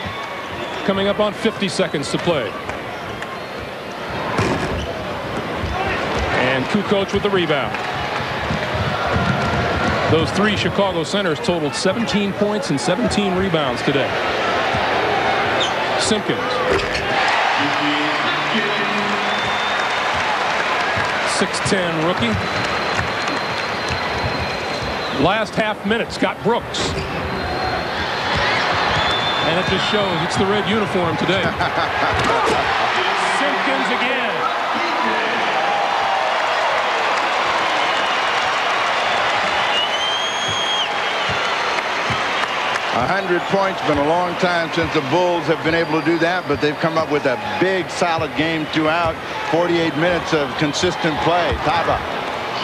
Coming up on 50 seconds to play. And Kukoc with the rebound. Those 3 Chicago centers totaled 17 points and 17 rebounds today. Simpkins. 6'10" rookie. Last half minute, Scott Brooks. And it just shows it's the red uniform today. Simpkins again. $100 points. Been a long time since the Bulls have been able to do that, but they've come up with a big, solid game throughout. 48 minutes of consistent play. Taba.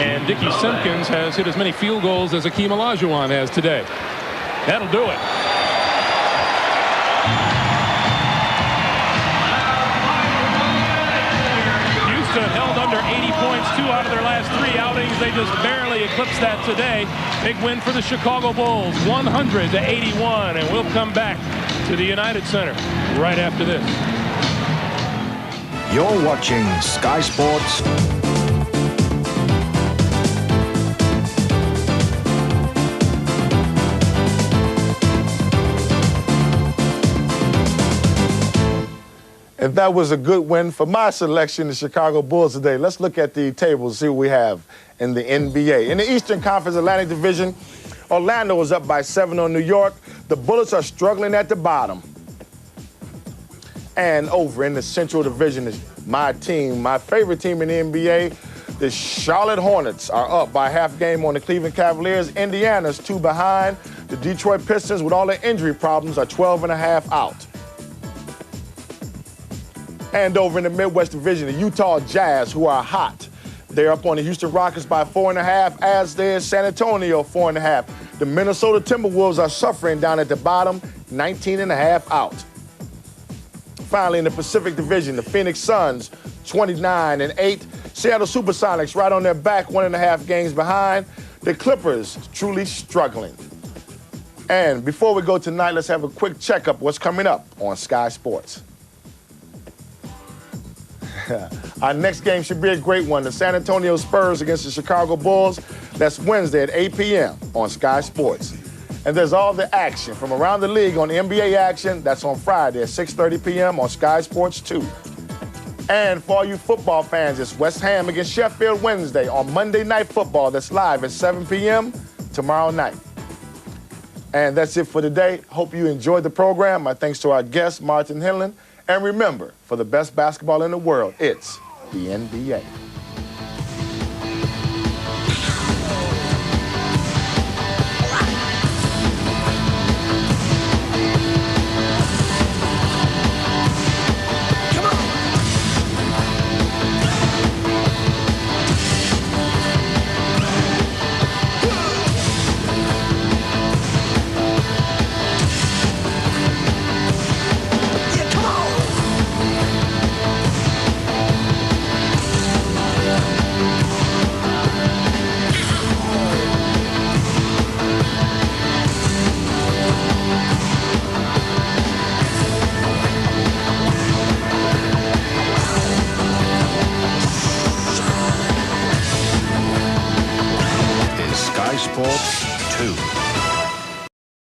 And Dickie Simpkins has hit as many field goals as Hakeem Olajuwon has today. That'll do it. Houston held under 80 points 2 out of their last 3 outings. They just barely eclipsed that today. Big win for the Chicago Bulls, 100-81. And we'll come back to the United Center right after this. You're watching Sky Sports. If that was a good win for my selection, the Chicago Bulls today, let's look at the table and see what we have in the NBA. In the Eastern Conference Atlantic Division, Orlando is up by 7 on New York. The Bullets are struggling at the bottom. And over in the Central Division is my team, my favorite team in the NBA. The Charlotte Hornets are up by half game on the Cleveland Cavaliers. Indiana's 2 behind. The Detroit Pistons, with all their injury problems, are 12.5 out. And over in the Midwest Division, the Utah Jazz, who are hot. They're up on the Houston Rockets by 4.5, as there's San Antonio 4.5. The Minnesota Timberwolves are suffering down at the bottom, 19.5 out. Finally, in the Pacific Division, the Phoenix Suns, 29-8. Seattle Supersonics right on their back, 1.5 games behind. The Clippers truly struggling. And before we go tonight, let's have a quick checkup of what's coming up on Sky Sports. Our next game should be a great one. The San Antonio Spurs against the Chicago Bulls. That's Wednesday at 8 p.m. on Sky Sports. And there's all the action from around the league on the NBA action. That's on Friday at 6:30 p.m. on Sky Sports 2. And for all you football fans, it's West Ham against Sheffield Wednesday on Monday Night Football. That's live at 7 p.m. tomorrow night. And that's it for today. Hope you enjoyed the program. My thanks to our guest, Martin Hinland. And remember, for the best basketball in the world, it's the NBA. 2.